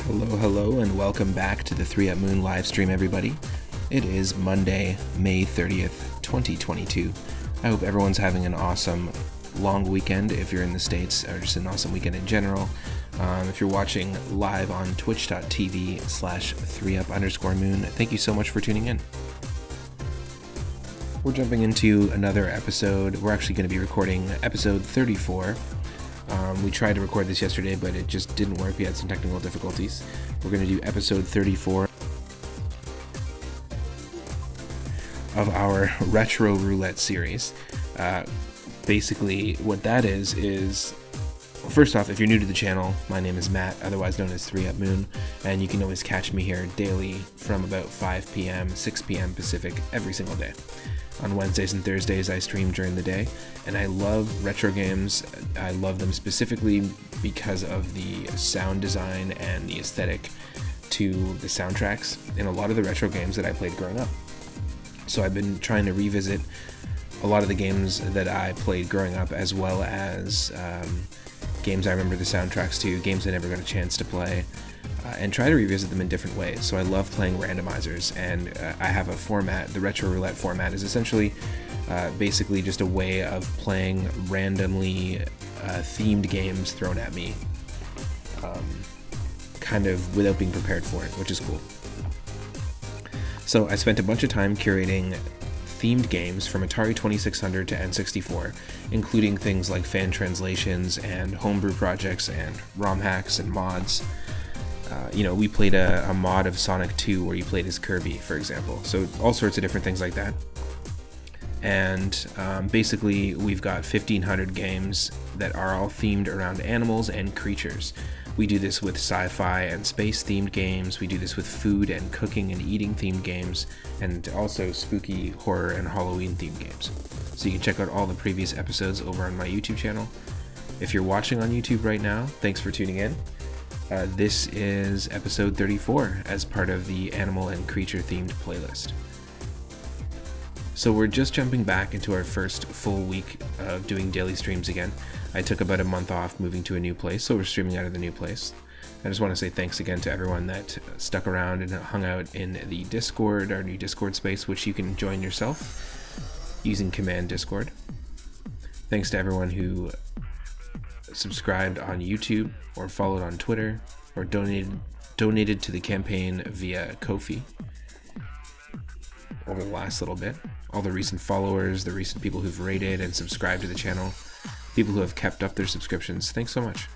Hello, and welcome back to the 3 Up Moon live stream, everybody. It is Monday, May 30th, 2022. I hope everyone's having an awesome long weekend if you're in the States, or just an awesome weekend in general. If you're watching live on twitch.tv/3up_moon, thank you so much for tuning in. We're jumping into another episode. We're actually going to be recording episode 34. We tried to record this yesterday, but it just didn't work. We had some technical difficulties. We're going to do episode 34 of our Retro Roulette series. Basically, what that is, first off, if you're new to the channel, my name is Matt, otherwise known as 3 Up Moon, and you can always catch me here daily from about 5 p.m., 6 p.m. Pacific every single day. On Wednesdays and Thursdays, I stream during the day, and I love retro games. I love them specifically because of the sound design and the aesthetic to the soundtracks in a lot of the retro games that I played growing up. So I've been trying to revisit a lot of the games that I played growing up, as well as games I remember the soundtracks to, games I never got a chance to play, and try to revisit them in different ways. So I love playing randomizers, and I have a format. The Retro Roulette format is essentially basically just a way of playing randomly themed games thrown at me, kind of without being prepared for it, which is cool. So I spent a bunch of time curating themed games from Atari 2600 to N64, including things like fan translations and homebrew projects and ROM hacks and mods. We played a mod of Sonic 2 where you played as Kirby, for example. So all sorts of different things like that. And basically, we've got 1,500 games that are all themed around animals and creatures. We do this with sci-fi and space-themed games. We do this with food and cooking and eating themed games, and also spooky, horror, and Halloween-themed games. So you can check out all the previous episodes over on my YouTube channel. If you're watching on YouTube right now, thanks for tuning in. This is episode 34 as part of the animal and creature themed playlist. So we're just jumping back into our first full week of doing daily streams again. I took about a month off moving to a new place, so we're streaming out of the new place. I just want to say thanks again to everyone that stuck around and hung out in the Discord, our new Discord space, which you can join yourself using command Discord. Thanks to everyone who subscribed on YouTube, or followed on Twitter, or donated to the campaign via Ko-fi over the last little bit. All the recent followers, the recent people who've rated and subscribed to the channel, people who have kept up their subscriptions, thanks so much.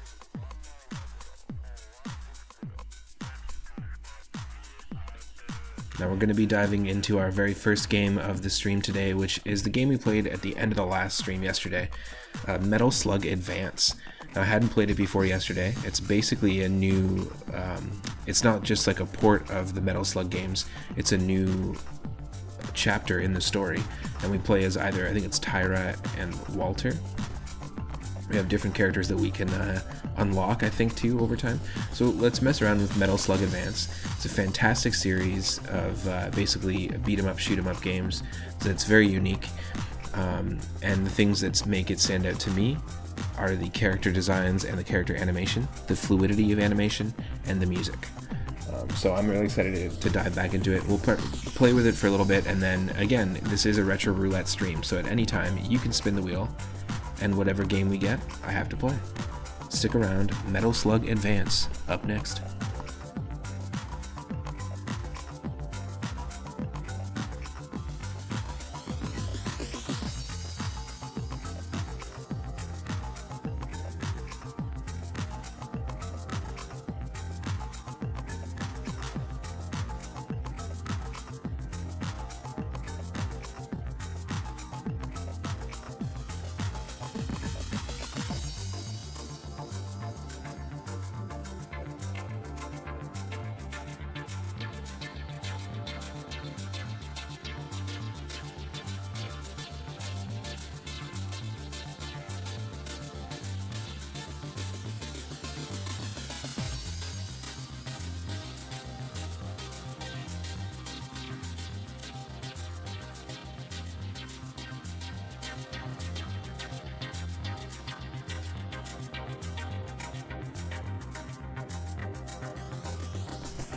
Now we're going to be diving into our very first game of the stream today, which is the game we played at the end of the last stream yesterday, Metal Slug Advance. Now, I hadn't played it before yesterday. It's basically a new, it's not just like a port of the Metal Slug games, it's a new chapter in the story, and we play as either, I think it's Tyra and Walter. We have different characters that we can unlock, I think, too, over time. So let's mess around with Metal Slug Advance. It's a fantastic series of basically beat-em-up, shoot-em-up games. So it's very unique, and the things that make it stand out to me are the character designs and the character animation, the fluidity of animation, and the music. So I'm really excited to dive back into it. We'll play with it for a little bit, and then, again, this is a Retro Roulette stream, so at any time, you can spin the wheel, and whatever game we get, I have to play. Stick around. Metal Slug Advance, up next.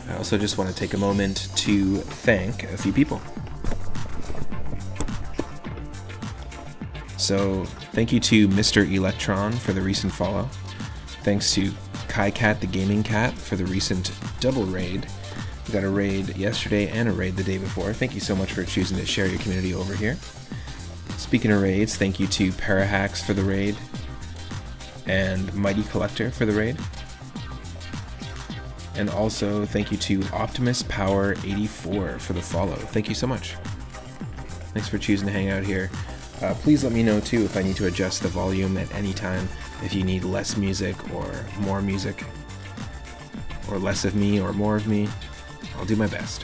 I also just want to take a moment to thank a few people. So, thank you to Mr. Electron for the recent follow. Thanks to Kai Cat the Gaming Cat for the recent double raid. We got a raid yesterday and a raid the day before. Thank you so much for choosing to share your community over here. Speaking of raids, thank you to Parahax for the raid and Mighty Collector for the raid. And also thank you to Optimus Power 84 for the follow. Thank you so much. Thanks for choosing to hang out here. Please let me know too if I need to adjust the volume at any time, if you need less music or more music, or less of me or more of me. I'll do my best.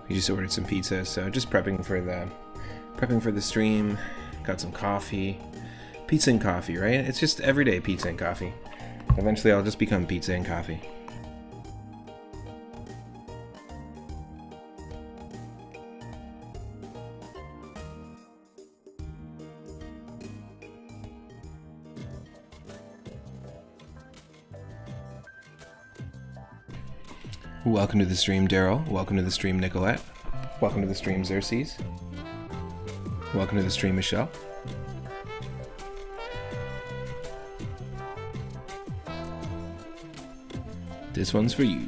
We just ordered some pizza, so just prepping for the stream. Got some coffee. Pizza and coffee, right? It's just everyday pizza and coffee. Eventually I'll just become pizza and coffee. Welcome to the stream, Daryl. Welcome to the stream, Nicolette. Welcome to the stream, Xerxes. Welcome to the stream, Michelle. This one's for you.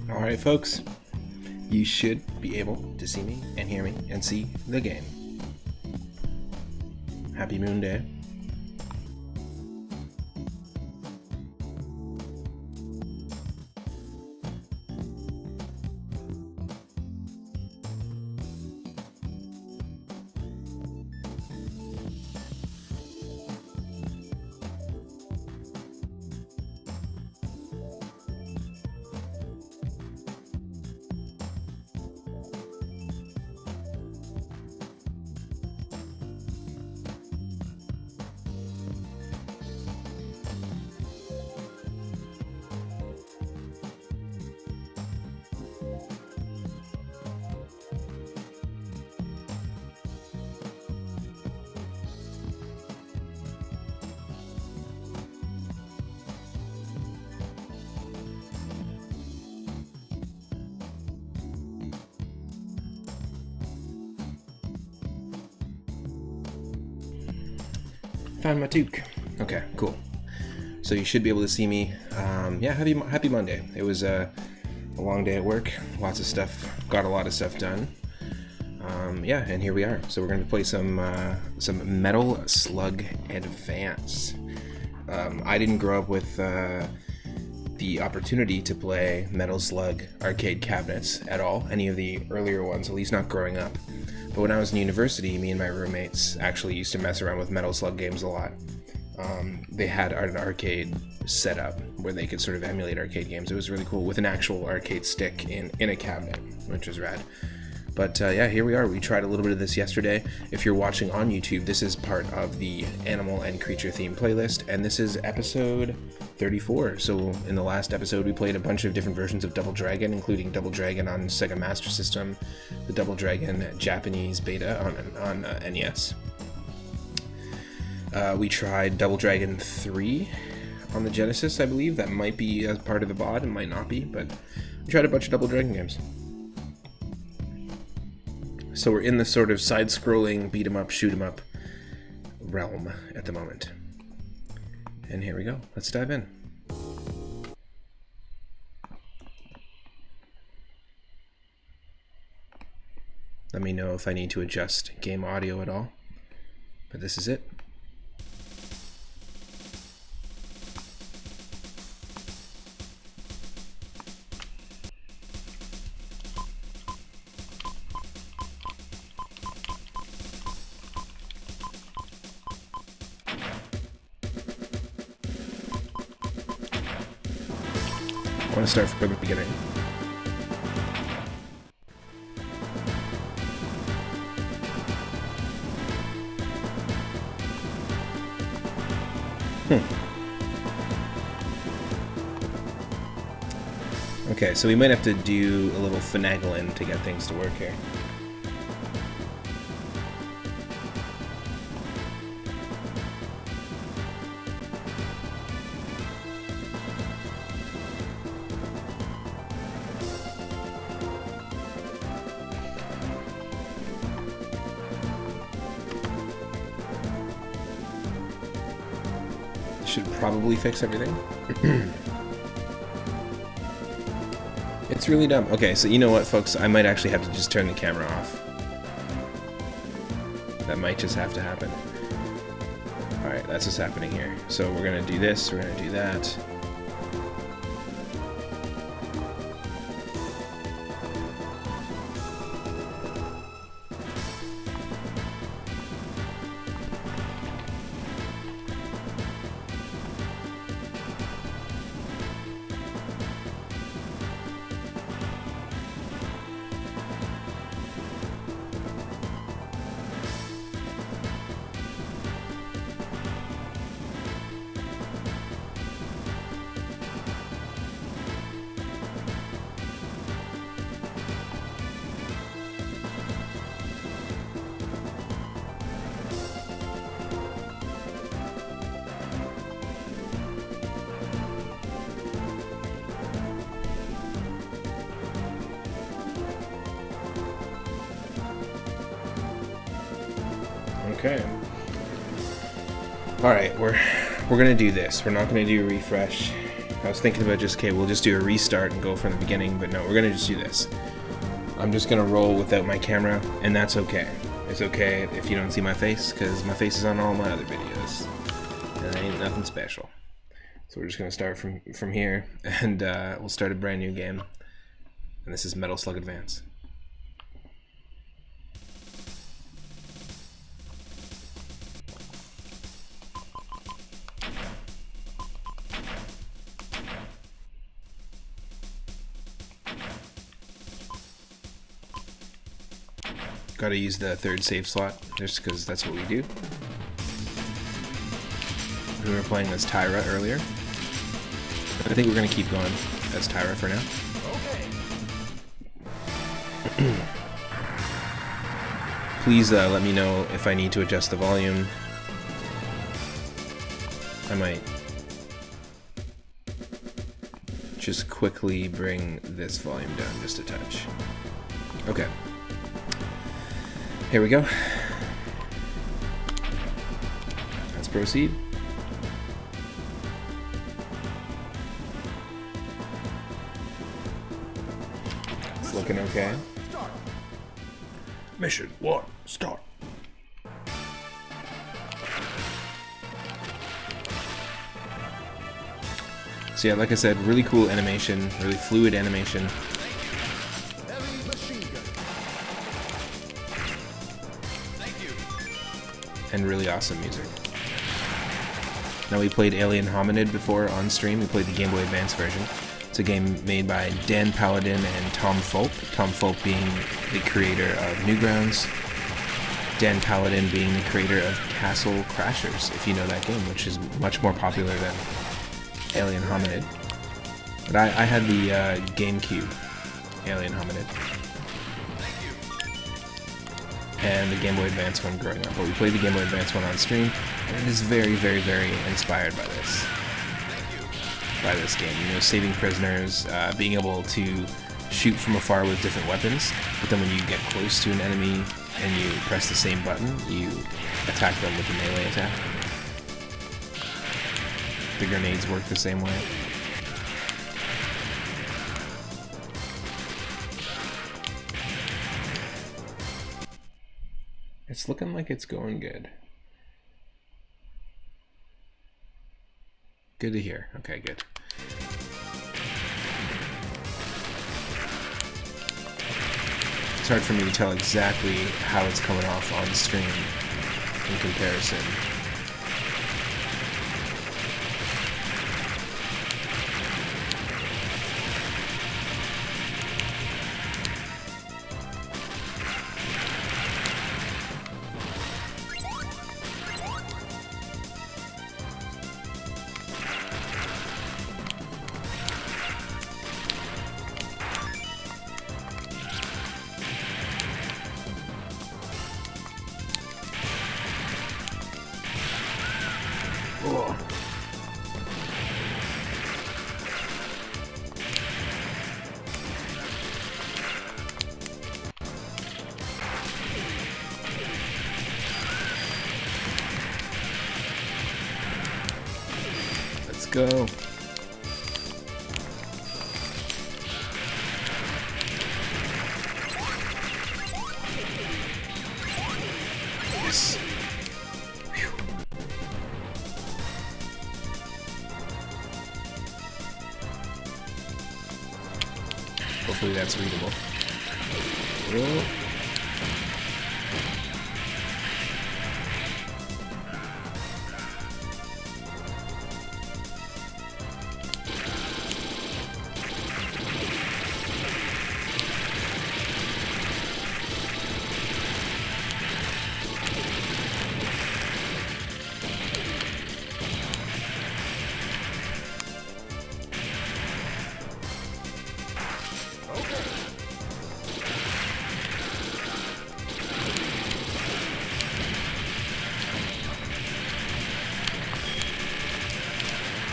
Alright folks, you should be able to see me and hear me and see the game. Happy Moon Day. Found my toque. Okay, cool. So you should be able to see me. Yeah, happy Monday. It was a long day at work. Lots of stuff. Got a lot of stuff done. Yeah, and here we are. So we're going to play some Metal Slug Advance. I didn't grow up with the opportunity to play Metal Slug arcade cabinets at all. Any of the earlier ones, at least not growing up. But when I was in university, me and my roommates actually used to mess around with Metal Slug games a lot. They had an arcade setup where they could sort of emulate arcade games. It was really cool with an actual arcade stick in a cabinet, which was rad. But yeah, here we are. We tried a little bit of this yesterday. If you're watching on YouTube, this is part of the animal and creature theme playlist, and this is episode 34. So in the last episode, we played a bunch of different versions of Double Dragon, including Double Dragon on Sega Master System, the Double Dragon Japanese beta on NES. We tried Double Dragon 3 on the Genesis, I believe. That might be as part of the VOD, it might not be, but we tried a bunch of Double Dragon games. So we're in the sort of side-scrolling, beat-em-up, shoot-em-up realm at the moment. And here we go. Let's dive in. Let me know if I need to adjust game audio at all. But this is it. I want to start from the beginning. Okay, so we might have to do a little finagling to get things to work here. Should probably fix everything. It's really dumb. Okay, so you know what, folks? I might actually have to just turn the camera off. That might just have to happen. Alright, that's what's happening here. So we're gonna do this, we're gonna do that. Okay. Alright, we're gonna do this. We're not gonna do a refresh. I was thinking about just, okay, we'll just do a restart and go from the beginning, but no, we're gonna just do this. I'm just gonna roll without my camera, and that's okay. It's okay if you don't see my face, because my face is on all my other videos. And that ain't nothing special. So we're just gonna start from here, and we'll start a brand new game. And this is Metal Slug Advance. Gotta use the third save slot, just because that's what we do. We were playing as Tyra earlier. I think we're gonna keep going as Tyra for now. Okay. Please let me know if I need to adjust the volume. I might just quickly bring this volume down just a touch. Okay. Here we go. That's proceed. It's looking okay. Mission 1, start. So yeah, like I said, really cool animation, really fluid animation. And really awesome music. Now, we played Alien Hominid before on stream. We played the Game Boy Advance version. It's a game made by Dan Paladin and Tom Fulp. Tom Fulp being the creator of Newgrounds. Dan Paladin being the creator of Castle Crashers, if you know that game, which is much more popular than Alien Hominid. But I had the GameCube Alien Hominid. And the Game Boy Advance one growing up. But we played the Game Boy Advance one on stream, and it is very, very, very inspired by this. By this game. You know, saving prisoners, being able to shoot from afar with different weapons, but then when you get close to an enemy and you press the same button, you attack them with a melee attack. The grenades work the same way. It's looking like it's going good. Good to hear. Okay, good. It's hard for me to tell exactly how it's coming off on stream in comparison. Oh. Let's go. Yes. Hopefully that's readable. Whoa.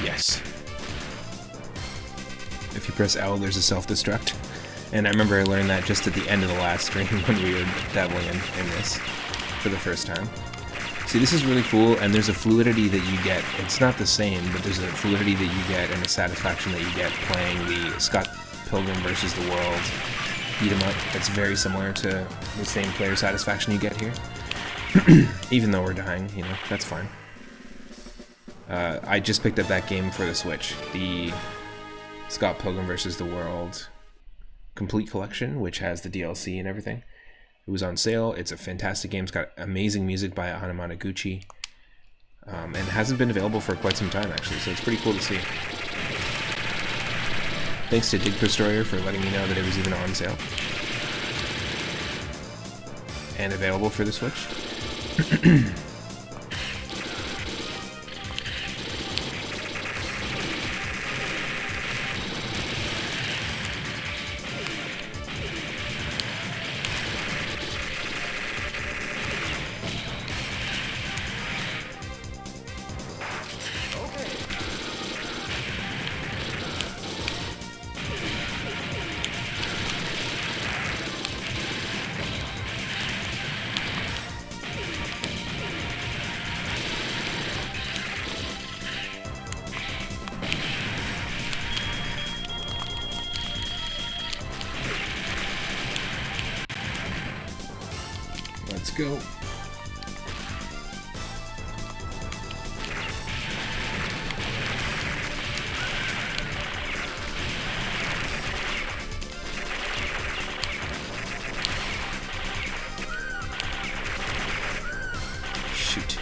Yes. If you press L, there's a self-destruct. And I remember I learned that just at the end of the last stream when we were dabbling in this for the first time. See, this is really cool, and there's a fluidity that you get. It's not the same, but there's a fluidity that you get and a satisfaction that you get playing the Scott Pilgrim vs. the World beat 'em up. That's very similar to the same player satisfaction you get here. Even though we're dying, you know, that's fine. I just picked up that game for the Switch, the Scott Pilgrim vs. the World Complete Collection, which has the DLC and everything. It was on sale. It's a fantastic game. It's got amazing music by Hanamanaguchi, and hasn't been available for quite some time, actually, so it's pretty cool to see. Thanks to Dig Destroyer for letting me know that it was even on sale and available for the Switch. go. Shoot.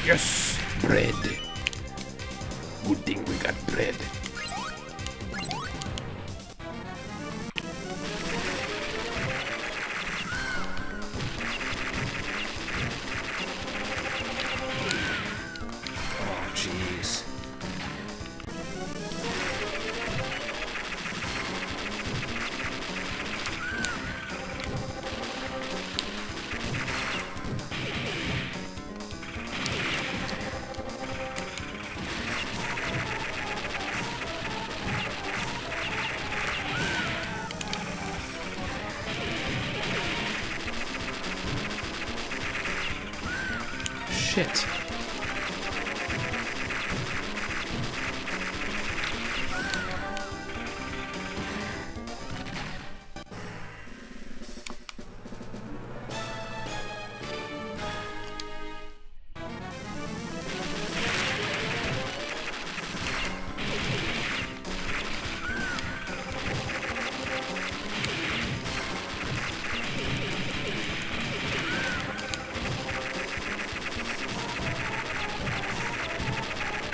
Yes! Bread. Good thing we got bread. Oh, jeez. Shit.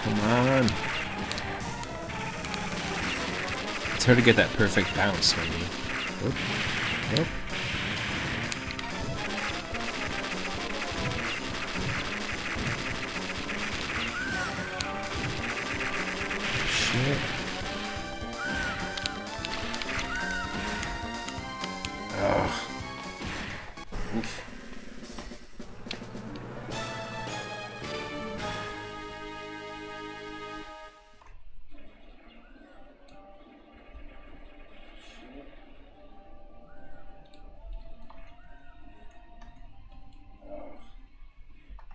Come on. It's hard to get that perfect bounce when you... Oop. Nope. Shit. Ugh. Oof.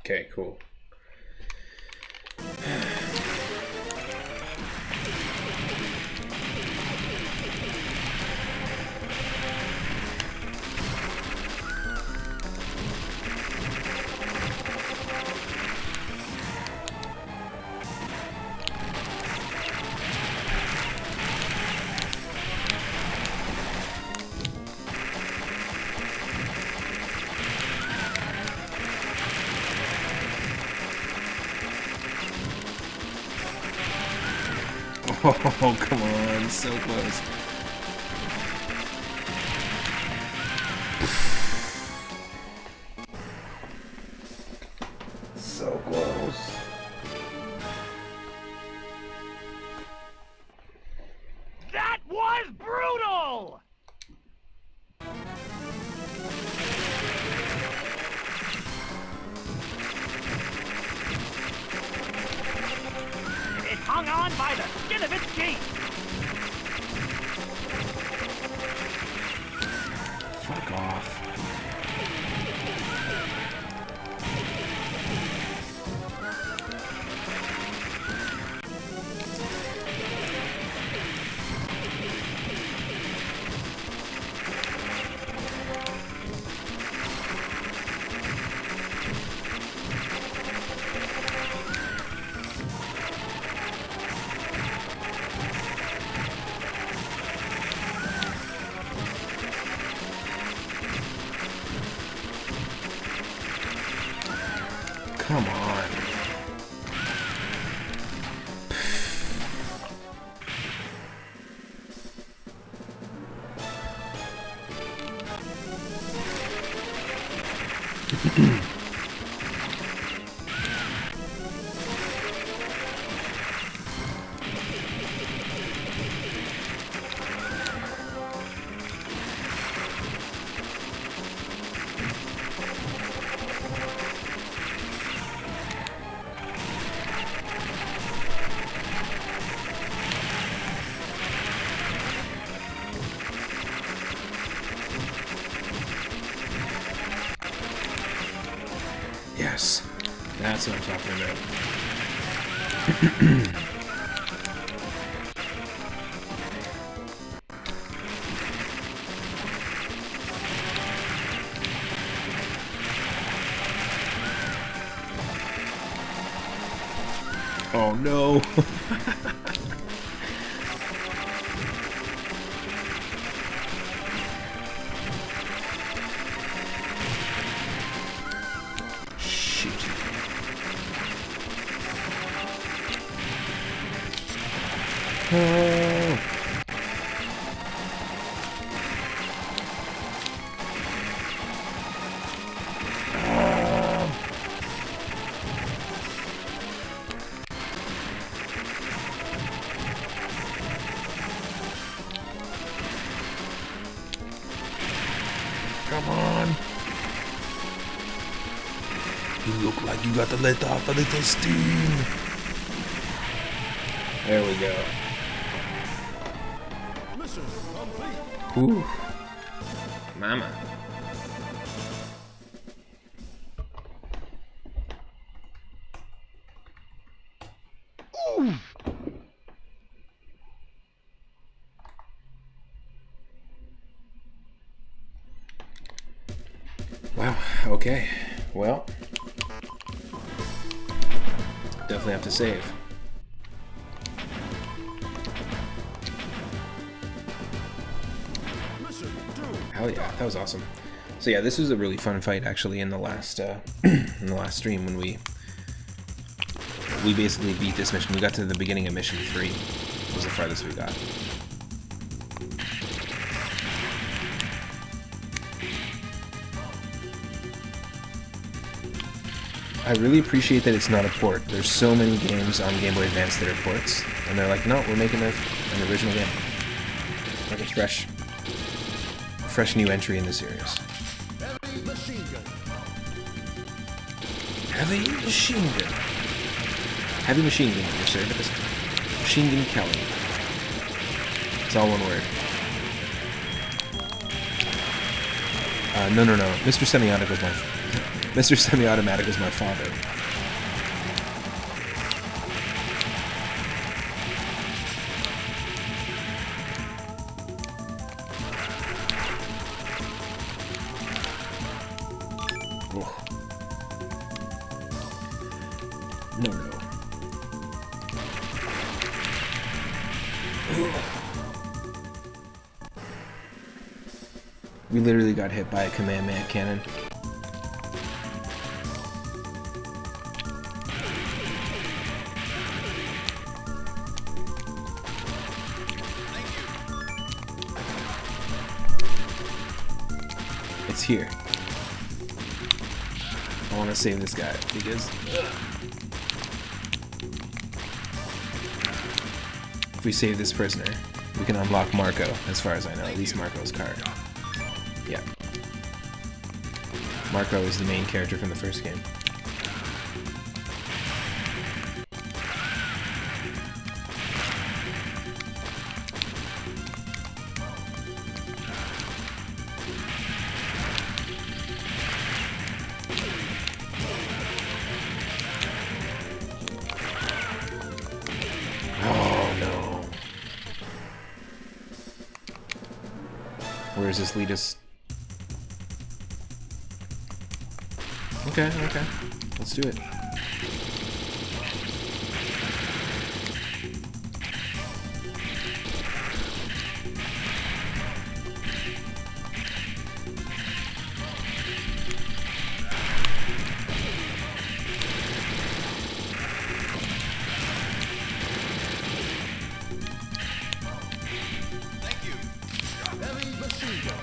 Okay, cool. Oh, come on, so close. So close. That was brutal! It hung on by the skin of its teeth! Fuck off. Come on. Yes, that's what I'm talking about. Oh no. Shoot. Oh. Come on. You look like you got to let off a little steam. There we go. Mission complete. Whew. Mama. Wow, okay. Well, definitely have to save. Mission 2. Hell yeah, that was awesome. So yeah, this was a really fun fight actually in the last in the last stream when we basically beat this mission. We got to the beginning of mission 3. It was the farthest we got. I really appreciate that it's not a port. There's so many games on Game Boy Advance that are ports, and they're like, no, we're making an original game. Like a fresh new entry in the series. Heavy machine gun. Heavy machine gun. Heavy machine gun, yes sir. Machine gun Kelly. It's all one word. No. Mr. Semi-Automatic was Mr. Semi-Automatic was my father. Ugh. No. Ugh. We literally got hit by a Kamehameha cannon. It's here. I want to save this guy because if we save this prisoner, we can unlock Marco, as far as I know, at least Marco's card. Yeah. Marco is the main character from the first game. Oh no. Where does this lead us? Okay. Let's do it. Heavy machine gun.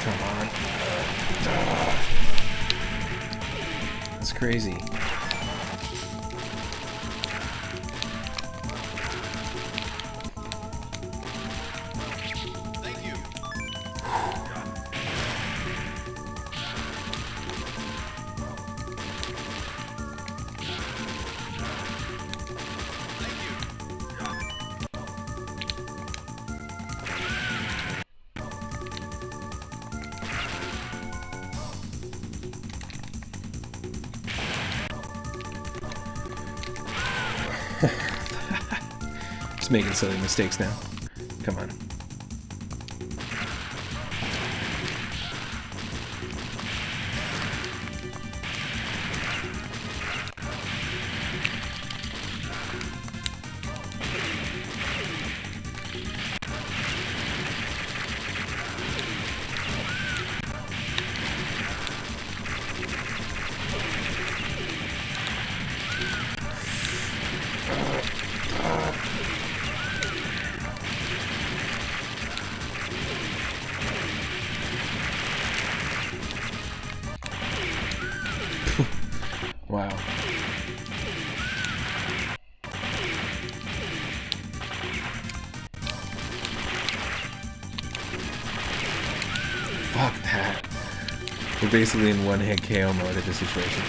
Come on. That's crazy. Thank you. Just making silly mistakes now. Come on. Wow. Fuck that. We're basically in one-hit KO mode at this situation.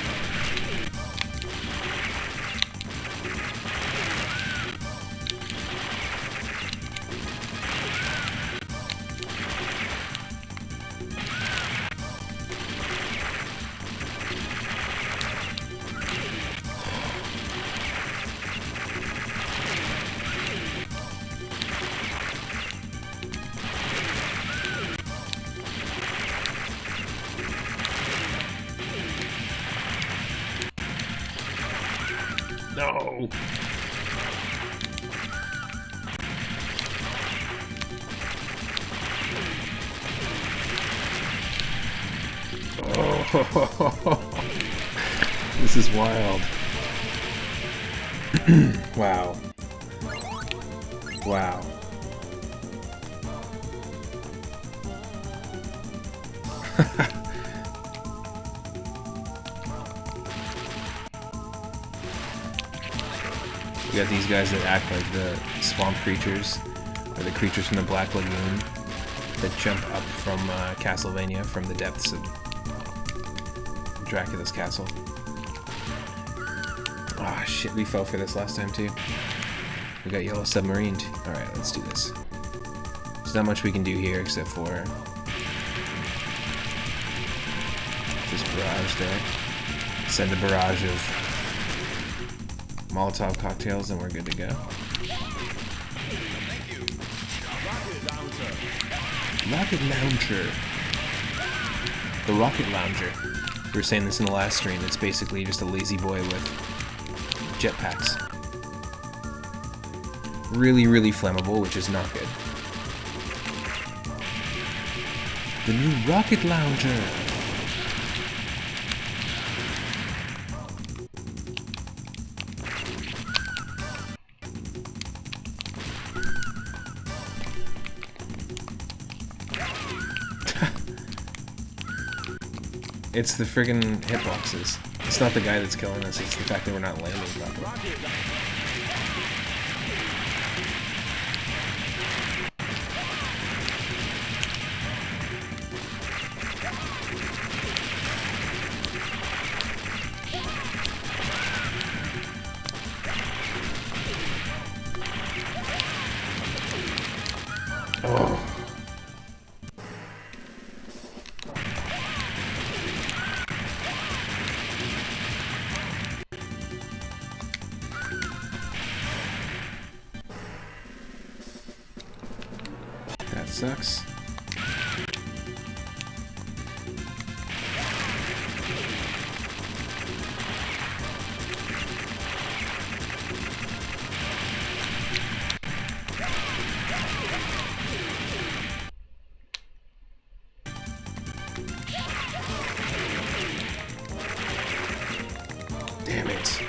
No! Oh, this is wild. Wow. Wow. You got these guys that act like the swamp creatures, or the creatures from the Black Lagoon that jump up from Castlevania, from the depths of Dracula's castle. Ah, shit, we fell for this last time too. We got yellow submarined. Alright, let's do this. There's not much we can do here except for this barrage there. Send a barrage of Molotov cocktails and we're good to go. Rocket Launcher. The Rocket Launcher. We were saying this in the last stream. It's basically just a lazy boy with jetpacks. Really, really flammable, which is not good. The new Rocket Launcher. It's the friggin' hitboxes. It's not the guy that's killing us, it's the fact that we're not landing properly. Oh. That sucks. Damn it.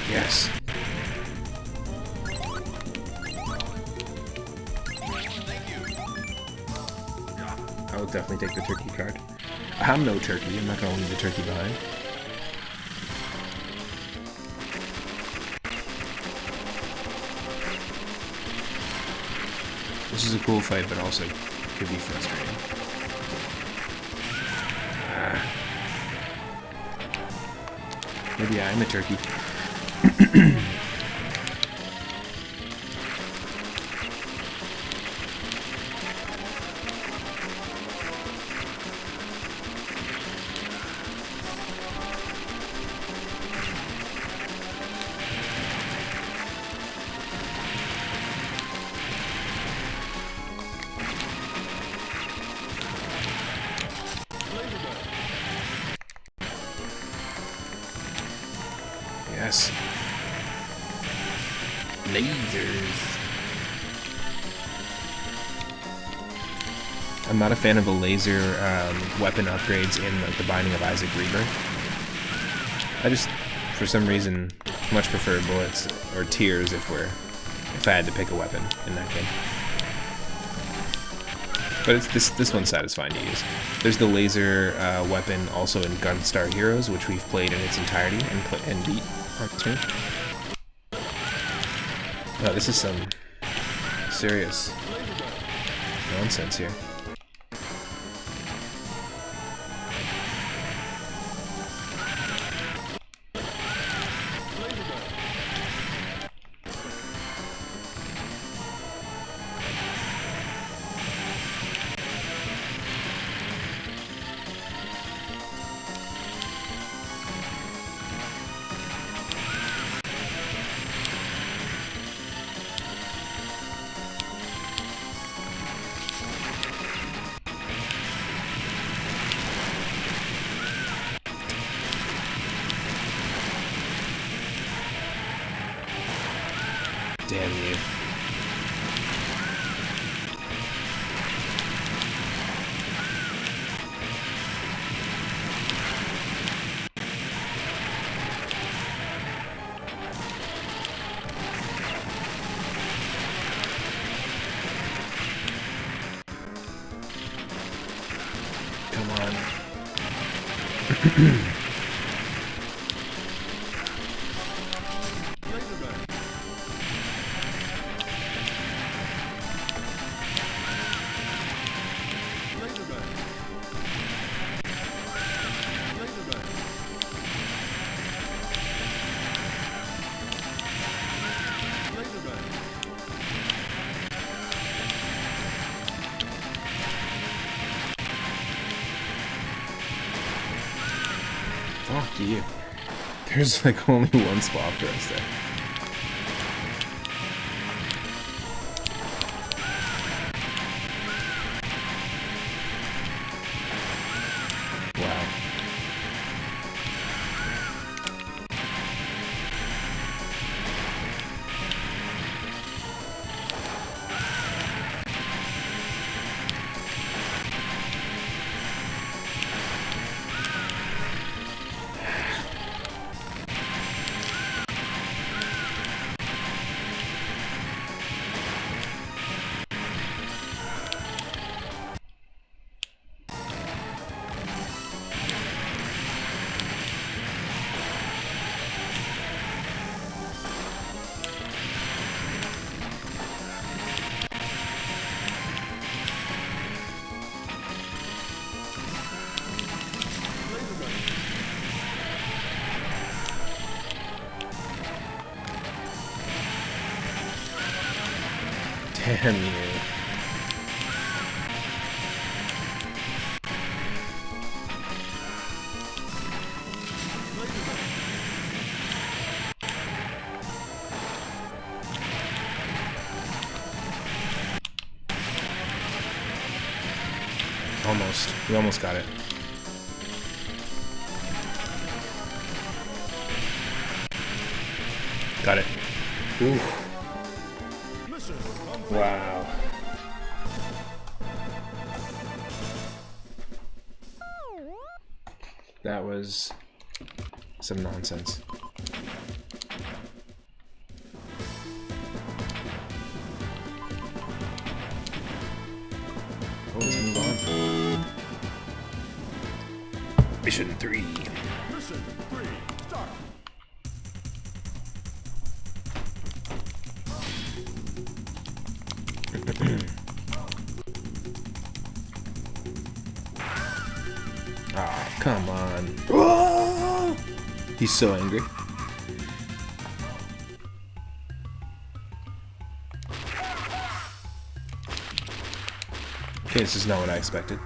Yes. I will definitely take the turkey card. I'm no turkey. I'm not going to leave the turkey behind. This is a cool fight, but also could be frustrating. Maybe I'm a turkey. Yes. Lasers. I'm not a fan of the laser weapon upgrades in like the Binding of Isaac Rebirth. I just, for some reason, much prefer bullets or tears if I had to pick a weapon in that game. But it's this one's satisfying to use. There's the laser weapon also in Gunstar Heroes, which we've played in its entirety and beat on stream. Oh, this is some serious nonsense here. Damn you. Come on. Fuck you. There's like only one spot for us there. Wow. Damn you. Almost. We almost got it. Got it. Ooh. Wow. That was some nonsense. Oh, let's move on. Mission 3. Mission 3, start. Ah, come on. Oh! He's so angry. Okay, this is not what I expected.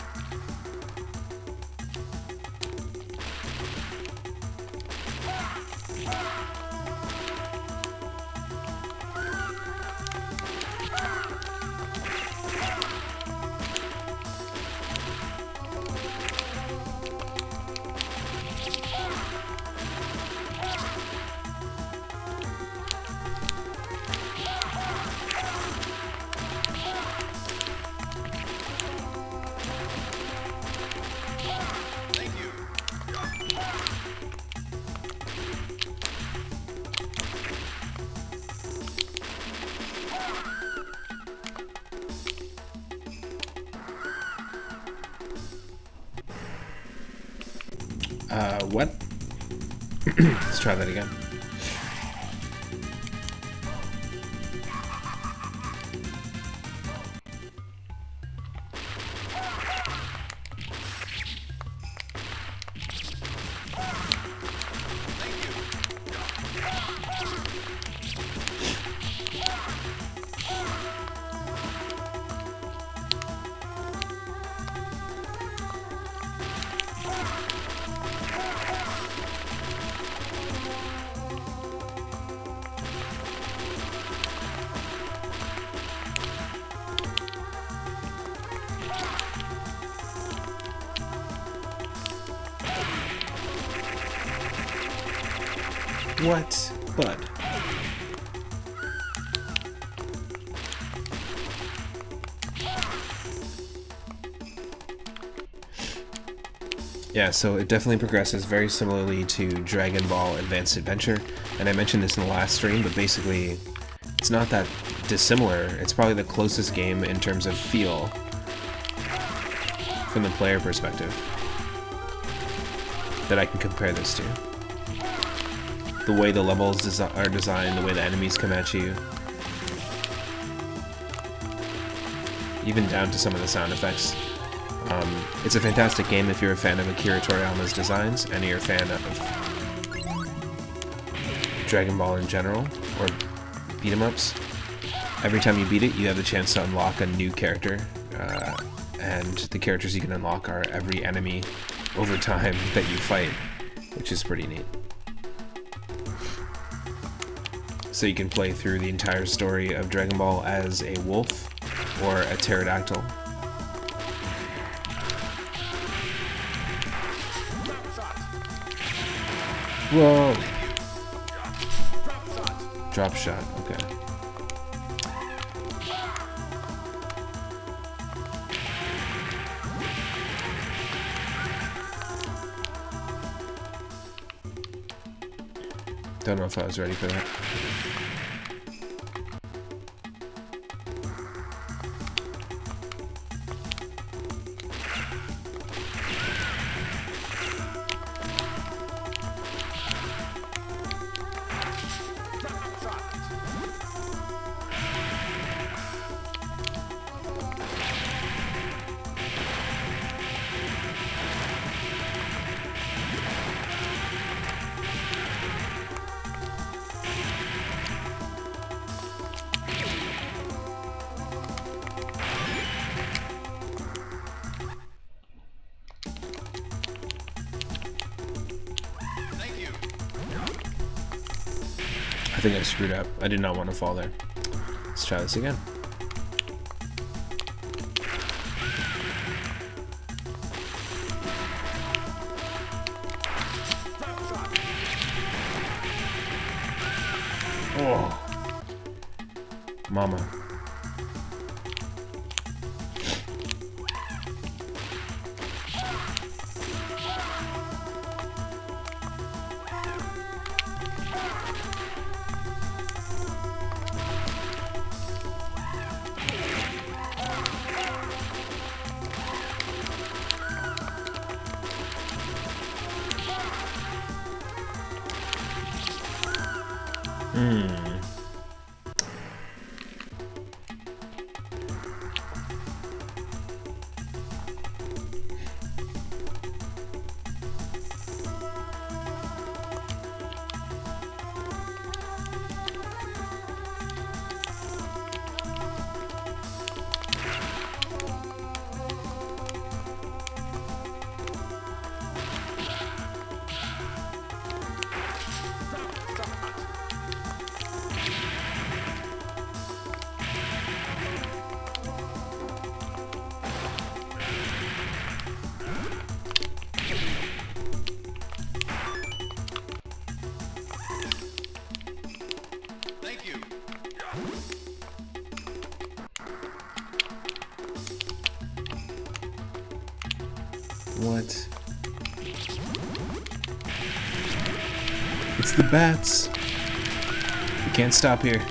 What? Let's try that again. What? Bud. Yeah, so it definitely progresses very similarly to Dragon Ball Advanced Adventure, and I mentioned this in the last stream, but basically it's not that dissimilar. It's probably the closest game in terms of feel from the player perspective that I can compare this to. The way the levels are designed, the way the enemies come at you, even down to some of the sound effects. It's a fantastic game if you're a fan of Akira Toriyama's designs and you're a fan of Dragon Ball in general, or beat-em-ups. Every time you beat it, you have the chance to unlock a new character, and the characters you can unlock are every enemy over time that you fight, which is pretty neat. So you can play through the entire story of Dragon Ball as a wolf or a pterodactyl. Whoa! Drop shot, okay. Don't know if I was ready for that. I think I screwed up. I did not want to fall there. Let's try this again. Oh, mama. What? It's the bats. We can't stop here.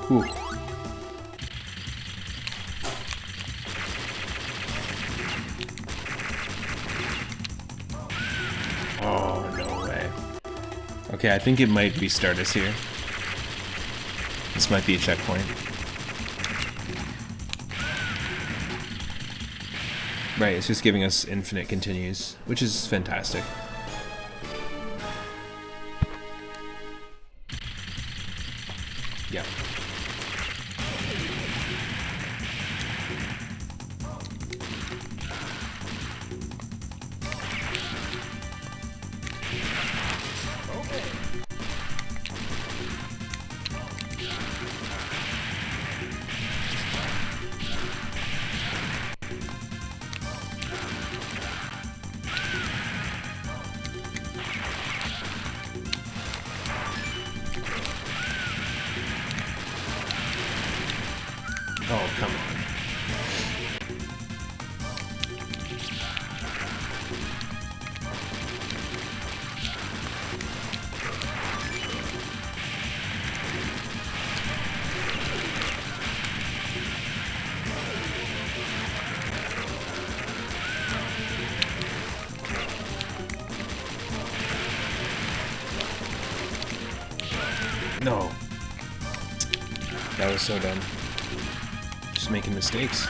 Whew. Oh, no way. Okay, I think it might restart us here. This might be a checkpoint. Right, it's just giving us infinite continues, which is fantastic. Yeah. Oh, come on. No. That was so dumb. Just making mistakes.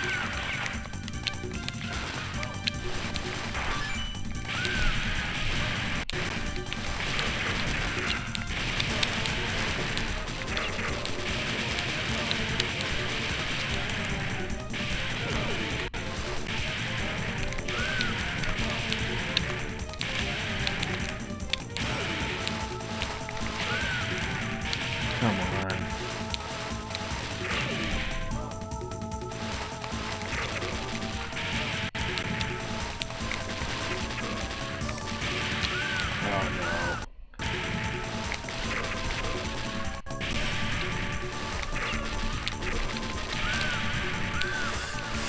Come on. Oh no.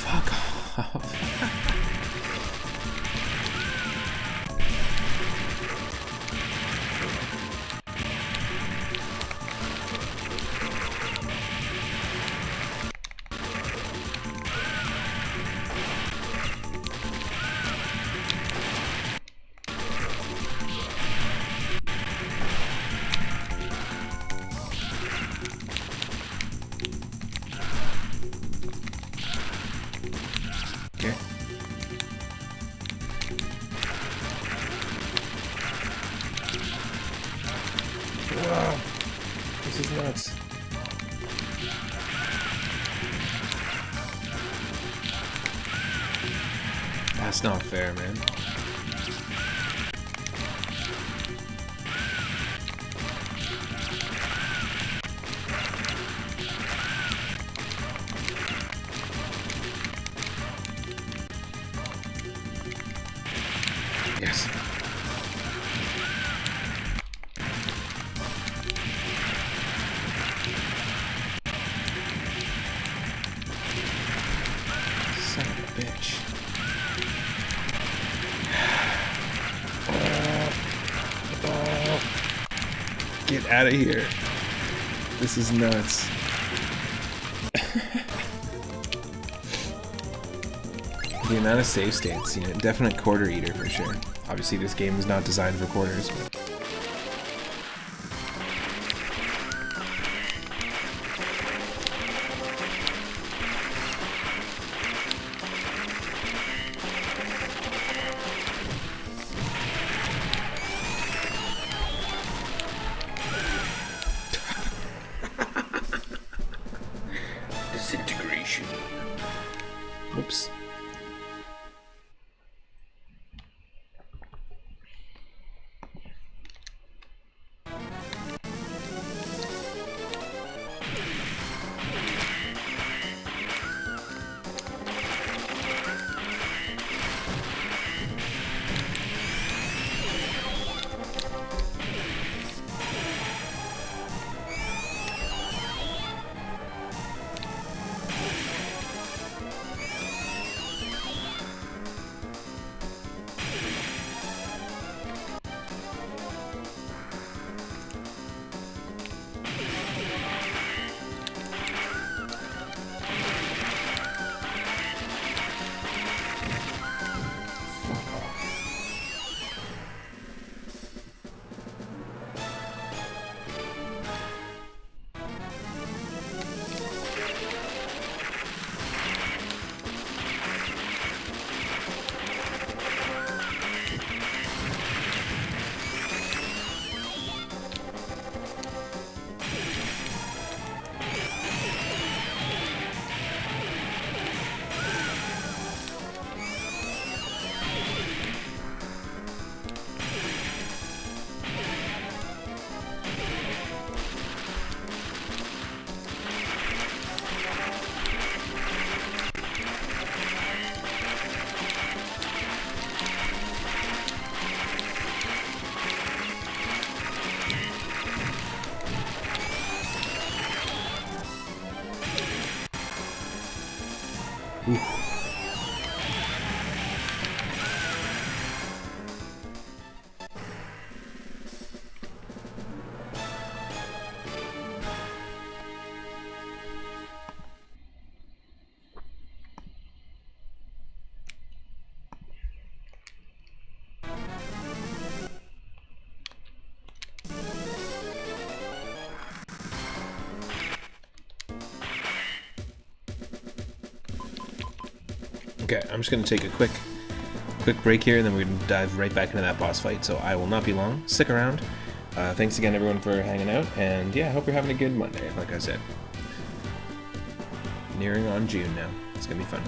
Fuck off. Okay. Wow. This is nuts. That's not fair, man. Yes. Son of a bitch. Get out of here. This is nuts. The amount of save states, you know, definite quarter eater for sure. Obviously this game is not designed for quarters, but... Disintegration. Whoops. Okay, I'm just going to take a quick break here, and then we're going to dive right back into that boss fight, so I will not be long. Stick around. Thanks again, everyone, for hanging out, and yeah, I hope you're having a good Monday, like I said. Nearing on June now. It's going to be fun.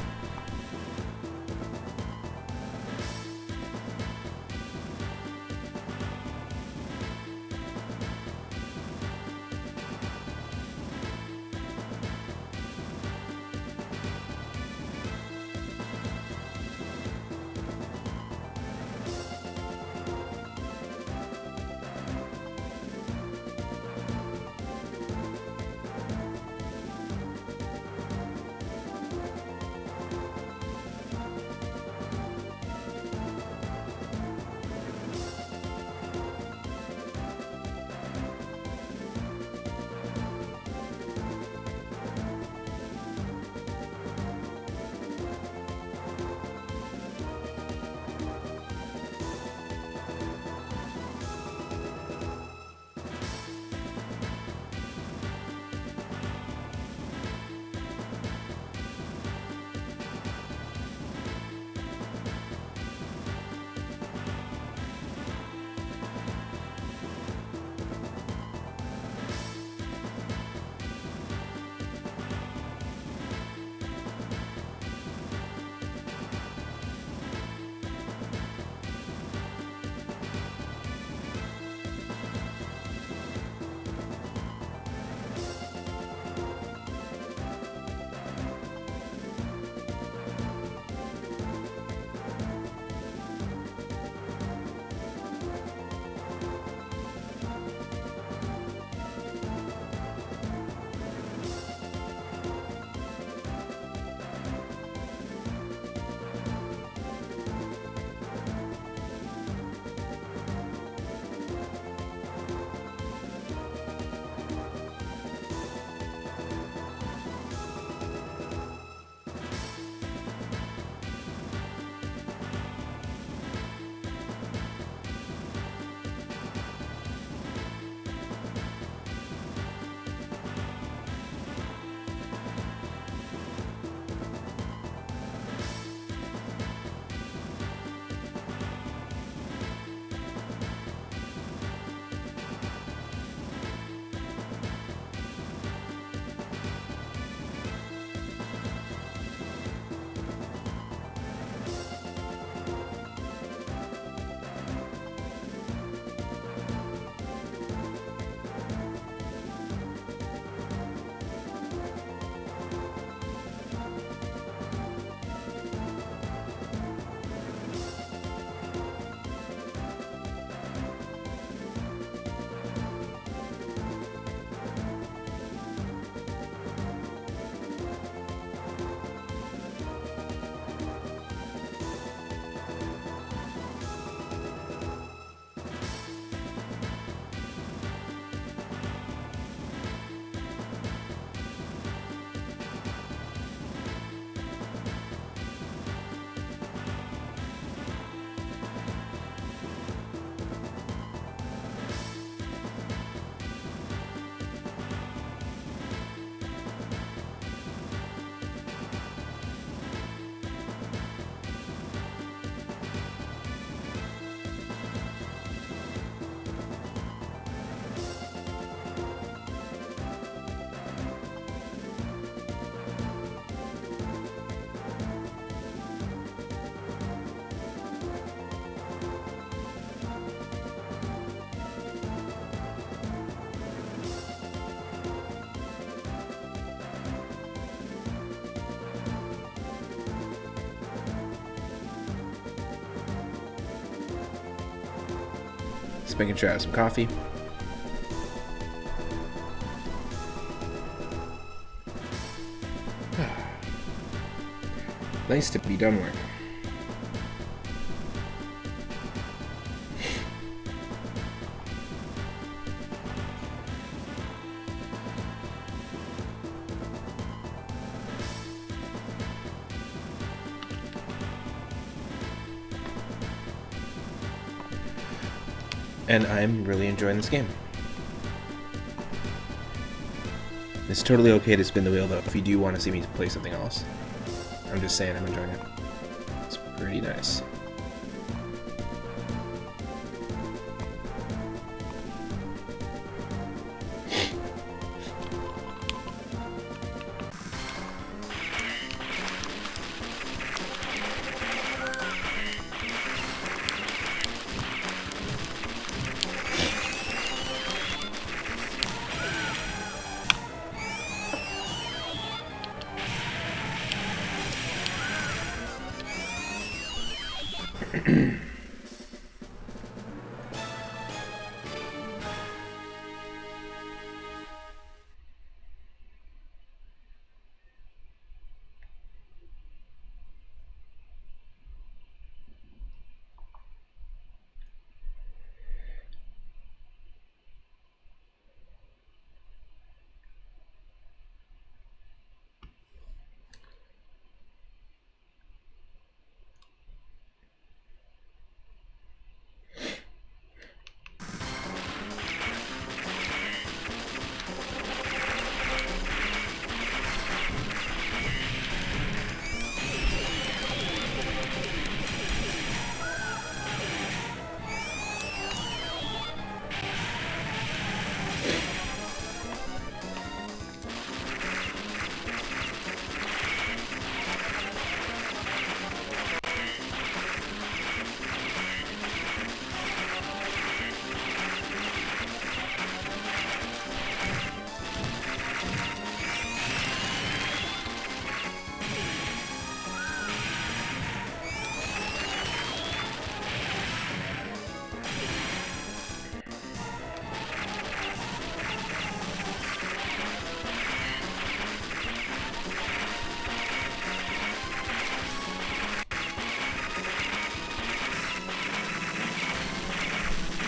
Just making sure I have some coffee. Nice to be done work. And I'm really enjoying this game. It's totally okay to spin the wheel though if you do want to see me play something else. I'm just saying I'm enjoying it. Pretty nice.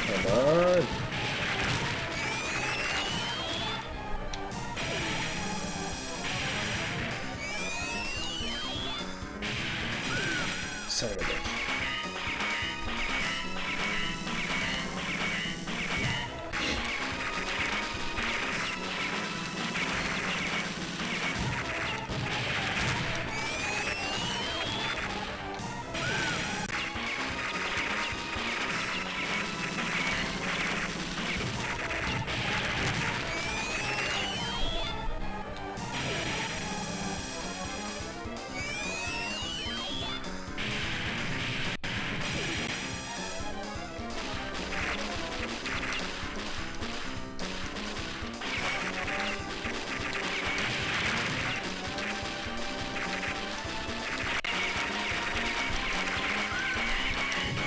Come on. Son of a bitch.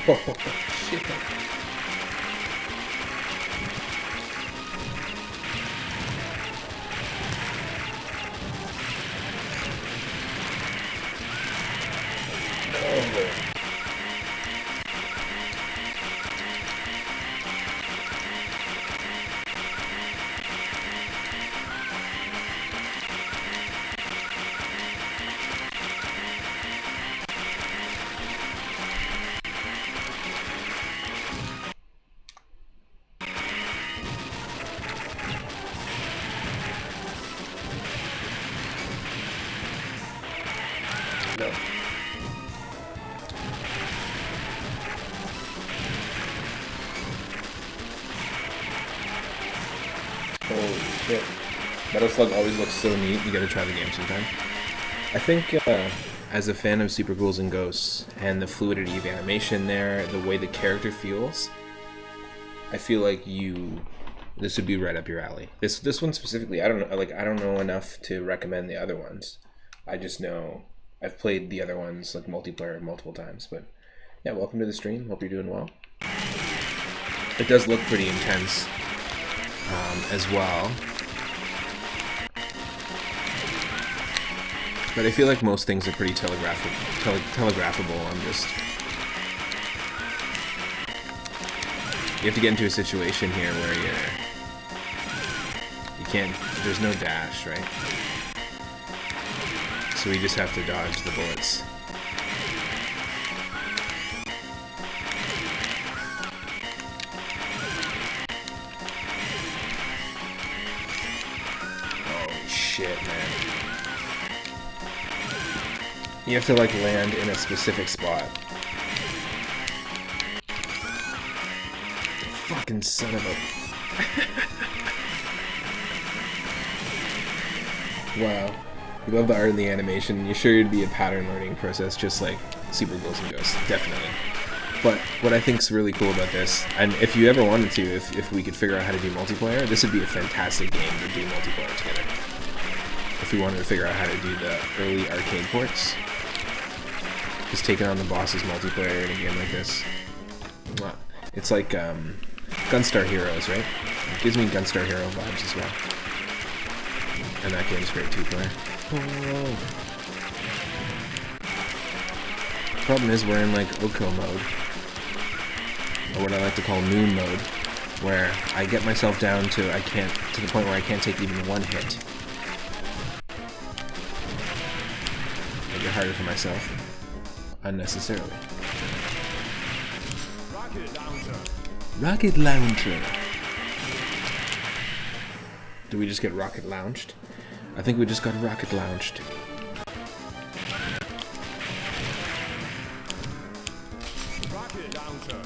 Oh, shit. No. Holy shit. Metal Slug always looks so neat. You gotta try the game sometime. I think, as a fan of Super Ghouls and Ghosts, and the fluidity of animation there, the way the character feels, I feel like this would be right up your alley. This one specifically, I don't know enough to recommend the other ones. I just know I've played the other ones like multiplayer multiple times, but yeah, welcome to the stream. Hope you're doing well. It does look pretty intense as well, but I feel like most things are pretty telegraphable. You have to get into a situation here where you can't. There's no dash, right? So we just have to dodge the bullets. Holy shit, man. You have to like land in a specific spot. Fucking son of a... Wow. You love the art and the animation. You're sure it'd be a pattern learning process just like Super Ghouls and Ghosts. Definitely. But what I think's really cool about this, and if you ever wanted to, if we could figure out how to do multiplayer, this would be a fantastic game to do multiplayer together. If we wanted to figure out how to do the early arcade ports. Just taking on the bosses multiplayer in a game like this. It's like Gunstar Heroes, right? It gives me Gunstar Hero vibes as well. And that game's great two-player. Oh. Problem is we're in like Oko mode. Or what I like to call moon mode. Where I get myself down to the point where I can't take even one hit. Make it harder for myself. Unnecessarily. Rocket launcher. Rocket launcher. Do we just get rocket launched? I think we just got rocket launched. Rocket launcher.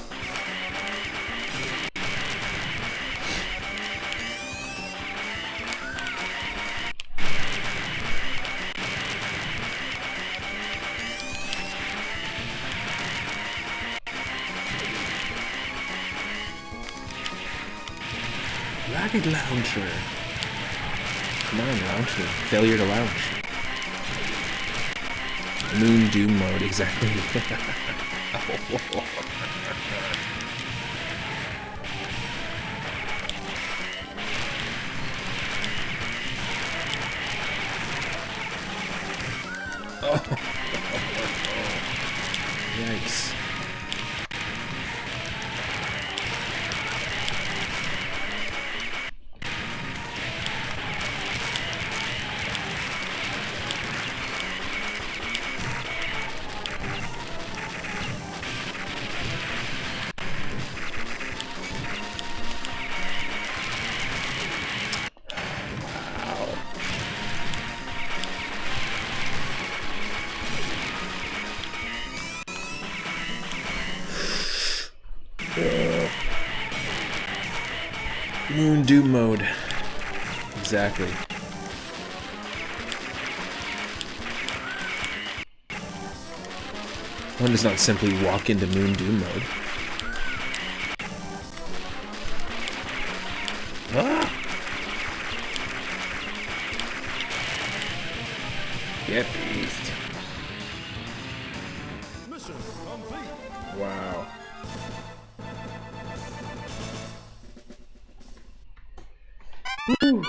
Rocket launcher. Come on, launch me. Failure to launch. Moon Doom mode, exactly. Oh. Yikes. Moon Doom mode. Exactly. One does not simply walk into Moon Doom mode. Ah! Get beefed. Mission complete. Wow. Woo.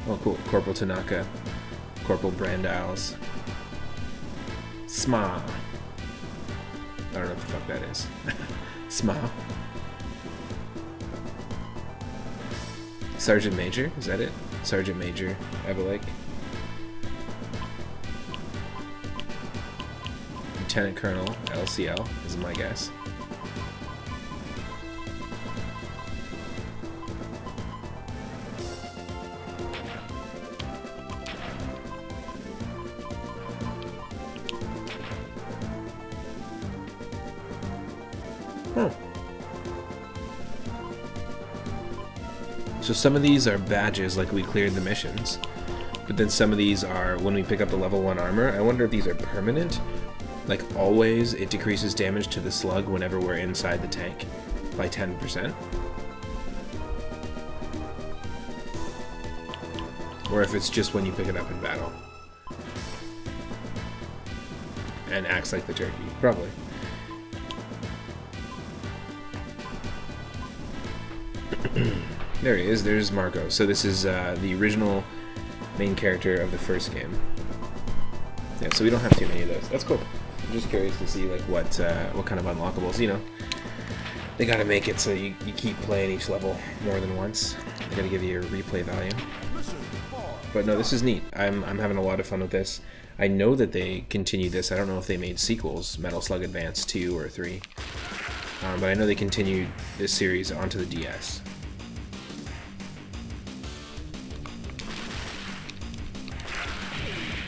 Oh, cool. Corporal Tanaka. Corporal Brandiles. Sma. I don't know what the fuck that is. Sma. Sergeant Major? Is that it? Sergeant Major Evelake. Lieutenant Colonel LCL is my guess. Huh. So some of these are badges, like we cleared the missions, but then some of these are when we pick up the level 1 armor. I wonder if these are permanent, like always it decreases damage to the slug whenever we're inside the tank by 10%. Or if it's just when you pick it up in battle. And acts like the turkey, probably. There he is, there's Marco. So this is the original main character of the first game. Yeah, so we don't have too many of those. That's cool. I'm just curious to see like what kind of unlockables, you know. They gotta make it so you keep playing each level more than once. They gotta give you a replay value. Mission 4. But no, this is neat. I'm having a lot of fun with this. I know that they continued this. I don't know if they made sequels, Metal Slug Advance 2 or 3. But I know they continued this series onto the DS.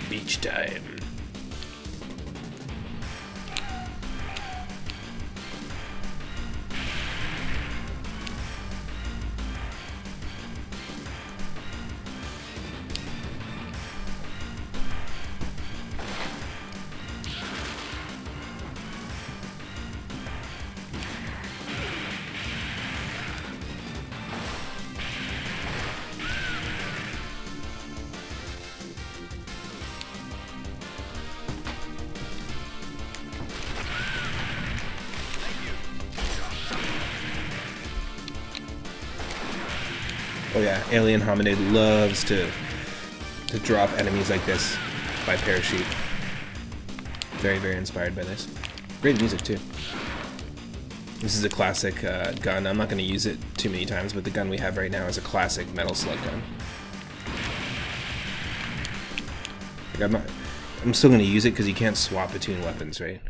Beach time. Oh yeah, Alien Hominid loves to drop enemies like this by parachute. Very, very inspired by this. Great music too. This is a classic gun. I'm not going to use it too many times, but the gun we have right now is a classic Metal Slug gun. Like I'm still going to use it because you can't swap between weapons, right?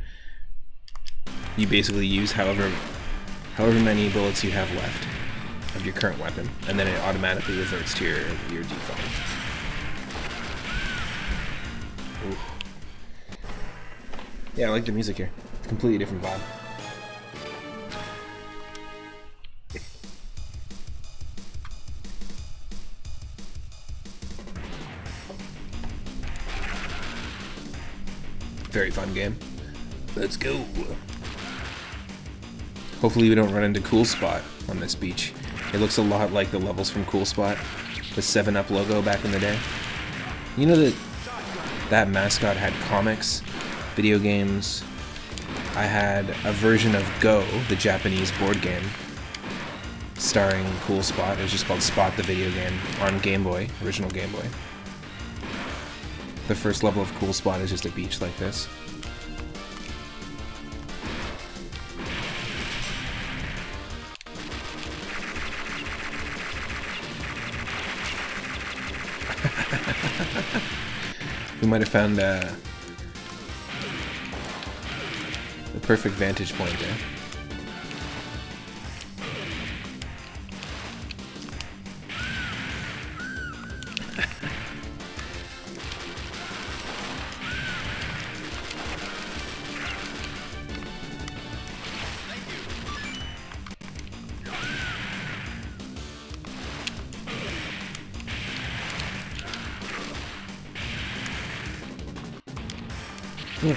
You basically use however many bullets you have left of your current weapon, and then it automatically reverts to your default. Ooh. Yeah, I like the music here. Completely different vibe. Very fun game. Let's go. Hopefully we don't run into Cool Spot on this beach. It looks a lot like the levels from Cool Spot, the 7-Up logo back in the day. You know that mascot had comics, video games. I had a version of Go, the Japanese board game, starring Cool Spot. It was just called Spot the Video Game on Game Boy, original Game Boy. The first level of Cool Spot is just a beach like this. We might have found the perfect vantage point there. Yeah.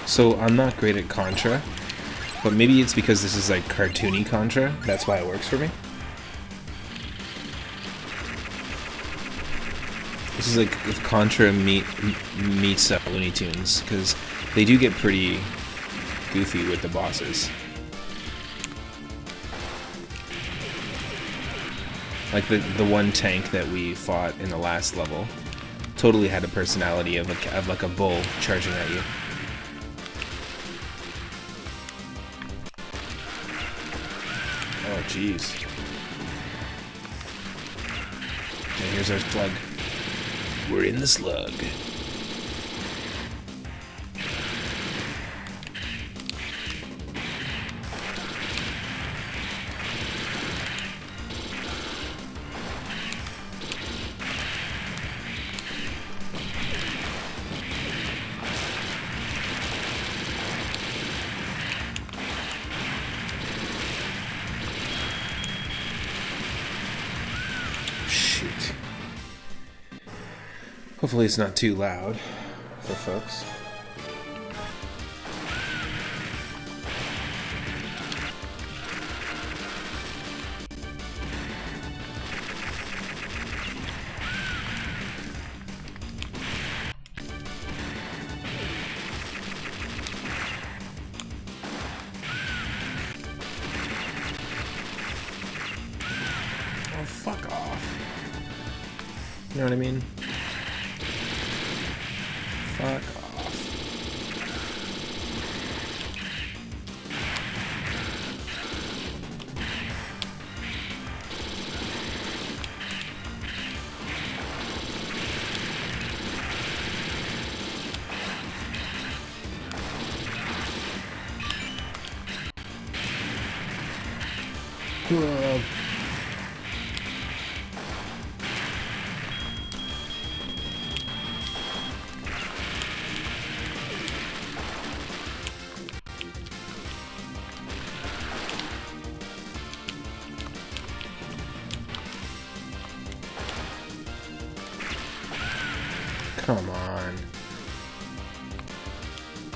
So I'm not great at Contra, but maybe it's because this is like cartoony Contra. That's why it works for me. This is like if Contra meets Looney Tunes, because they do get pretty goofy with the bosses. Like the one tank that we fought in the last level totally had a personality of like a bull charging at you. Oh jeez. And here's our slug. We're in the slug. Hopefully it's not too loud for folks. Oh, fuck off. You know what I mean? Fuck off. Come on.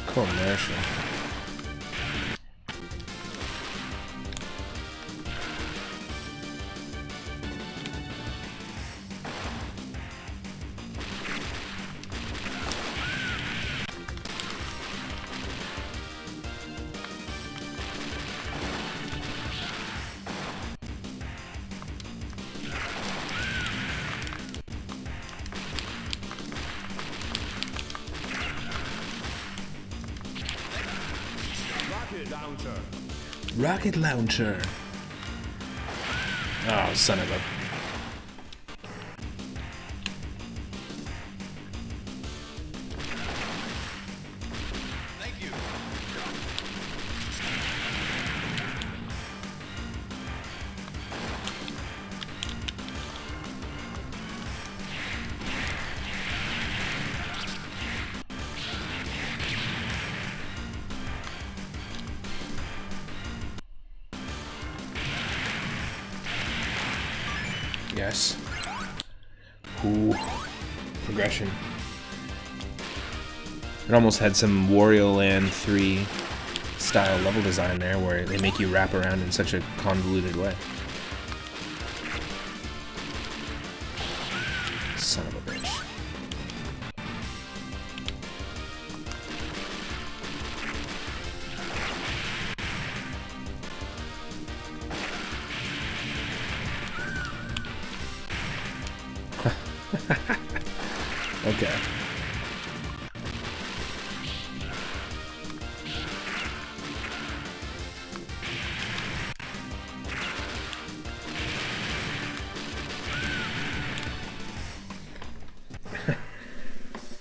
Commercial. Rocket launcher. Rocket launcher. Oh, son of a... Thank you. Yes. Ooh. Progression. It almost had some Wario Land 3 style level design there where they make you wrap around in such a convoluted way. Son of a bitch. Okay.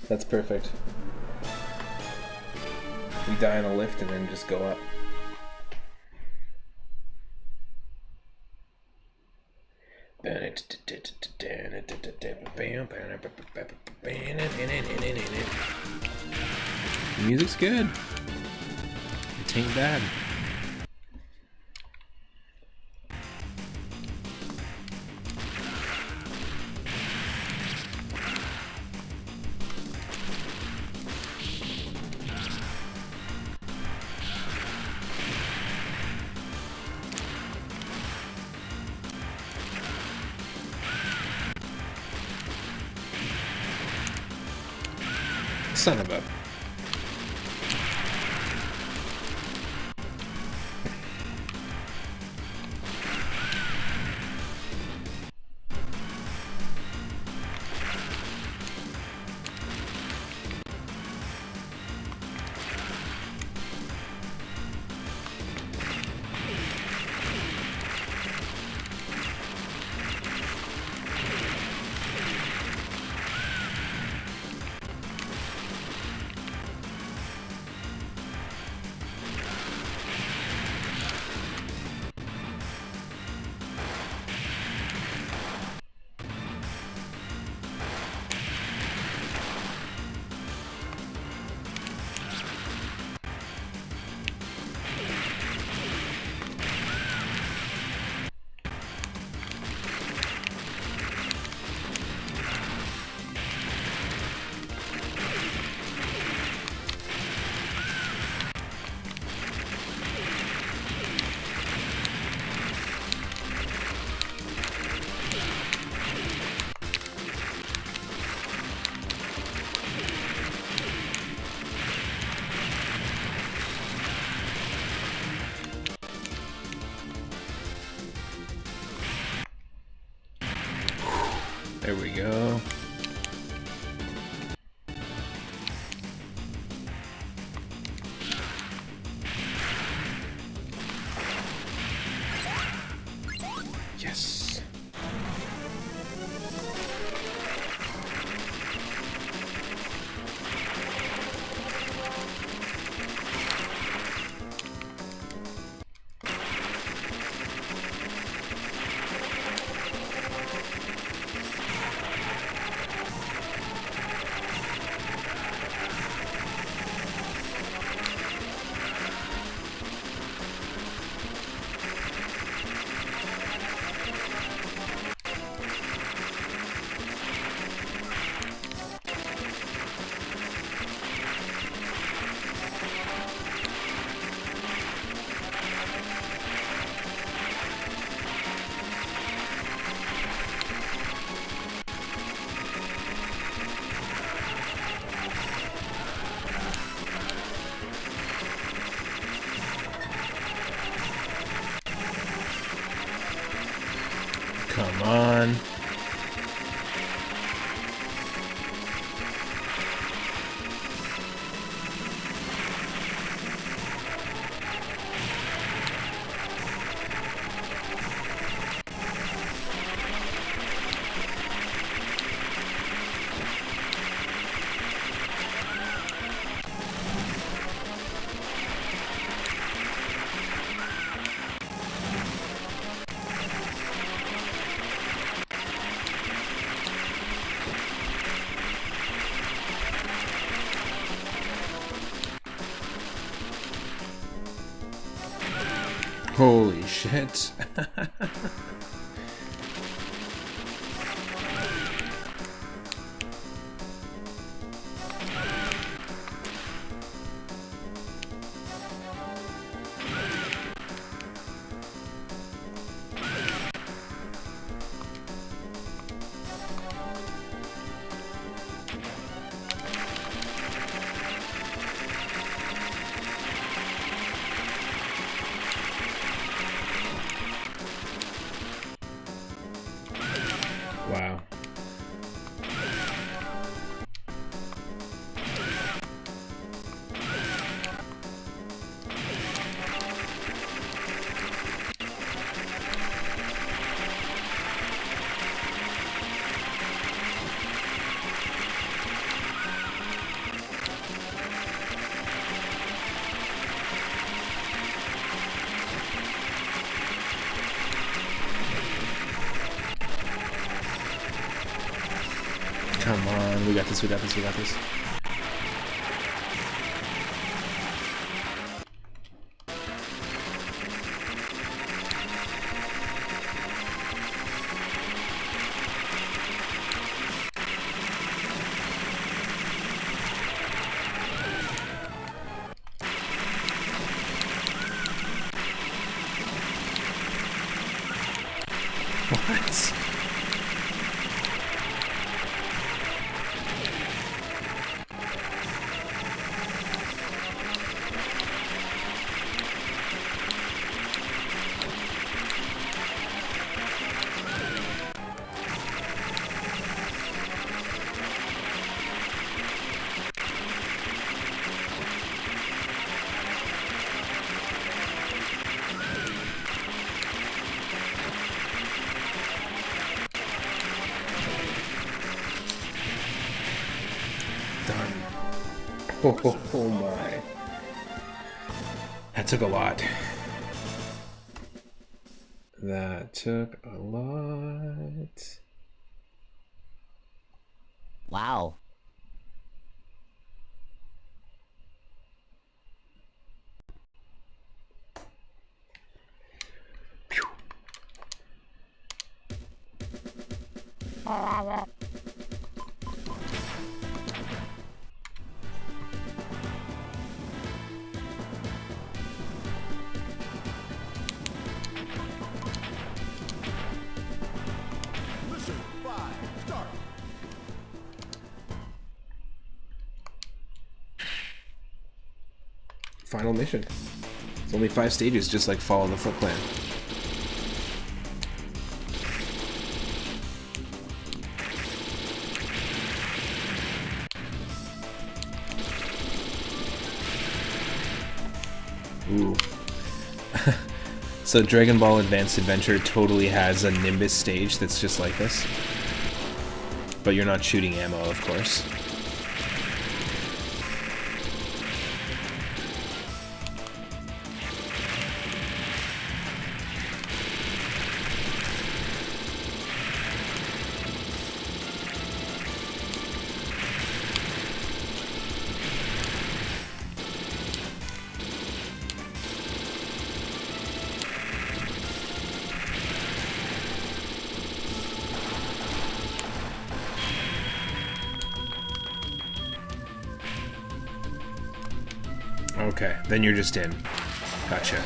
That's perfect. We die in a lift and then just go up. The music's good. It ain't bad. Son of a... There we go. Yes. on. Holy shit. Wow. Come on, we got this, we got this, we got this. What? Done. Oh my. That took a lot. That took a lot. Wow. Mission 5, start. Final mission. It's only 5 stages, just like Follow the Foot Clan. Ooh. So Dragon Ball Advanced Adventure totally has a Nimbus stage that's just like this. But you're not shooting ammo, of course. Okay, then you're just in. Gotcha.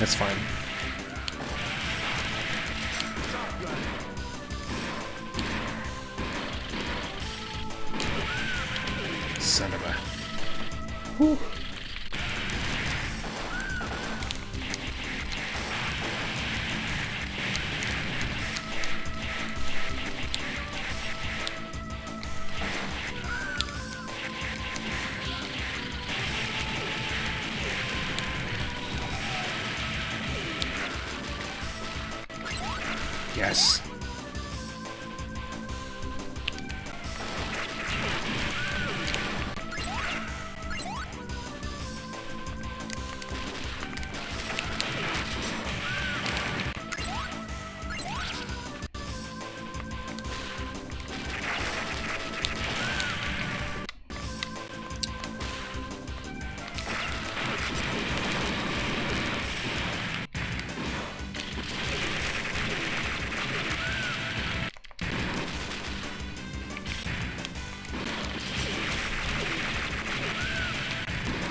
That's fine. Son of a... Whew. Yes.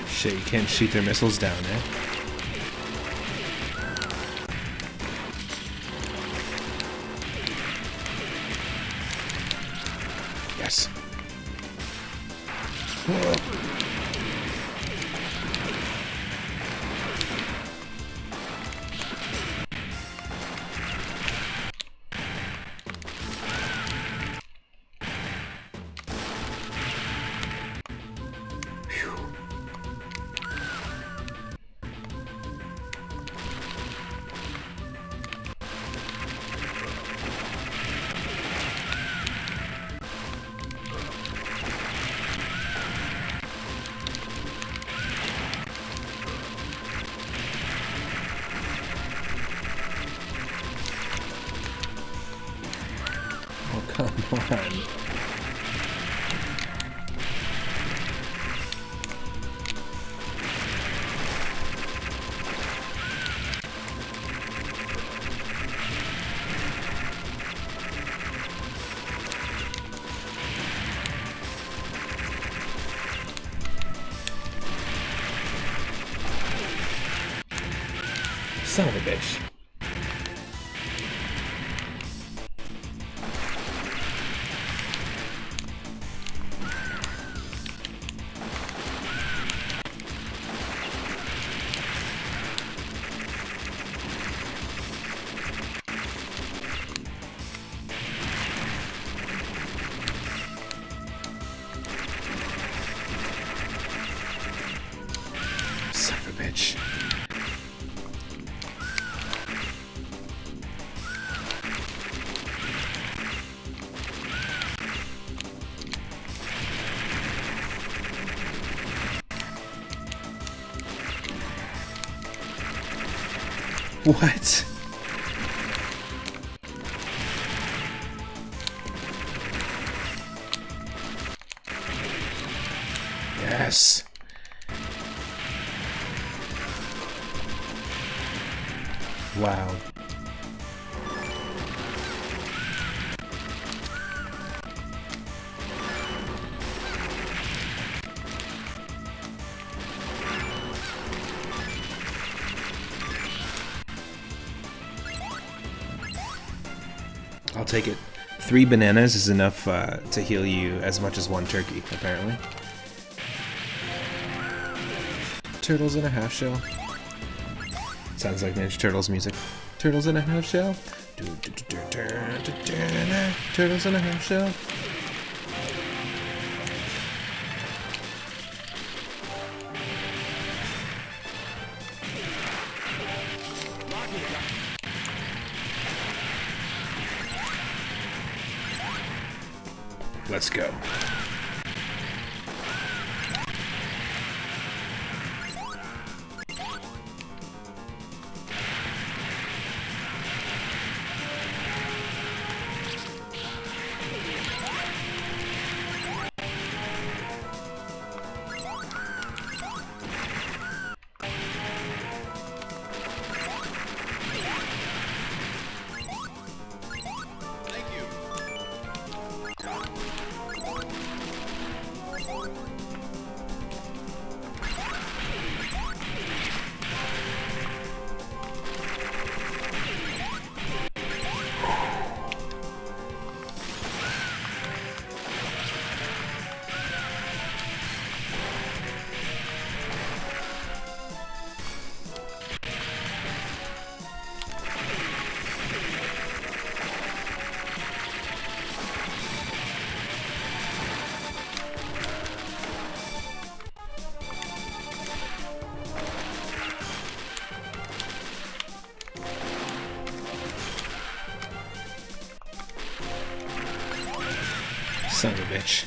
Shit, you can't shoot their missiles down, eh? Yes. Whoa. Oh, come on. Son of a bitch. Son of a bitch. What? Yes. Wow. I'll take it. 3 bananas is enough to heal you as much as 1 turkey, apparently. Turtles in a half shell. Sounds like Ninja Turtles music. Turtles in a half shell. Turtles in a half shell. Let's go. Son of a bitch.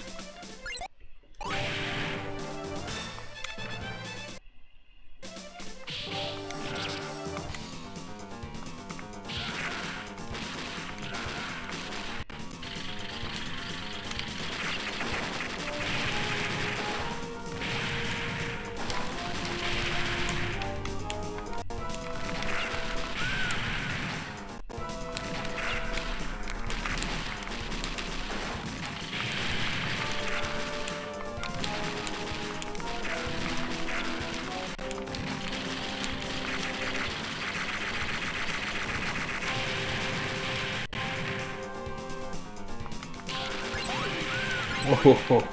Oh,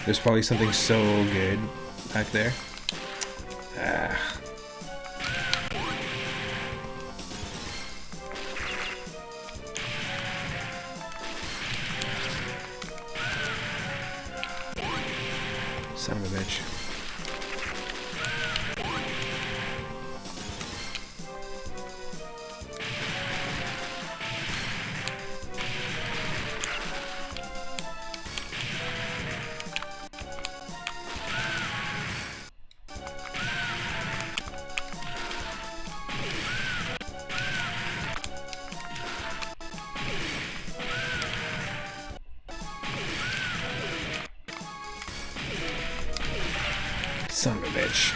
there's probably something so good back there. Ah. Son of a bitch. Son of a bitch.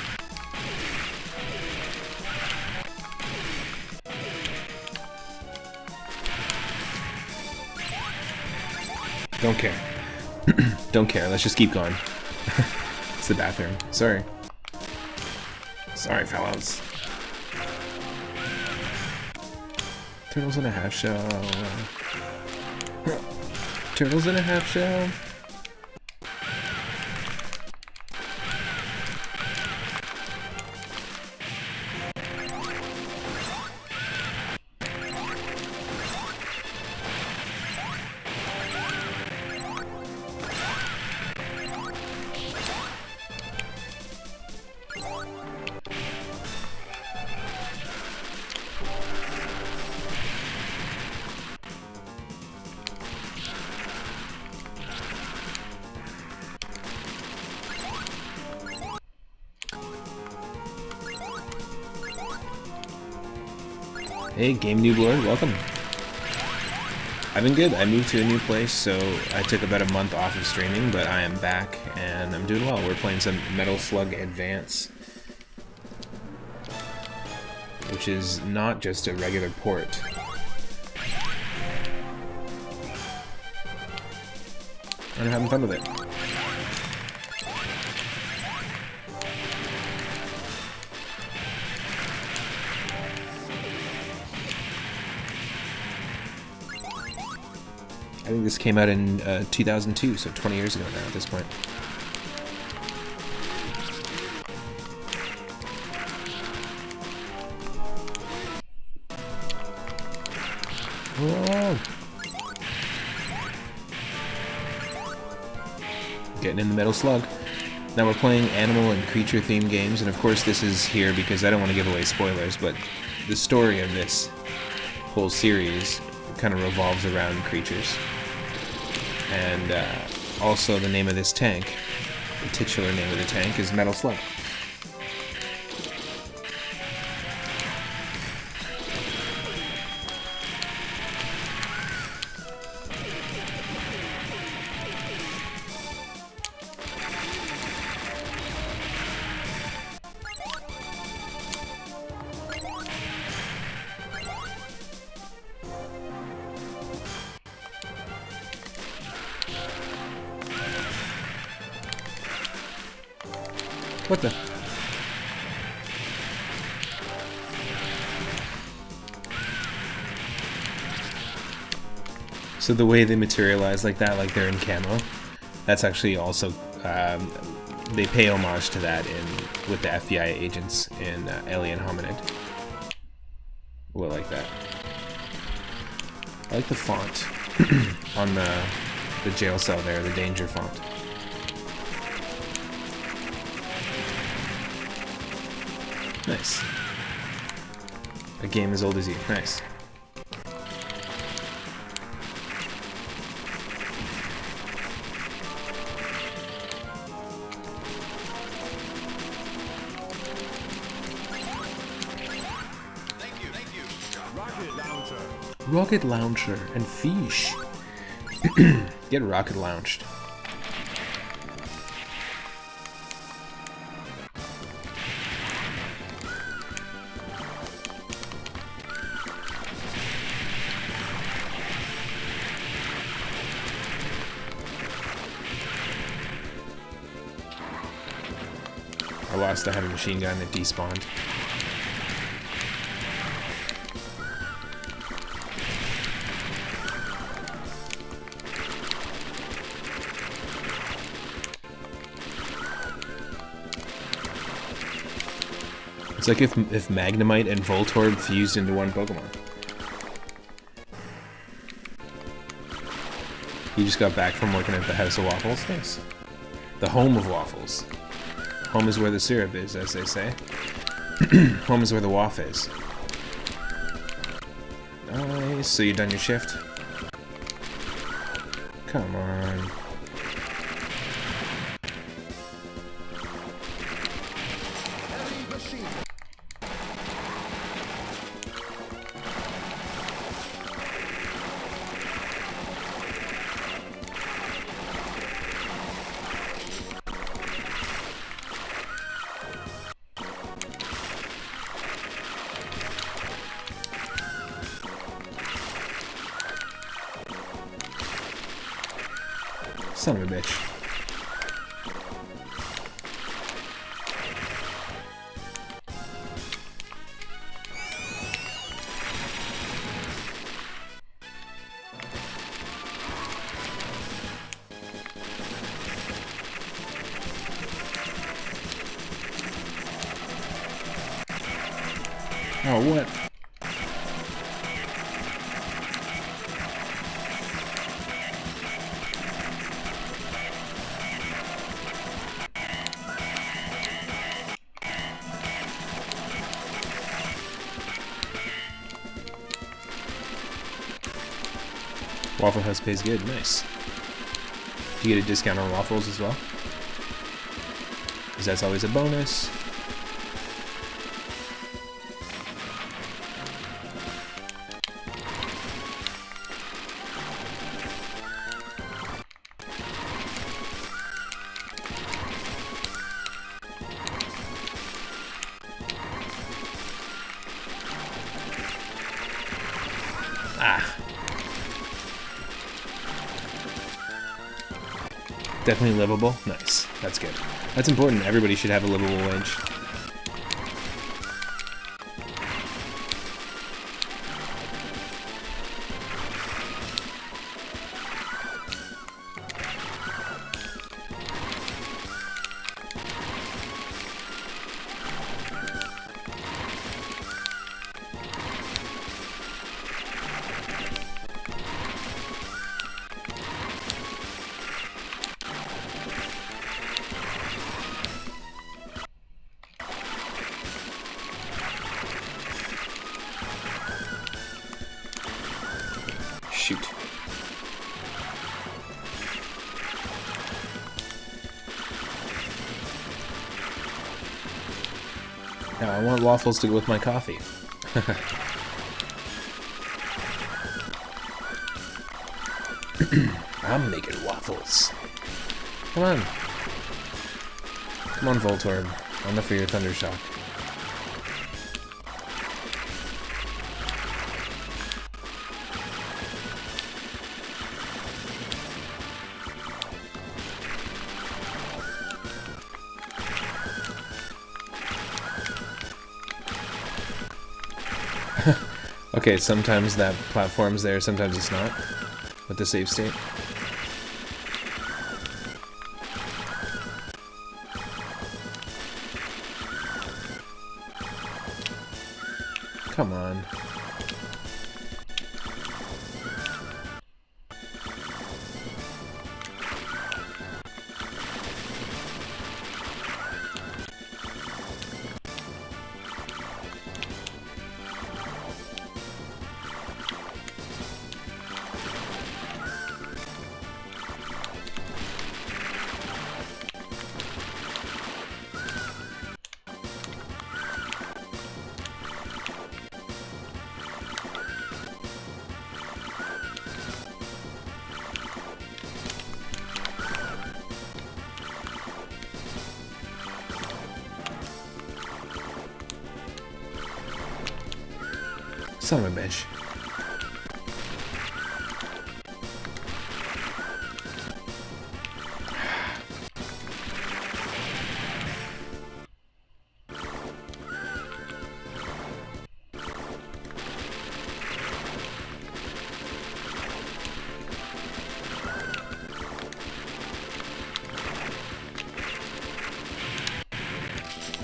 Don't care. Don't care. Let's just keep going. It's the bathroom. Sorry. Sorry, fellas. Turtles in a half shell. Turtles in a half shell. Hey, Game Noob Lord, welcome. I've been good. I moved to a new place, so I took about a month off of streaming, but I am back, and I'm doing well. We're playing some Metal Slug Advance, which is not just a regular port. I'm having fun with it. I think this came out in 2002, so 20 years ago now at this point. Whoa. Getting in the Metal Slug. Now we're playing animal and creature themed games, and of course this is here because I don't want to give away spoilers, but the story of this whole series kind of revolves around creatures. And also the name of this tank, the titular name of the tank, is Metal Slug. What the? So the way they materialize like that, like they're in camo, that's actually also, they pay homage to that with the FBI agents in Alien Hominid. Well, like that. I like the font on the jail cell there, the danger font. Nice. A game as old as you. Nice. Rocket launcher. Rocket launcher and fish. Get rocket launched. I lost. I had a machine gun that despawned. It's like if Magnemite and Voltorb fused into one Pokemon. You just got back from working at the House of Waffles? Nice. The home of waffles. Home is where the syrup is, as they say. Home is where the waff is. Nice. So you done your shift? Come on. Heavy machine. Son of a bitch. Oh, what? Waffle House pays good. Nice. You get a discount on waffles as well? Because that's always a bonus. Ah. Definitely livable. Nice. That's good. That's important. Everybody should have a livable wage. Shoot. Now I want waffles to go with my coffee. I'm making waffles. Come on. Come on, Voltorb. I'm up for your Thunder Shock. Okay, sometimes that platform's there, sometimes it's not. With the save state. Come on. Son of a bitch.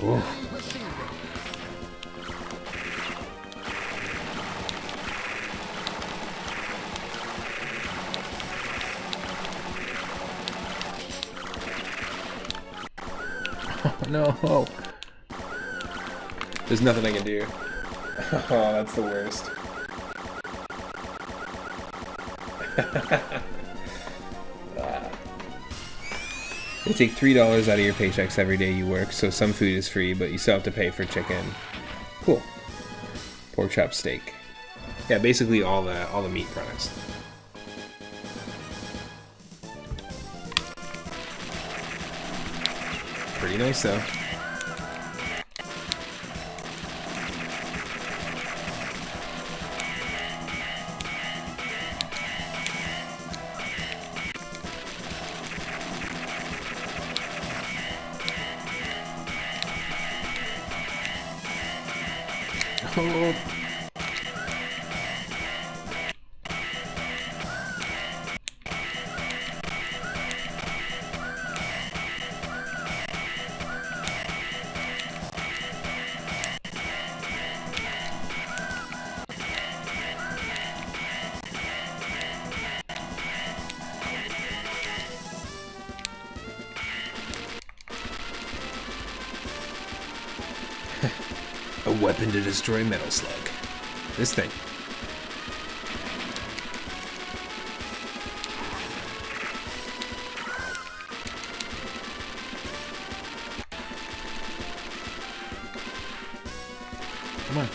Ooh. No. There's nothing I can do. Oh, that's the worst. They take $3 out of your paychecks every day you work, so some food is free, but you still have to pay for chicken. Cool. Pork chop steak. Yeah, basically all the meat products. Pretty nice though. Oh. A weapon to destroy Metal Slug. This thing. Come on.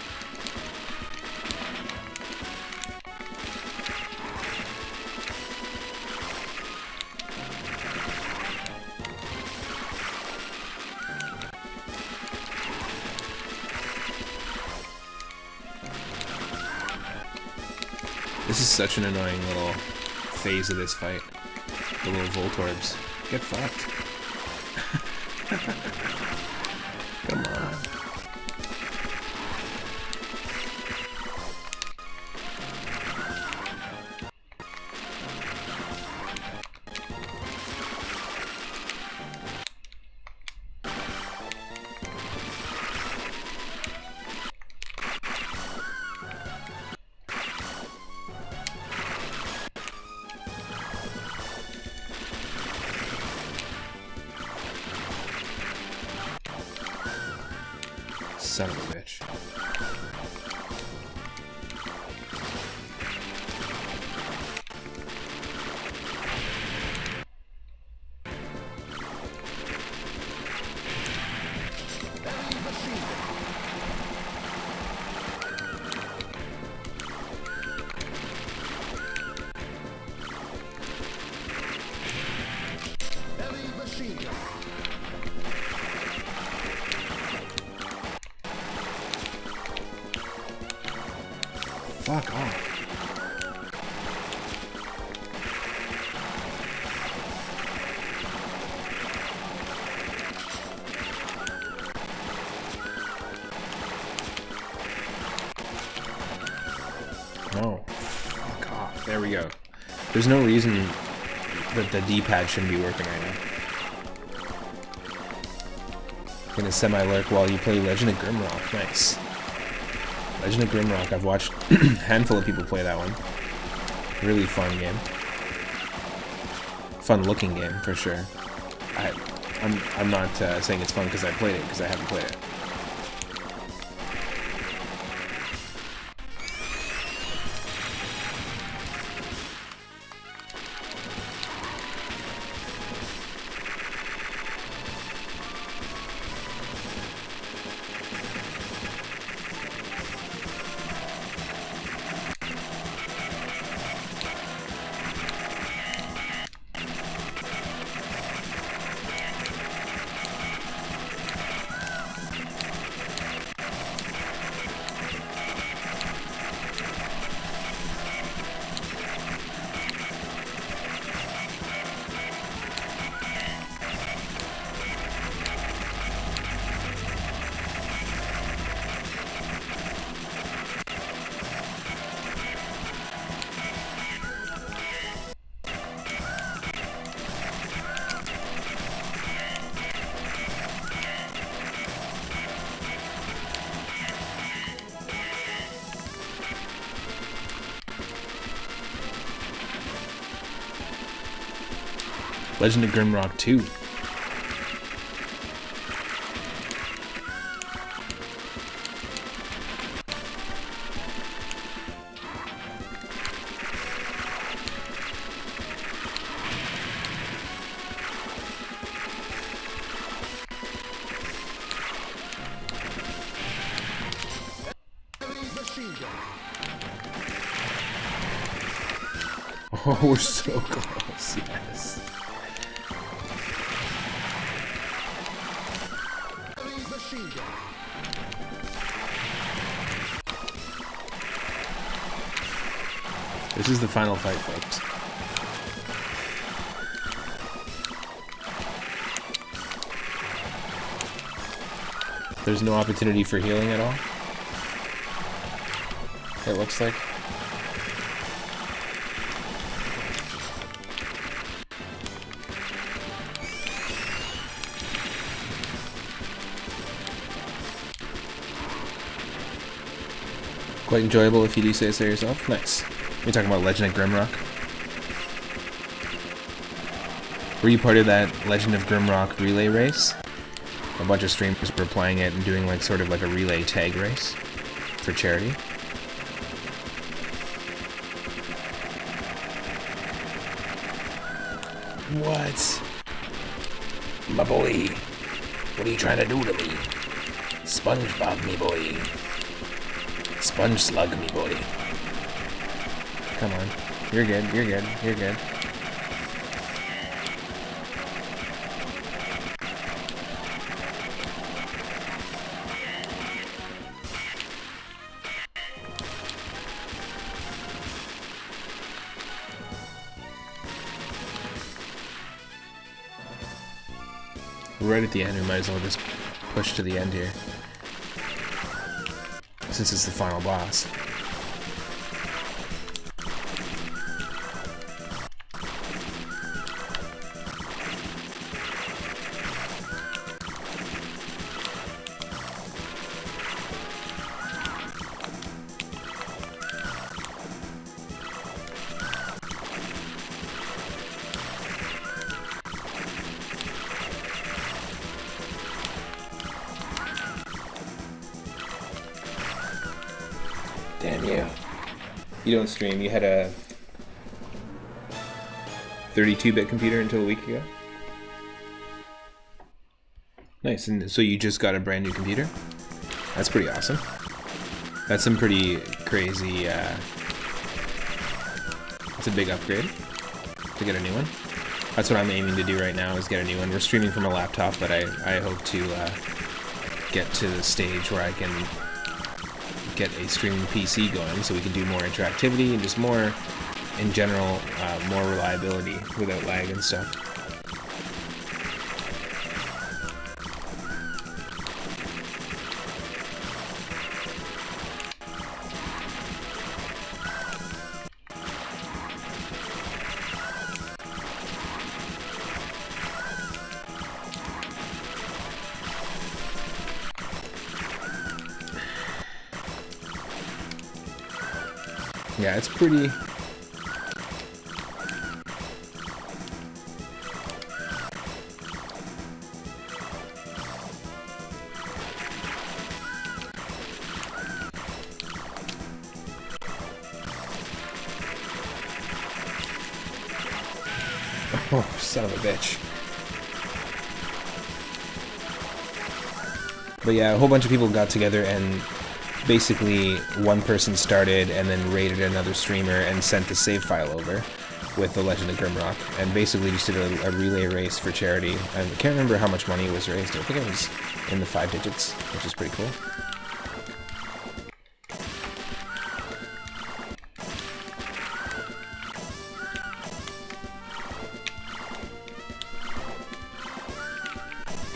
This is such an annoying little phase of this fight. The little Voltorbs. Get fucked. Come on. Son of a bitch. Heavy machine gun. Fuck off. No. Fuck off. There we go. There's no reason that the D-pad shouldn't be working right now. Gonna semi-lurk while you play Legend of Grimrock. Nice. Legend of Grimrock. I've watched a handful of people play that one. Really fun game. Fun-looking game, for sure. I'm not saying it's fun because I played it, because I haven't played it. Legend of Grimrock 2. Heavy machine gun. Oh, we're so close, yes. Heavy machine gun. This is the final fight, folks. There's no opportunity for healing at all. It looks like. Quite enjoyable if you do say so yourself. Nice. We're talking about Legend of Grimrock. Were you part of that Legend of Grimrock relay race? A bunch of streamers were playing it and doing like sort of like a relay tag race for charity. What? My boy, what are you trying to do to me? SpongeBob, me boy. Sponge Slug, me boy. Come on. You're good, you're good, you're good. Right at the end, we might as well just push to the end here. Since it's the final boss. Damn you. You don't stream. You had a 32-bit computer until a week ago? Nice. And so you just got a brand new computer? That's pretty awesome. That's some pretty crazy, it's a big upgrade to get a new one. That's what I'm aiming to do right now, is get a new one. We're streaming from a laptop, but I hope to get to the stage where I can get a streaming PC going so we can do more interactivity and just more, in general, more reliability without lag and stuff. Yeah, it's pretty... Oh, son of a bitch. But yeah, a whole bunch of people got together and basically one person started and then raided another streamer and sent the save file over with the Legend of Grimrock, and basically just did a relay race for charity. I can't remember how much money was raised. I think it was in the 5 digits, which is pretty cool.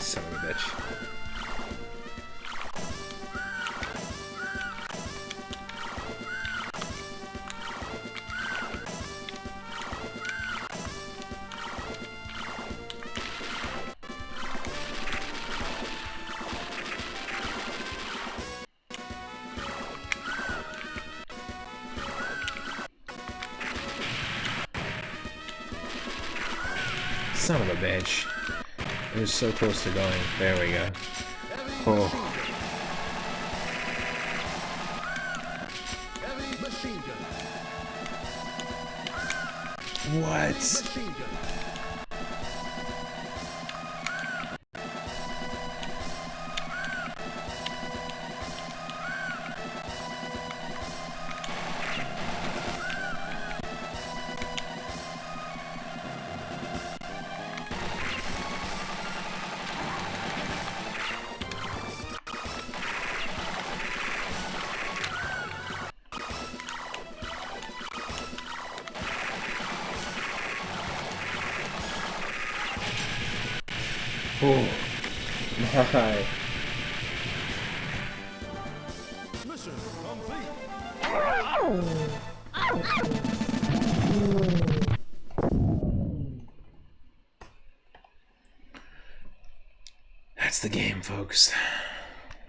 Son of a bitch. Son of a bitch. It was so close to going. There we go. Oh. Heavy machine gun. What? Machine gun. Oh. My. Mission complete. That's the game, folks.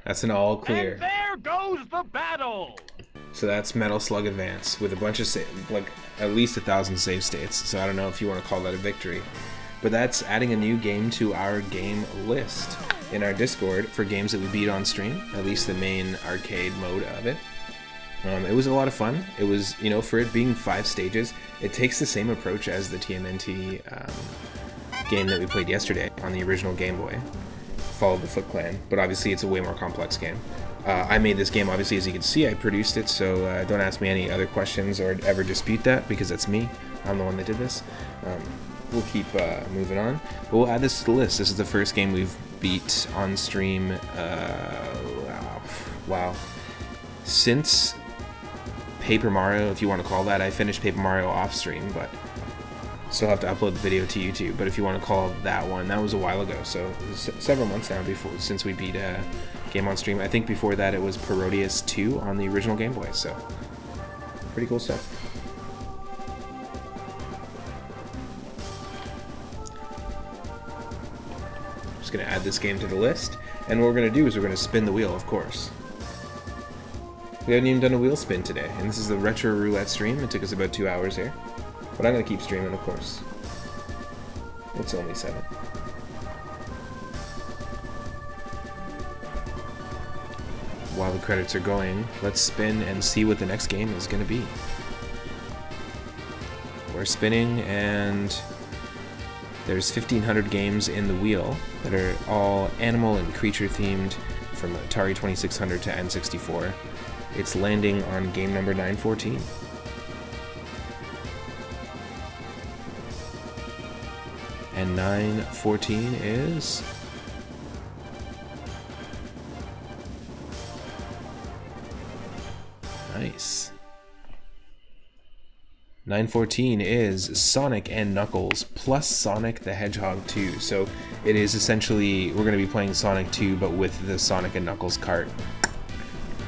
That's an all clear. And there goes the battle! So that's Metal Slug Advance with a bunch of like at least 1,000 save states. So I don't know if you want to call that a victory, but that's adding a new game to our game list in our Discord for games that we beat on stream. At least the main arcade mode of it. It was a lot of fun. It was, you know, for it being 5 stages, it takes the same approach as the TMNT game that we played yesterday on the original Game Boy. Follow the Foot Clan, but obviously it's a way more complex game. I made this game, obviously, as you can see, I produced it, so don't ask me any other questions or ever dispute that, because that's me. I'm the one that did this. We'll keep moving on, but we'll add this to the list. This is the first game we've beat on stream, wow. Since Paper Mario, if you want to call that. I finished Paper Mario off stream, but still have to upload the video to YouTube. But if you want to call that one, that was a while ago, so several months now since we beat a game on stream. I think before that it was Parodius 2 on the original Game Boy, so pretty cool stuff. Just gonna add this game to the list, and what we're gonna do is we're gonna spin the wheel, of course. We haven't even done a wheel spin today, and this is the Retro Roulette stream. It took us about 2 hours here, but I'm gonna keep streaming, of course. It's only 7. While the credits are going, let's spin and see what the next game is gonna be. We're spinning, and there's 1,500 games in the wheel that are all animal and creature themed from Atari 2600 to N64. It's landing on game number 914. And 914 is... nice. 914 is Sonic and Knuckles plus Sonic the Hedgehog 2. So it is essentially, we're going to be playing Sonic 2, but with the Sonic and Knuckles cart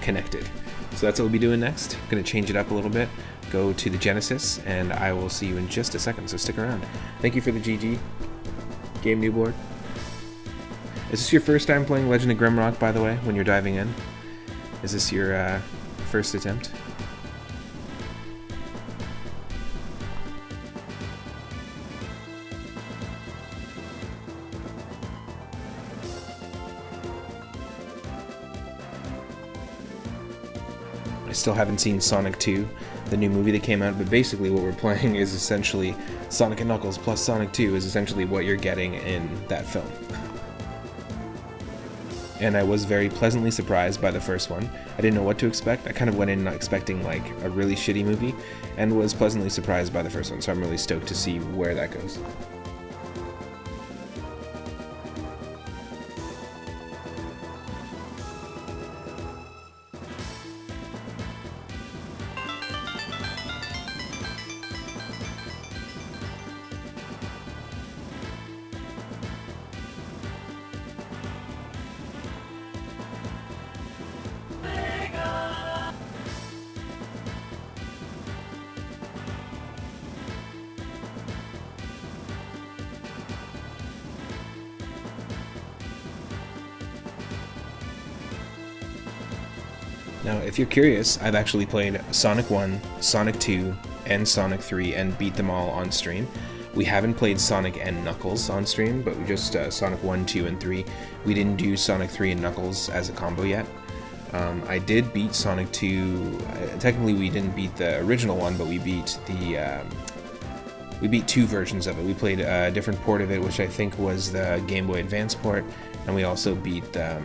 connected. So that's what we'll be doing next. I'm going to change it up a little bit, go to the Genesis, and I will see you in just a second, so stick around. Thank you for the GG. Game New Board. Is this your first time playing Legend of Grimrock, by the way, when you're diving in? Is this your first attempt? I still haven't seen Sonic 2, the new movie that came out, but basically what we're playing is essentially Sonic and Knuckles plus Sonic 2 is essentially what you're getting in that film. And I was very pleasantly surprised by the first one. I didn't know what to expect. I kind of went in not expecting like a really shitty movie, and was pleasantly surprised by the first one, so I'm really stoked to see where that goes. Now, if you're curious, I've actually played Sonic 1, Sonic 2, and Sonic 3 and beat them all on stream. We haven't played Sonic and Knuckles on stream, but we just Sonic 1, 2, and 3. We didn't do Sonic 3 and Knuckles as a combo yet. I did beat Sonic 2. Technically, we didn't beat the original one, but we beat the we beat 2 versions of it. We played a different port of it, which I think was the Game Boy Advance port, and we also beat the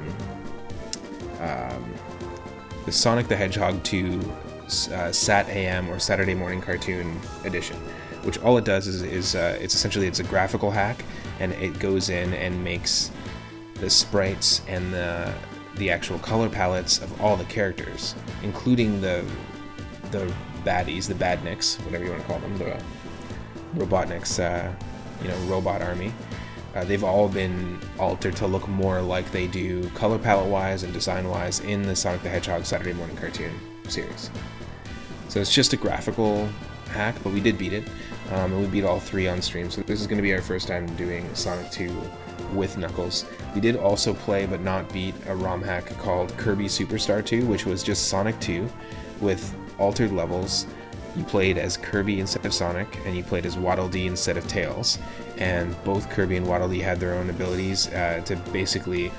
Sonic the Hedgehog 2 Sat AM or Saturday Morning Cartoon edition, which all it does is it's essentially a graphical hack, and it goes in and makes the sprites and the actual color palettes of all the characters, including the baddies, the badniks, whatever you want to call them, the Robotniks, robot army. They've all been altered to look more like they do color palette wise and design wise in the Sonic the Hedgehog Saturday Morning Cartoon series. So it's just a graphical hack, but we did beat it, and we beat all 3 on stream. So this is going to be our first time doing Sonic 2 with Knuckles. We did also play but not beat a ROM hack called Kirby Superstar 2, which was just Sonic 2 with altered levels. You played as Kirby instead of Sonic, and you played as Waddle Dee instead of Tails. And both Kirby and Waddle Dee had their own abilities to basically,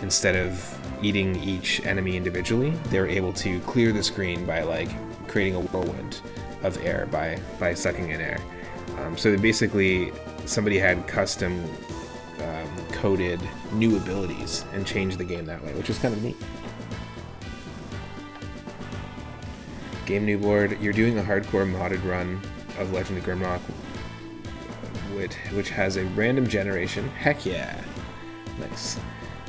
instead of eating each enemy individually, they were able to clear the screen by like creating a whirlwind of air by sucking in air. So they basically, somebody had custom coded new abilities and changed the game that way, which is kind of neat. Game New Board, you're doing a hardcore modded run of Legend of Grimrock, which has a random generation. Heck yeah! Nice.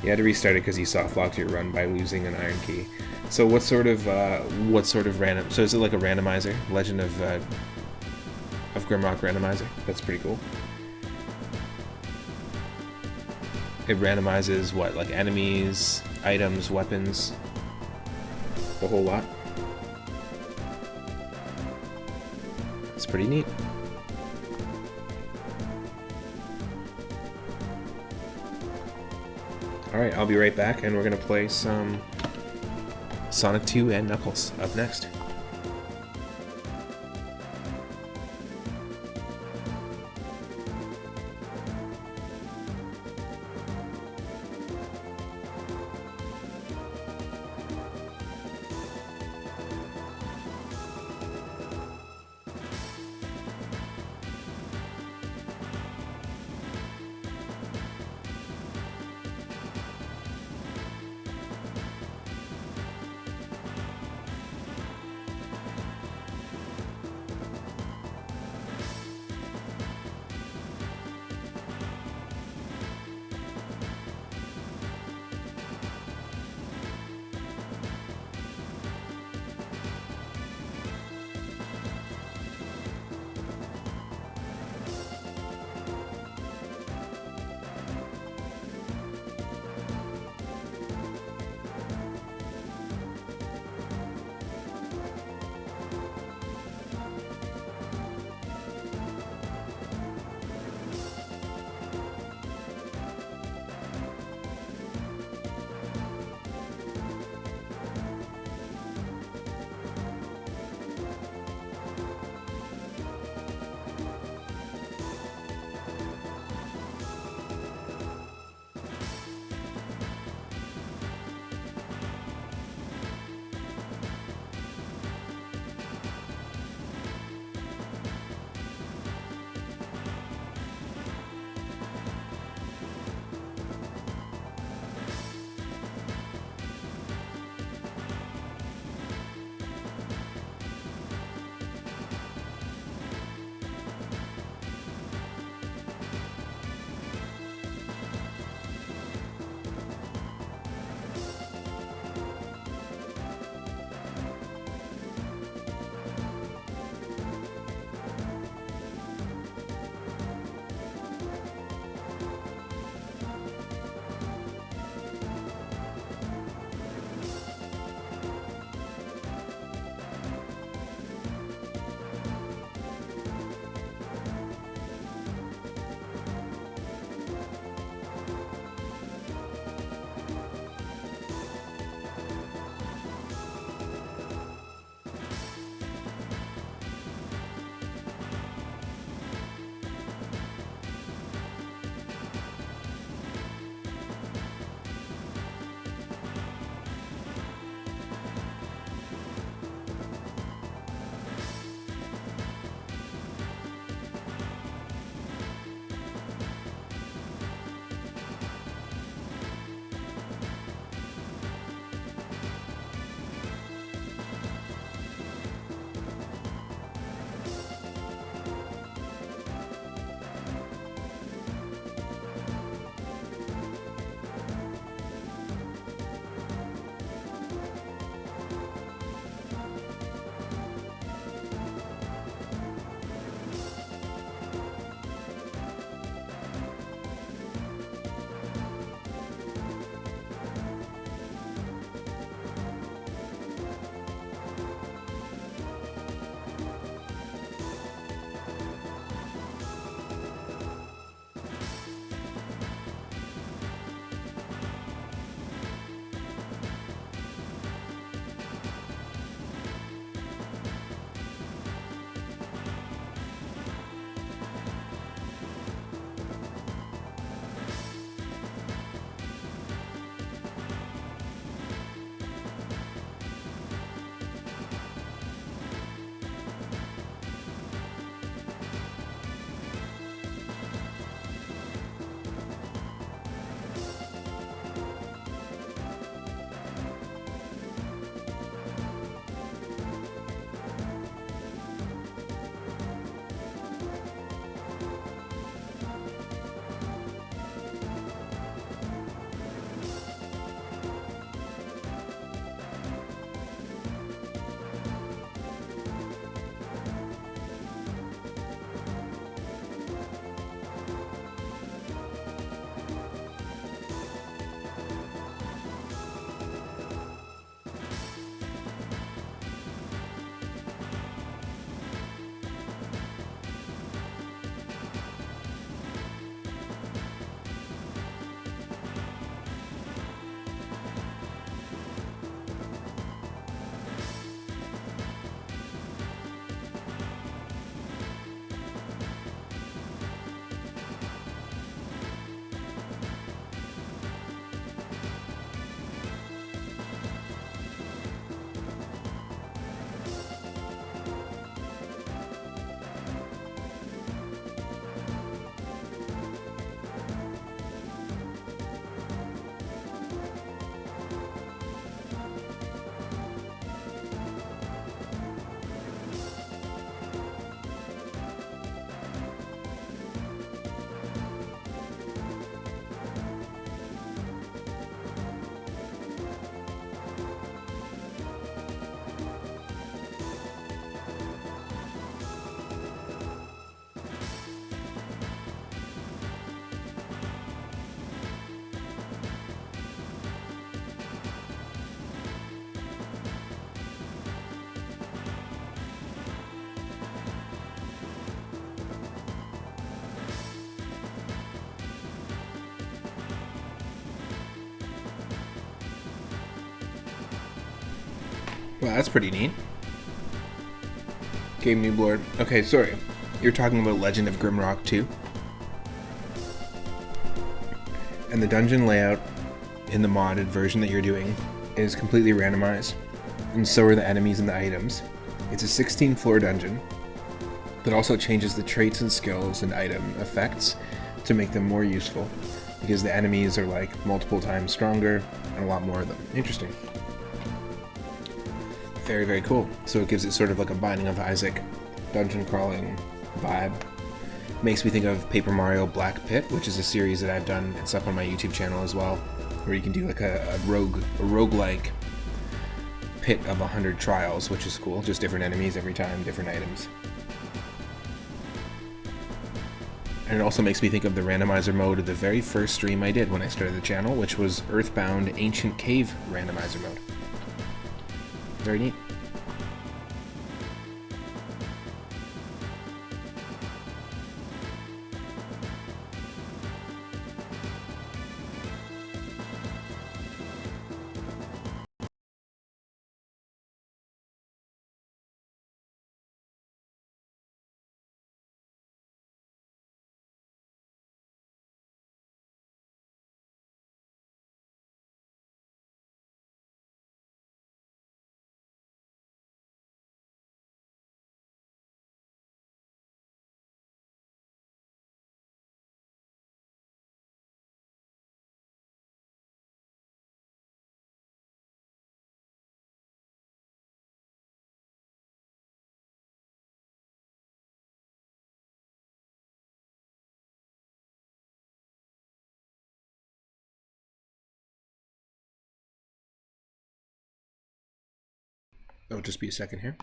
You had to restart it because you soft-locked your run by losing an iron key. So what sort of random? So is it like a randomizer? Legend of Grimrock randomizer? That's pretty cool. It randomizes what, like enemies, items, weapons, the whole lot. It's pretty neat. Alright, I'll be right back, and we're gonna play some Sonic 2 and Knuckles up next. Well, that's pretty neat. Game Noob Lord. Okay, sorry. You're talking about Legend of Grimrock 2? And the dungeon layout in the modded version that you're doing is completely randomized, and so are the enemies and the items. It's a 16-floor dungeon that also changes the traits and skills and item effects to make them more useful, because the enemies are like multiple times stronger and a lot more of them. Interesting. Very, very cool. So it gives it sort of like a Binding of Isaac dungeon crawling vibe. Makes me think of Paper Mario Black Pit, which is a series that I've done. It's up on my YouTube channel as well, where you can do like a roguelike pit of 100 trials, which is cool. Just different enemies every time, different items. And it also makes me think of the randomizer mode of the very first stream I did when I started the channel, which was Earthbound Ancient Cave randomizer mode. Very neat. It'll just be a second here.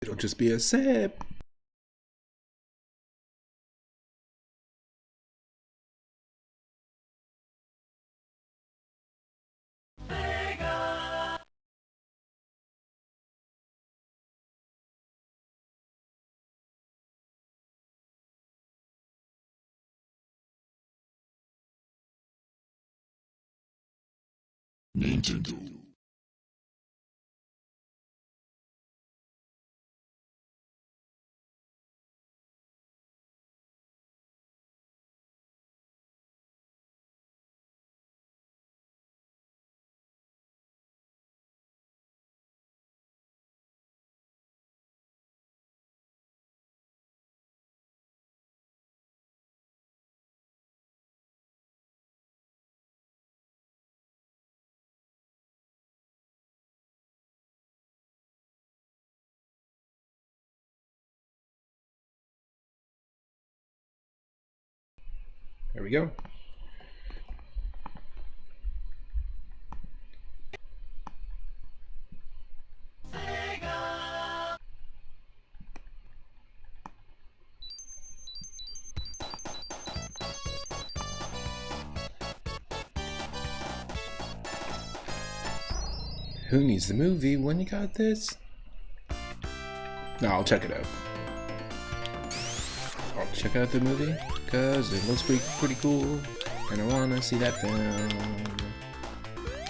It'll just be a sip. Nintendo. There we go. Who needs the movie when you got this? No, I'll check it out. I'll check out the movie, cause it looks pretty cool, and I wanna see that film.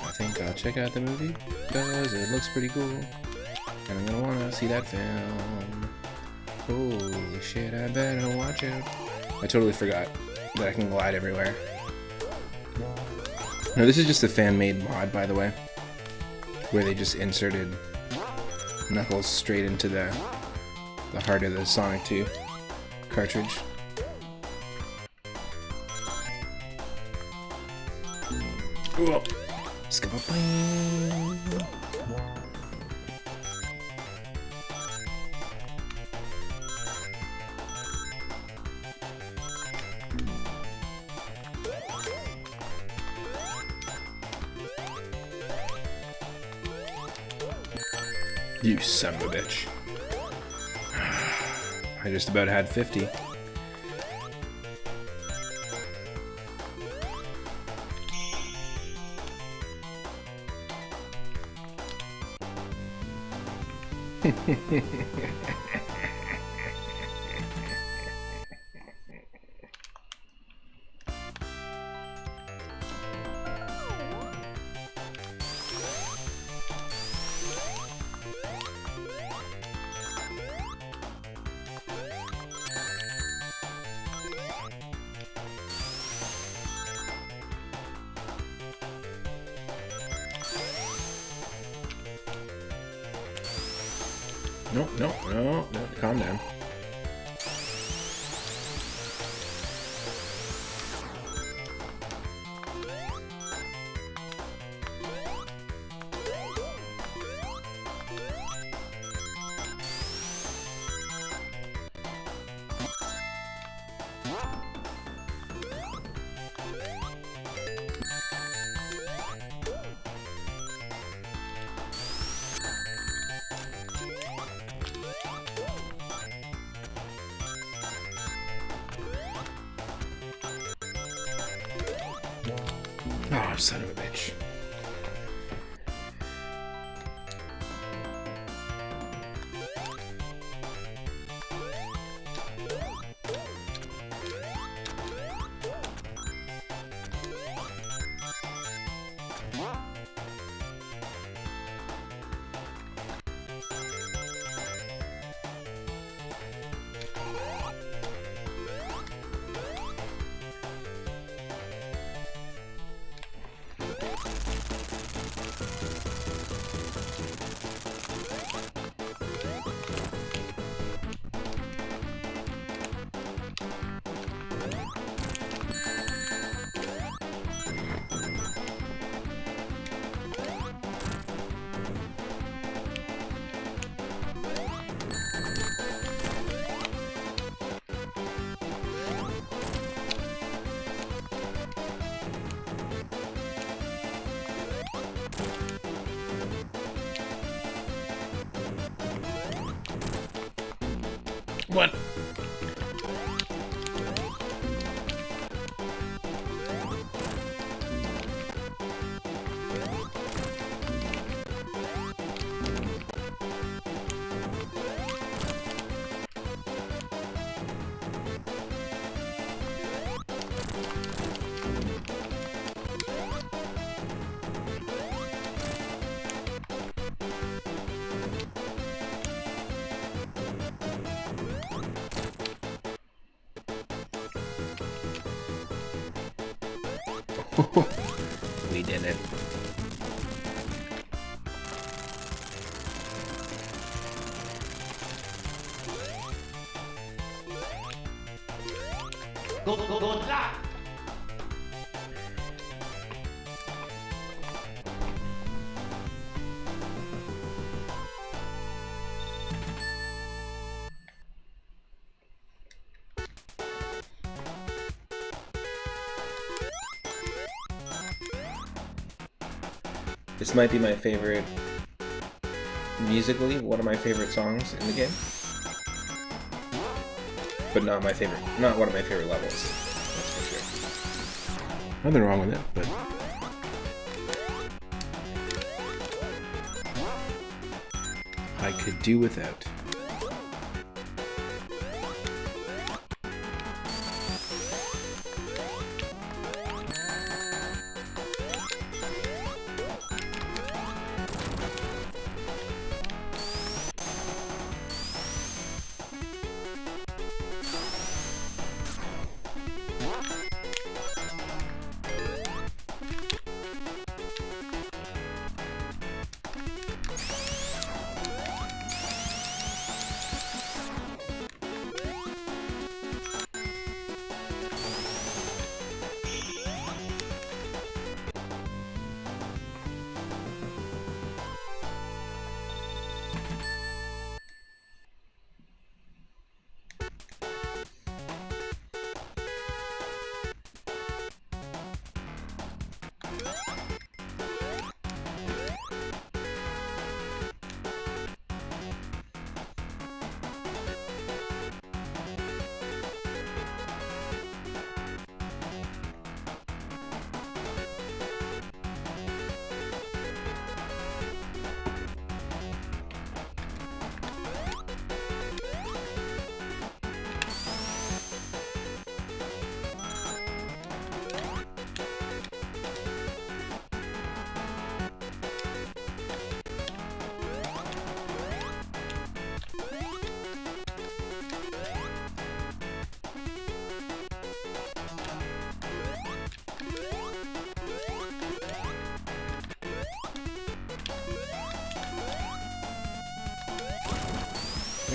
I think I'll check out the movie, cause it looks pretty cool, and I'm gonna wanna see that film. Holy shit, I better watch it. I totally forgot that I can glide everywhere. No, this is just a fan-made mod, by the way, where they just inserted Knuckles straight into the heart of the Sonic 2 cartridge. Whoa. You son of a bitch. I just about had 50. No, no, no, no. Calm down. Oh, son of a bitch. What? We did it. Good luck! This might be my favorite, musically, one of my favorite songs in the game. But not my favorite, not one of my favorite levels. That's for sure. Nothing wrong with it, but... I could do without.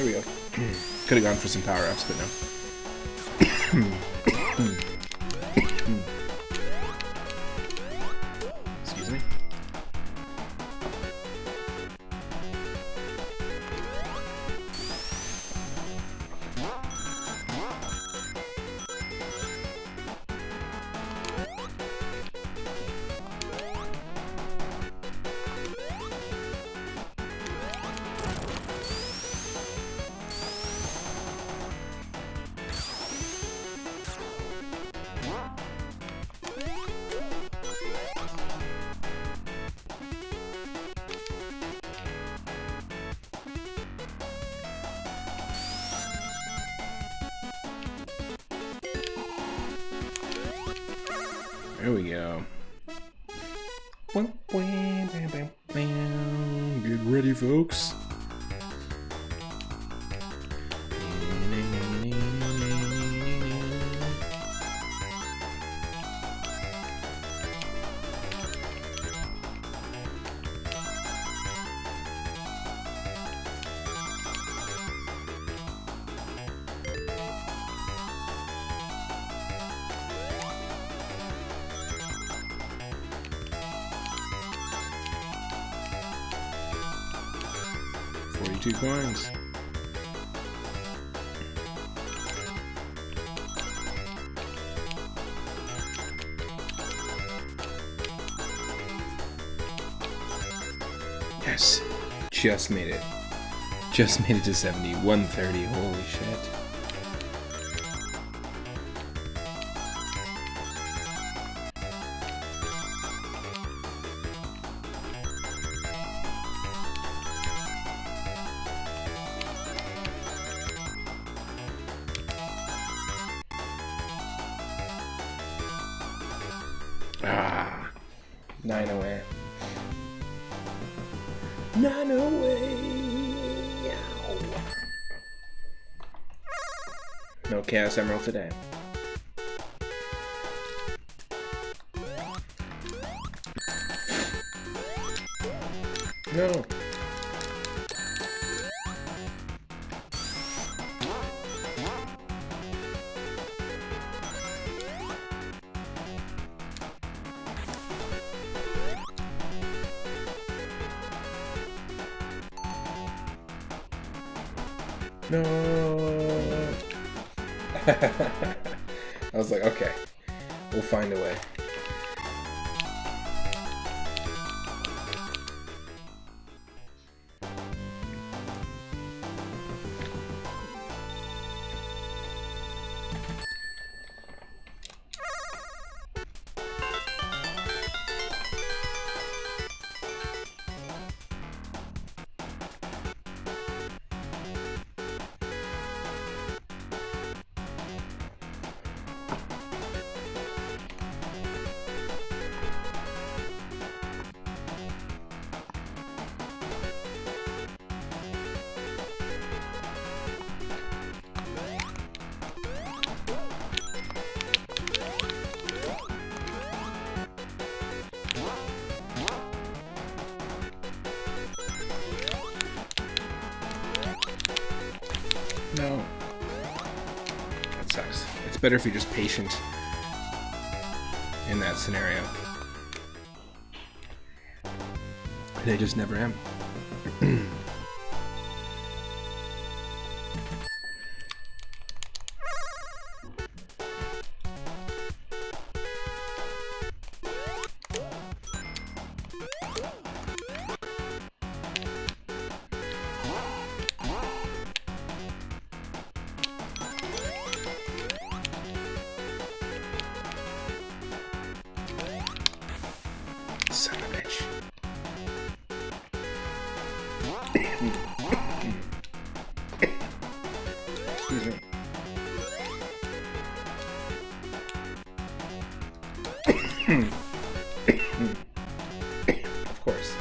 There we go. Could have gone for some power-ups, but no. Excuse me. There we go. Get ready, folks. $42 coins. Yes, just made it. Just made it to 70. 130. Holy shit. Ah, 9 away. 9 away. Ow. No Chaos Emerald today. No. No. I was like, okay, we'll find a way. No. That sucks. It's better if you're just patient in that scenario. And I just never am. Son of a bitch. Excuse me. Of course.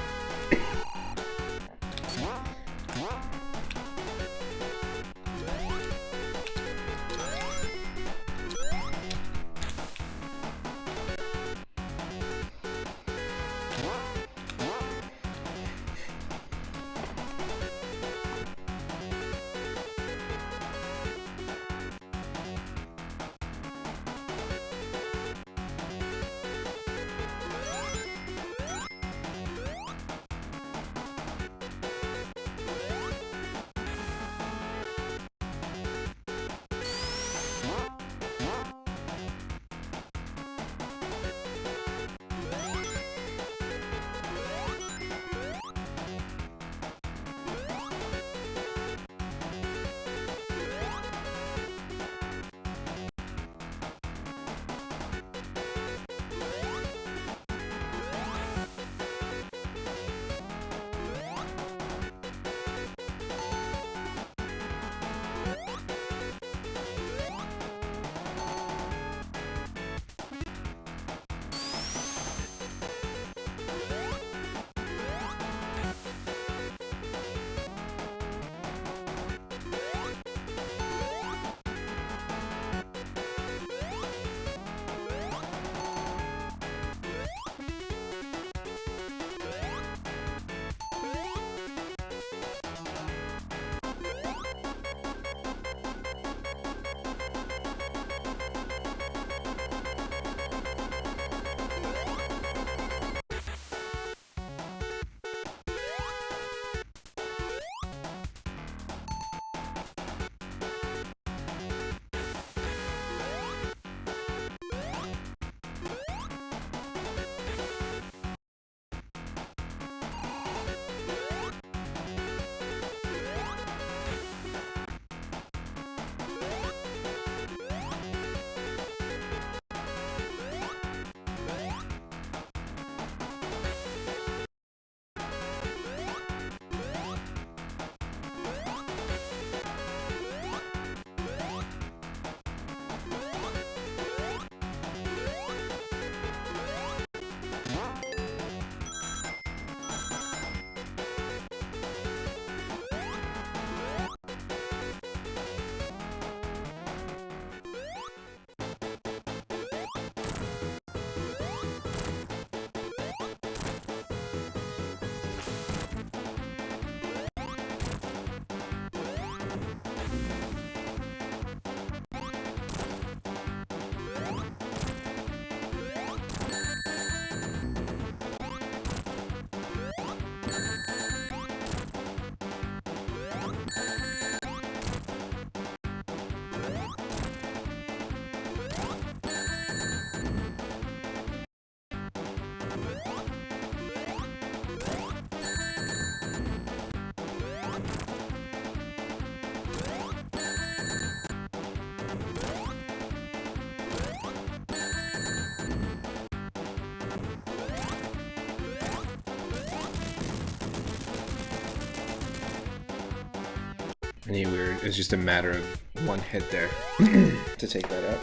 It's just a matter of one hit there to take that out.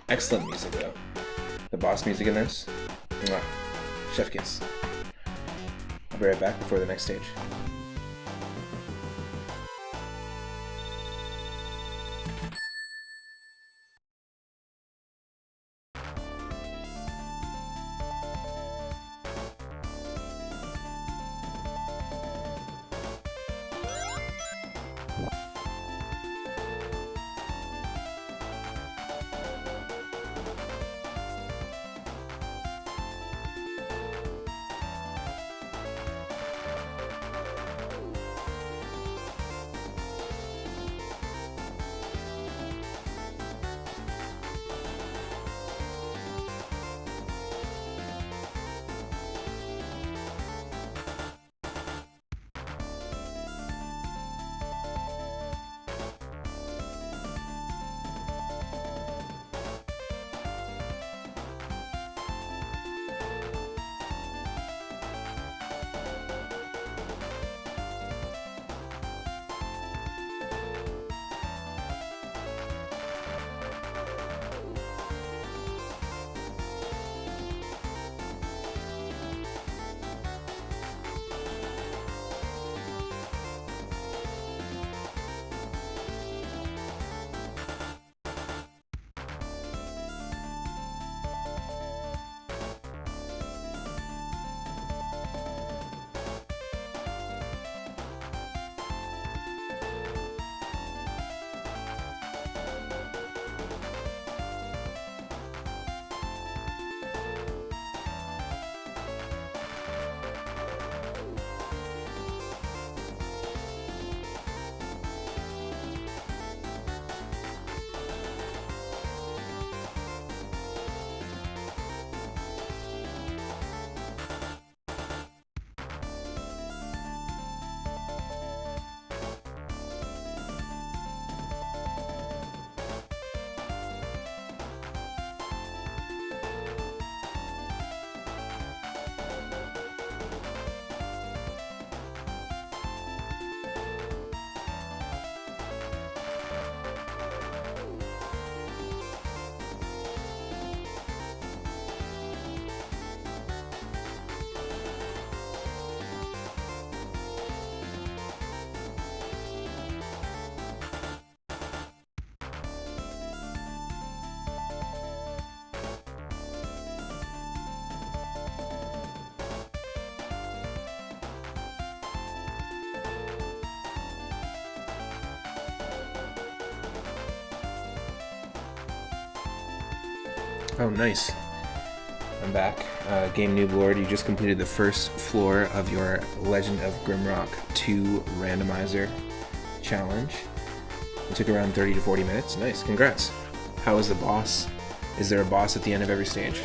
Excellent music though. The boss music in this. Mwah. Chef kiss. I'll be right back before the next stage. Oh, nice. I'm back. Game Noob Lord, you just completed the first floor of your Legend of Grimrock 2 randomizer challenge. It took around 30 to 40 minutes. Nice, congrats. How was the boss? Is there a boss at the end of every stage?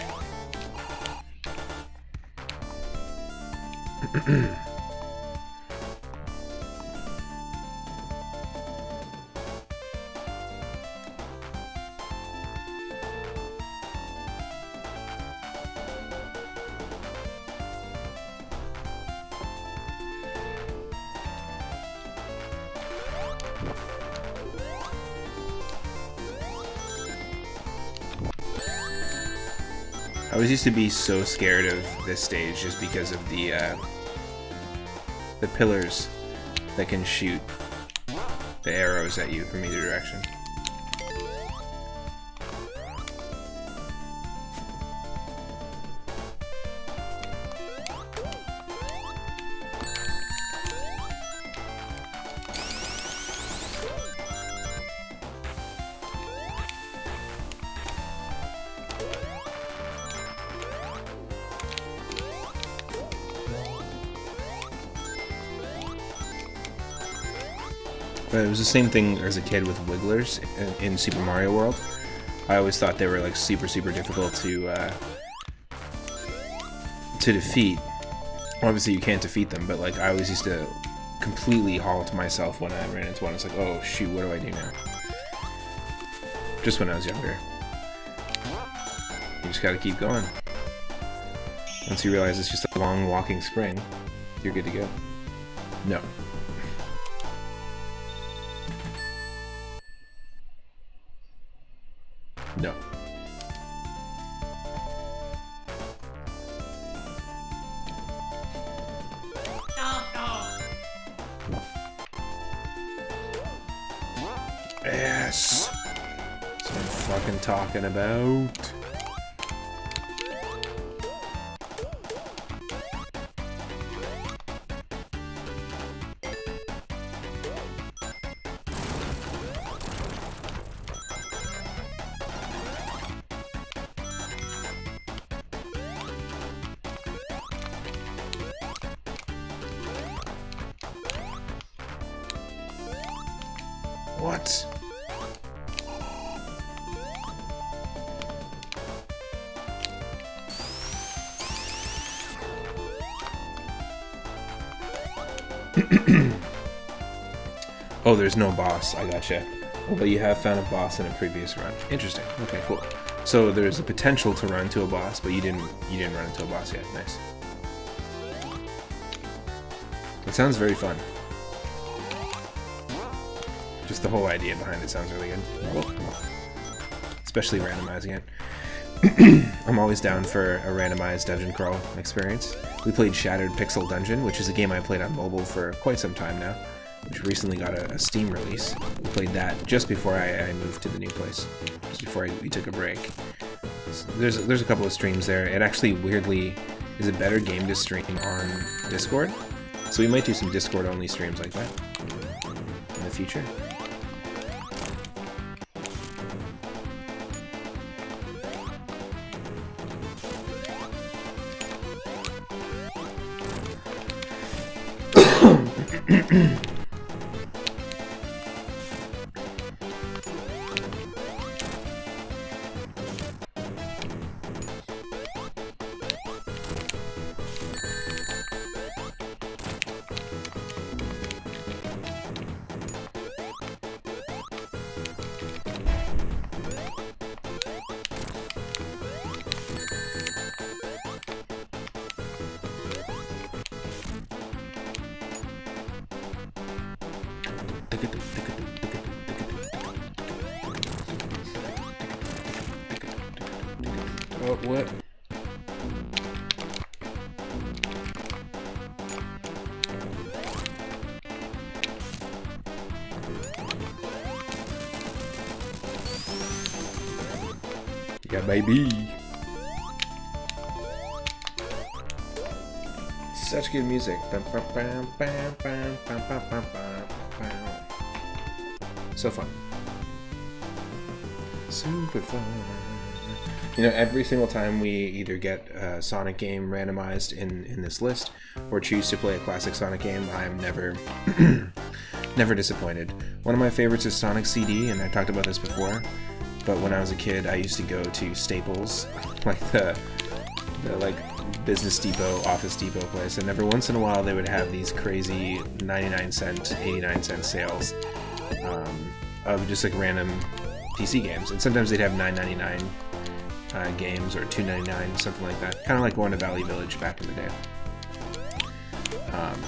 I always used to be so scared of this stage just because of the pillars that can shoot the arrows at you from either direction. But it was the same thing as a kid with wigglers in Super Mario World. I always thought they were like super difficult to defeat. Obviously you can't defeat them, but like I always used to completely halt myself when I ran into one. It's like, oh shoot, what do I do now? Just when I was younger. You just gotta keep going. Once you realize it's just a long walking spring, you're good to go. No. No. Yes! That's what I'm fucking talking about. What? Oh, there's no boss. I gotcha. But you have found a boss in a previous run. Interesting. Okay, cool. So there's a potential to run to a boss, but you didn't run into a boss yet. Nice. It sounds very fun. Just the whole idea behind it sounds really good. Especially randomizing it. I'm always down for a randomized dungeon crawl experience. We played Shattered Pixel Dungeon, which is a game I played on mobile for quite some time now, which recently got a Steam release. We played that just before I moved to the new place, just before we took a break. So there's a couple of streams there. It actually weirdly is a better game to stream on Discord, so we might do some Discord-only streams like that in the future. Oh, what? Yeah, baby. Such good music. So fun. Super fun. You know, every single time we either get a Sonic game randomized in this list, or choose to play a classic Sonic game, I'm never never disappointed. One of my favorites is Sonic CD, and I talked about this before, but when I was a kid, I used to go to Staples, like the like Business Depot, Office Depot place, and every once in a while they would have these crazy 99-cent, 89-cent sales of just like random PC games, and sometimes they'd have $9.99 games or $2.99, something like that. Kind of like going to Valley Village back in the day.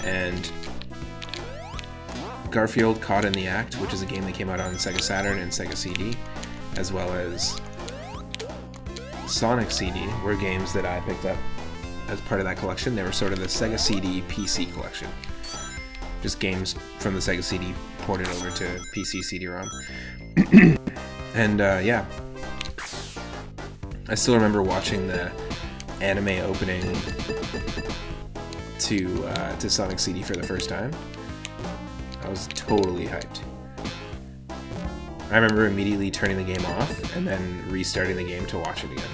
And Garfield Caught in the Act, which is a game that came out on Sega Saturn and Sega CD, as well as Sonic CD, were games that I picked up as part of that collection. They were sort of the Sega CD PC collection. Just games from the Sega CD ported over to PC CD-ROM. And yeah, I still remember watching the anime opening to Sonic CD for the first time. I was totally hyped. I remember immediately turning the game off and then restarting the game to watch it again.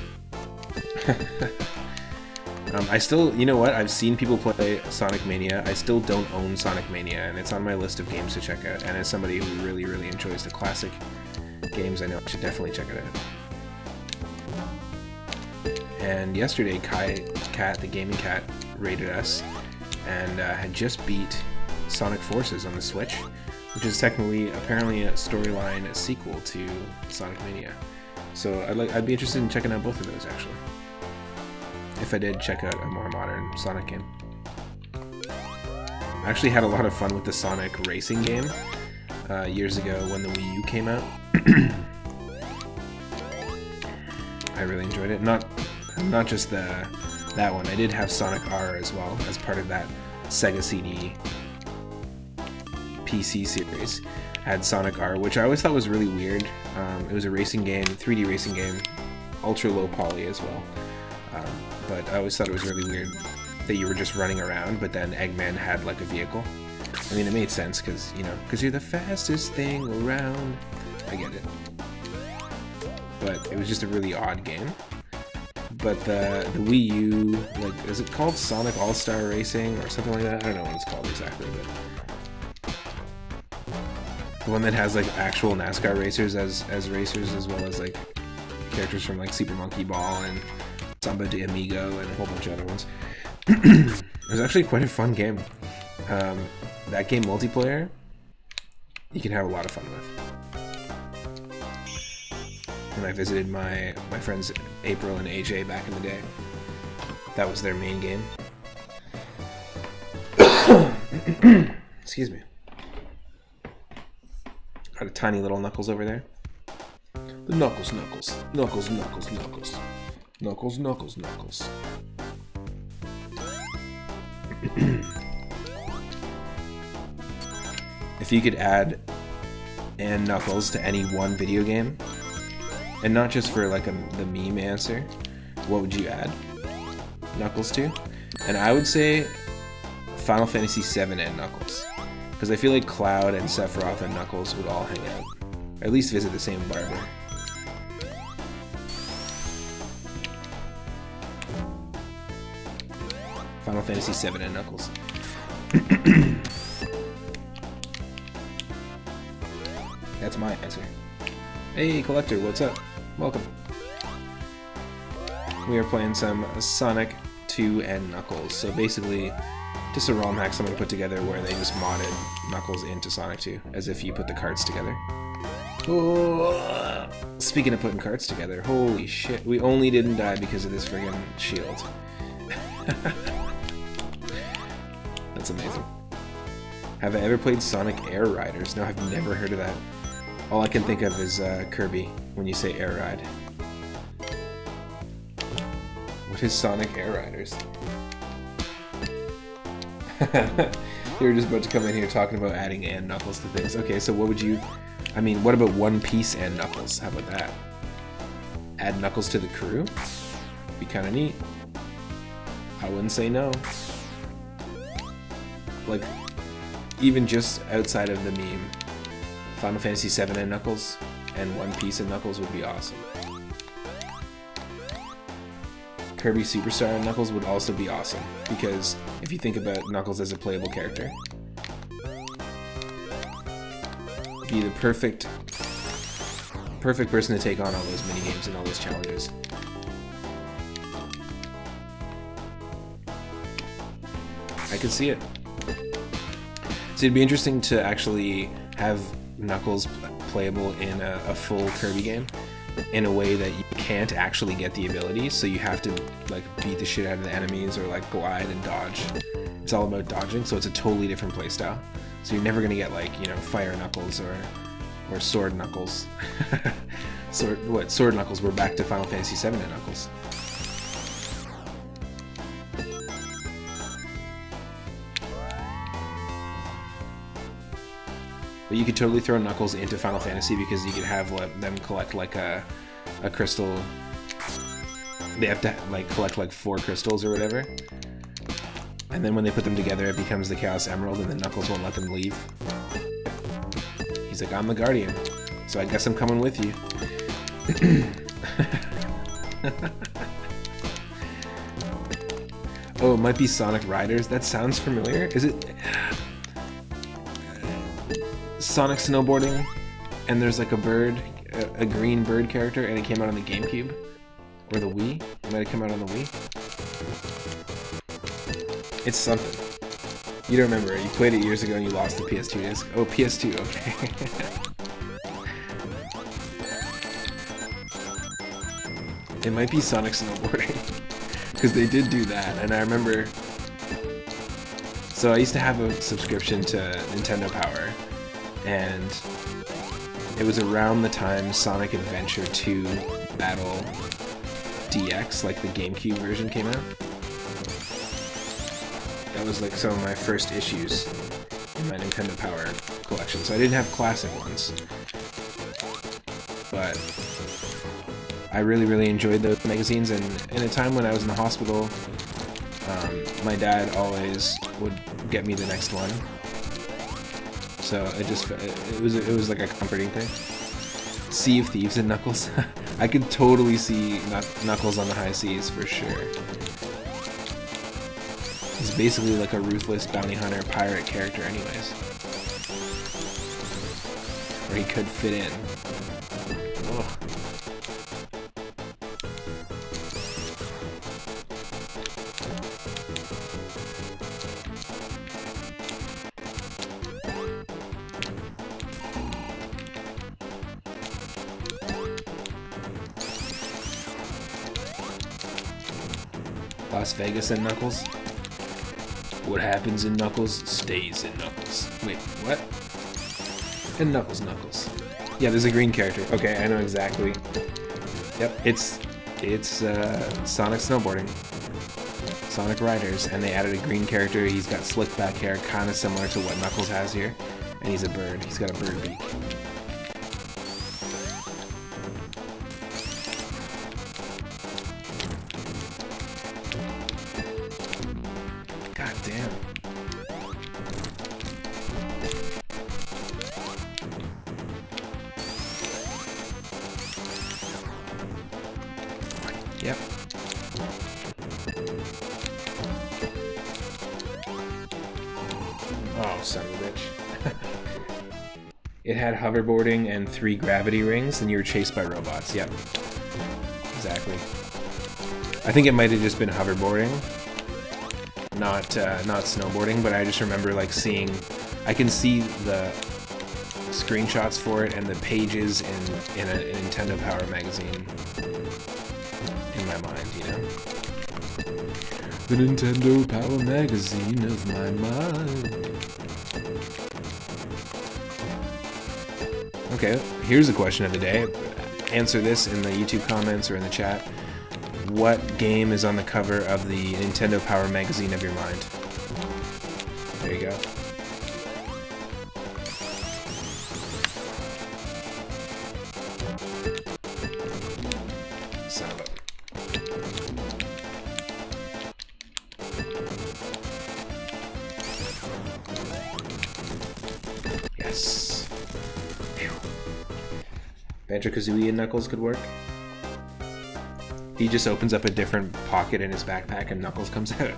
I still, you know what, I've seen people play Sonic Mania. I still don't own Sonic Mania, and it's on my list of games to check out. And as somebody who really, really enjoys the classic games, I know I should definitely check it out. And yesterday, Cat, the gaming cat, rated us and had just beat Sonic Forces on the Switch, which is technically, apparently, a storyline sequel to Sonic Mania. So I'd be interested in checking out both of those, actually, if I did check out a more modern Sonic game. I actually had a lot of fun with the Sonic racing game years ago when the Wii U came out. I really enjoyed it. Not just that one. I did have Sonic R as well as part of that Sega CD PC series. I had Sonic R, which I always thought was really weird. It was a racing game, 3D racing game, ultra low poly as well. But I always thought it was really weird that you were just running around, but then Eggman had like a vehicle. I mean, it made sense because, you know, because you're the fastest thing around. I get it. But it was just a really odd game. But the Wii U, like, is it called Sonic All-Star Racing or something like that? I don't know what it's called exactly, but the one that has like actual NASCAR racers as racers, as well as like characters from like Super Monkey Ball and Samba de Amigo and a whole bunch of other ones. It was actually quite a fun game. That game multiplayer, you can have a lot of fun with. And I visited my friends April and AJ back in the day. That was their main game. Excuse me. Got a tiny little Knuckles over there. The Knuckles. Knuckles. If you could add and Knuckles to any one video game, and not just for like the meme answer, what would you add Knuckles to? And I would say Final Fantasy VII and Knuckles, because I feel like Cloud and Sephiroth and Knuckles would all hang out, or at least visit the same barber. Final Fantasy VII and Knuckles. That's my answer. Hey, Collector, what's up? Welcome. We are playing some Sonic 2 and Knuckles. So basically, just a ROM hack someone put together where they just modded Knuckles into Sonic 2, as if you put the cards together. Oh, speaking of putting cards together, holy shit, we only didn't die because of this friggin' shield. That's amazing. Have I ever played Sonic Air Riders? No, I've never heard of that. All I can think of is Kirby when you say Air Ride. What is Sonic Air Riders? You were just about to come in here talking about adding and Knuckles to things. Okay, so what would you... I mean, what about One Piece and Knuckles? How about that? Add Knuckles to the crew? Be kind of neat. I wouldn't say no. Like, even just outside of the meme, Final Fantasy VII and Knuckles and One Piece and Knuckles would be awesome. Kirby Superstar and Knuckles would also be awesome, because if you think about Knuckles as a playable character, be the perfect person to take on all those minigames and all those challenges. I could see it. So it'd be interesting to actually have Knuckles playable in a full Kirby game in a way that you can't actually get the abilities, so you have to like beat the shit out of the enemies or like glide and dodge. It's all about dodging, so it's a totally different playstyle. So you're never gonna get like, you know, Fire Knuckles or Sword Knuckles. Sword Knuckles? We're back to Final Fantasy VII and Knuckles. But you could totally throw Knuckles into Final Fantasy, because you could have them collect like a crystal. They have to like collect like 4 crystals or whatever. And then when they put them together, it becomes the Chaos Emerald, and then Knuckles won't let them leave. He's like, I'm the Guardian, so I guess I'm coming with you. Oh, it might be Sonic Riders. That sounds familiar. Is it Sonic Snowboarding? And there's like a bird, a green bird character, and it came out on the GameCube or the Wii. It might have come out on the Wii. It's something. You don't remember it. You played it years ago and you lost the PS2 disc. Oh, PS2, okay. It might be Sonic Snowboarding, because they did do that, and I remember... So I used to have a subscription to Nintendo Power, and it was around the time Sonic Adventure 2 Battle DX, like the GameCube version came out. That was like some of my first issues in my Nintendo Power collection. So I didn't have classic ones, but I really enjoyed those magazines. And in a time when I was in the hospital, my dad always would get me the next one. So it was like a comforting thing. Sea of Thieves and Knuckles. I could totally see Knuckles on the high seas for sure. He's basically like a ruthless bounty hunter pirate character anyways. Or he could fit in. Ugh. Las Vegas and Knuckles. What happens in Knuckles stays in Knuckles. Wait, what? And Knuckles. Yeah, there's a green character. Okay, I know exactly. Yep, it's Sonic Snowboarding. Sonic Riders, and they added a green character. He's got slick back hair, kind of similar to what Knuckles has here. And he's a bird. He's got a bird beak. God damn. Yep. Oh, son of a bitch. It had hoverboarding and 3 gravity rings, and you were chased by robots. Yep. Exactly. I think it might have just been hoverboarding, not snowboarding, but I just remember like seeing, I can see the screenshots for it and the pages in a Nintendo Power magazine in my mind, you know? The Nintendo Power magazine of my mind. Okay, here's the question of the day. Answer this in the YouTube comments or in the chat. What game is on the cover of the Nintendo Power magazine of your mind? There you go. Son of a... Yes. Phew. Banjo-Kazooie and Knuckles could work. He just opens up a different pocket in his backpack and Knuckles comes out.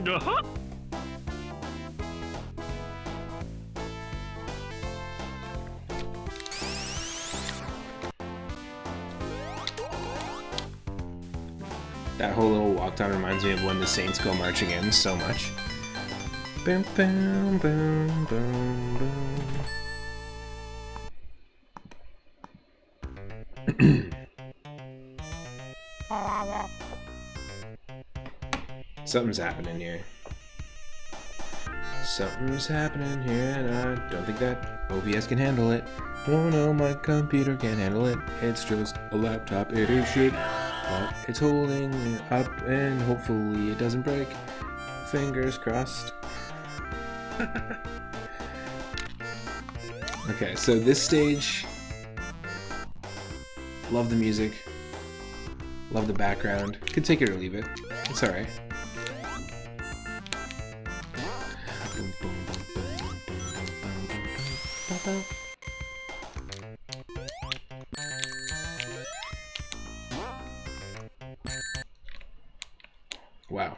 Uh-huh. That whole little walk down reminds me of when the Saints go marching in so much. Boom, boom, boom, boom, boom. Something's happening here. Something's happening here, and I don't think that OBS can handle it. Oh no, my computer can't handle it. It's just a laptop, it is shit. But it's holding it up, and hopefully it doesn't break. Fingers crossed. Okay, so this stage, love the music, love the background. Could take it or leave it. It's alright. Wow.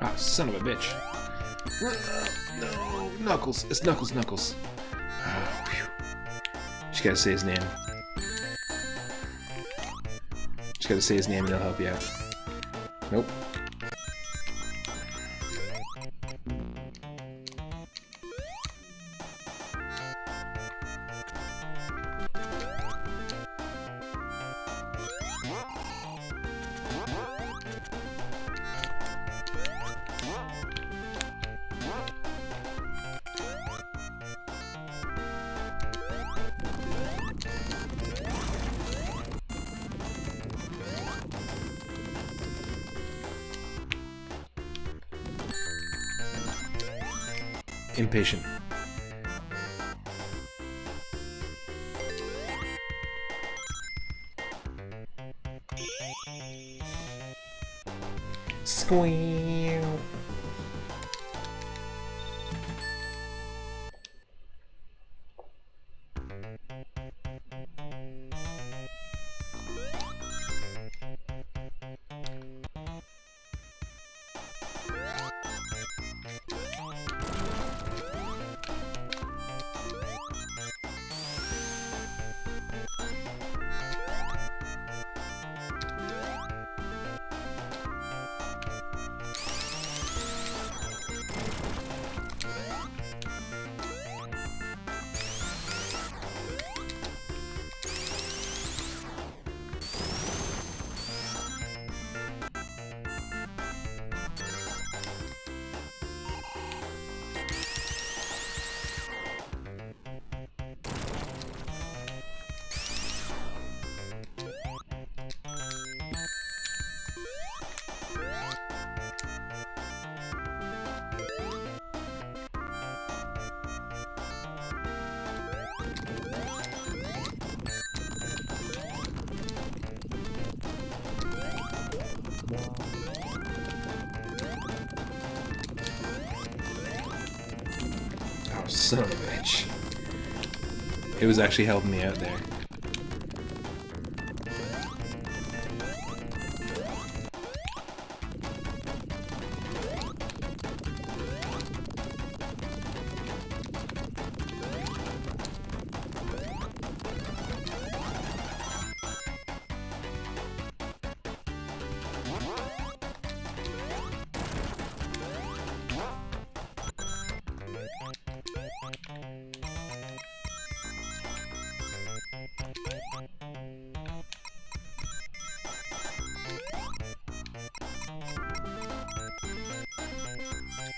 Ah, son of a bitch. No, Knuckles. It's Knuckles, Knuckles. Oh, phew. Just gotta say his name. Just gotta say his name and he'll help you out. Nope. Impatient. Squeal. Oh, son of a bitch. It was actually helping me out there.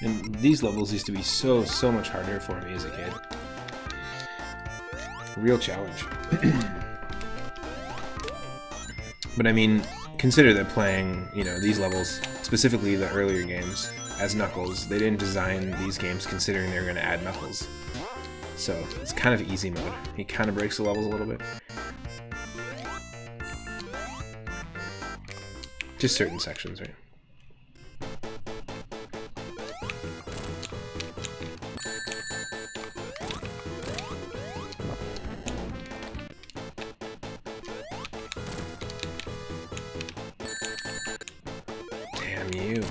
And these levels used to be so much harder for me as a kid. Real challenge. But I mean, consider that playing, you know, these levels, specifically the earlier games, as Knuckles, they didn't design these games considering they were going to add Knuckles. So it's kind of easy mode. He kind of breaks the levels a little bit. Just certain sections, right? Damn you.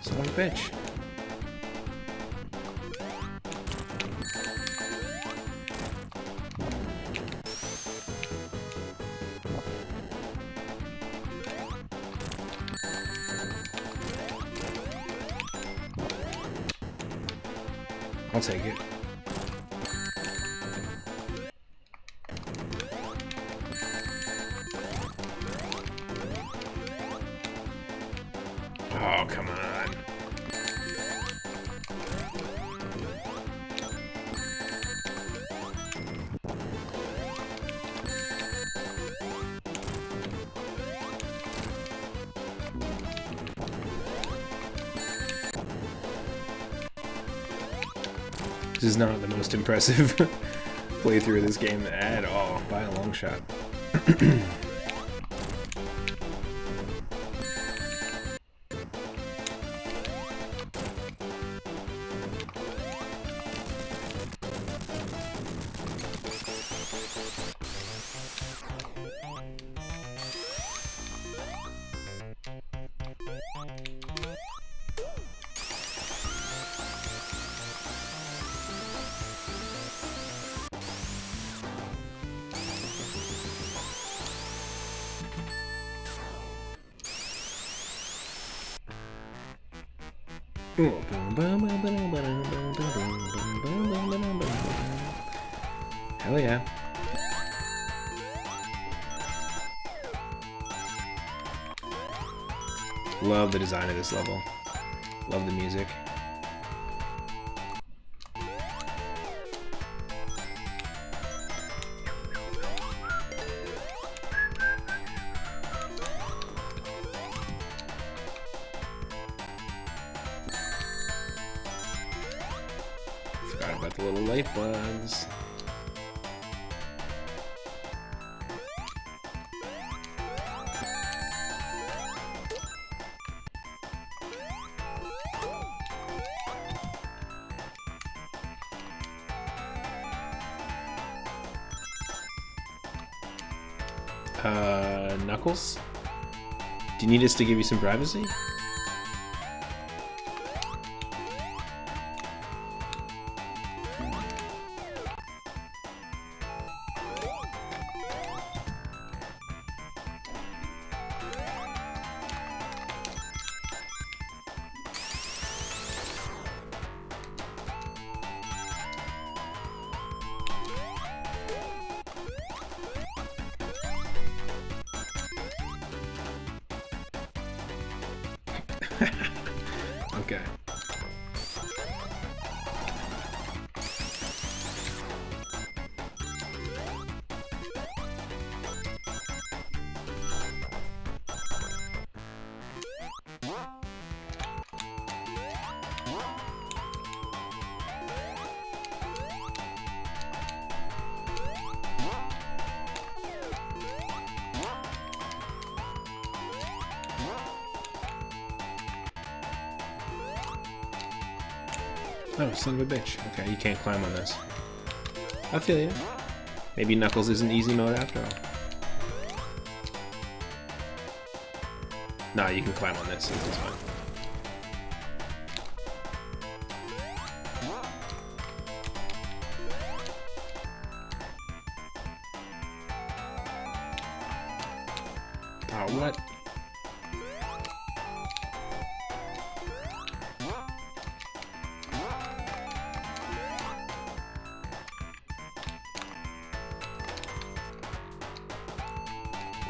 Son of a bitch. I'll take it. Oh, come on. This is not the most impressive playthrough of this game at all, by a long shot. Hell yeah. Love the design of this level. Love the music. Forgot about the little light bugs. Knuckles? Do you need us to give you some privacy? Okay. Oh, son of a bitch. Okay, you can't climb on this. I feel you. Maybe Knuckles isn't easy mode after all. Nah, you can climb on this. This is fine. Oh, what?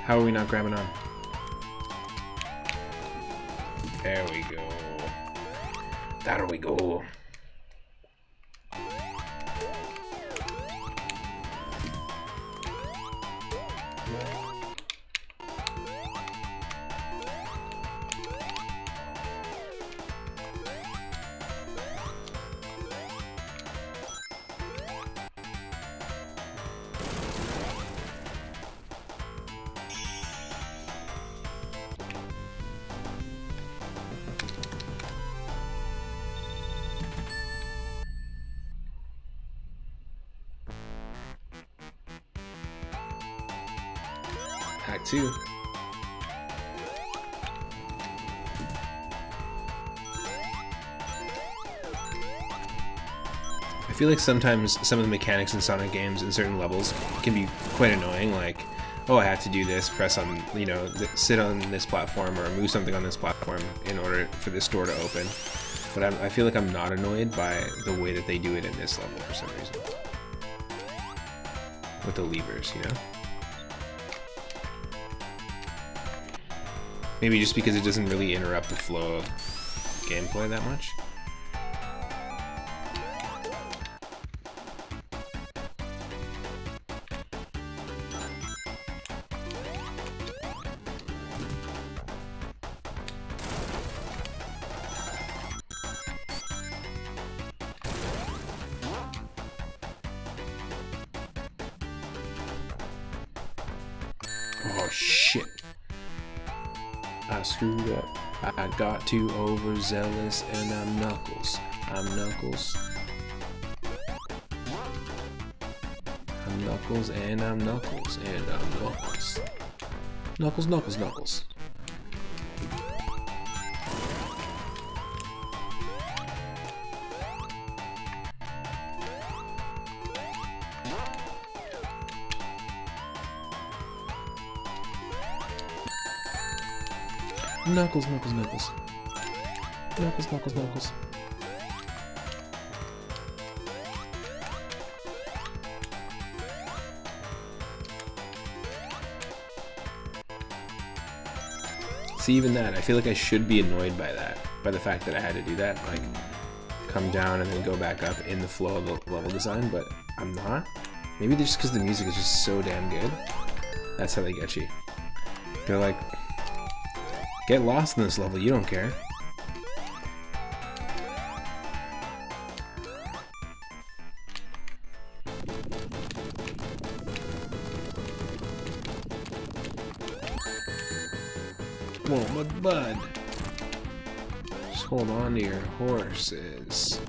How are we not grabbing on? There we go. There we go. Act 2. I feel like sometimes some of the mechanics in Sonic games in certain levels can be quite annoying, like, oh, I have to do this, press on, you know, sit on this platform or move something on this platform in order for this door to open. But I feel like I'm not annoyed by the way that they do it in this level for some reason. With the levers, you know? Maybe just because it doesn't really interrupt the flow of gameplay that much. Oh shit. I screwed up. I got too overzealous and I'm Knuckles. I'm Knuckles. I'm Knuckles and I'm Knuckles and I'm Knuckles. Knuckles, Knuckles, Knuckles. Knuckles, Knuckles, Knuckles. Knuckles, Knuckles, Knuckles. See, even that, I feel like I should be annoyed by that, by the fact that I had to do that, like, come down and then go back up in the flow of the level design, but I'm not. Maybe just because the music is just so damn good. That's how they get you. They're like, get lost in this level, you don't care. Come on, my bud. Just hold on to your horses.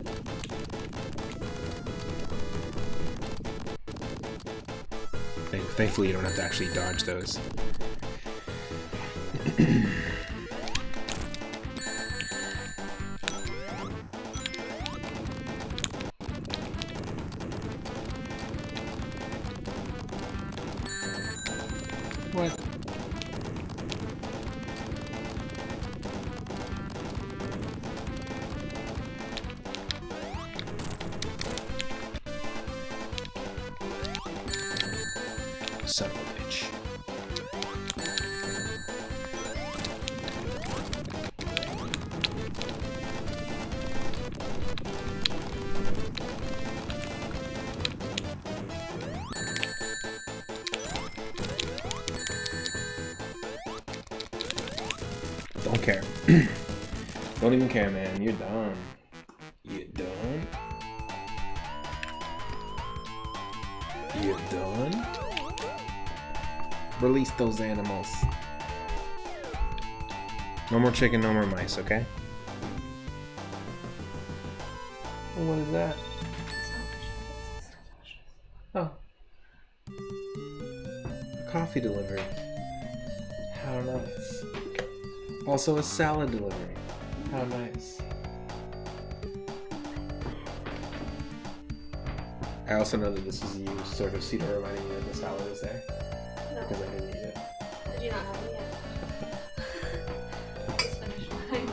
Thankfully, you don't have to actually dodge those. What? Son of a bitch. Don't care. Don't even care, man. You're done. You're done? You're done? Release those animals. No more chicken, no more mice, okay? Well, what is that? Oh. A coffee delivery. How nice. Also a salad delivery. How nice. I also know that this is you sort of Cedar reminding me that the salad is there. No. Because I didn't eat it. Did you not have it yet? Just finished mine.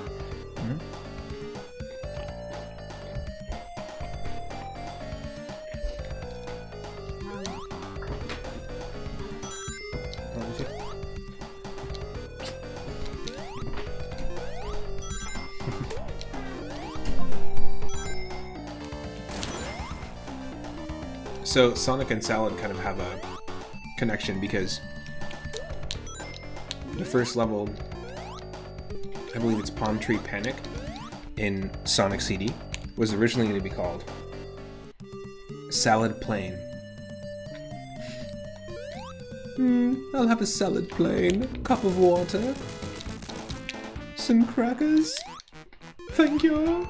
So Sonic and Salad kind of have a connection because the first level, I believe it's Palm Tree Panic in Sonic CD, was originally going to be called Salad Plain. I'll have a salad plain, cup of water, some crackers. Thank you.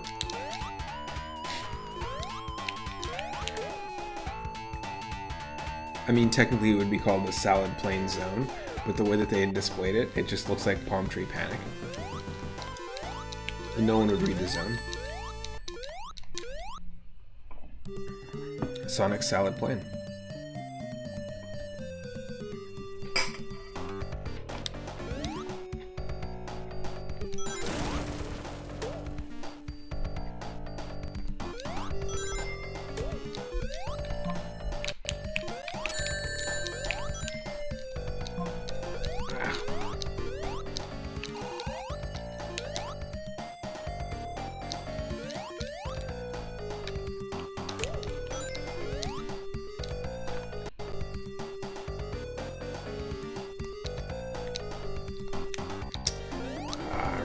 I mean, technically it would be called the Salad Plain Zone, but the way that they had displayed it, it just looks like Palm Tree Panic. And no one would read the zone. Sonic Salad Plain.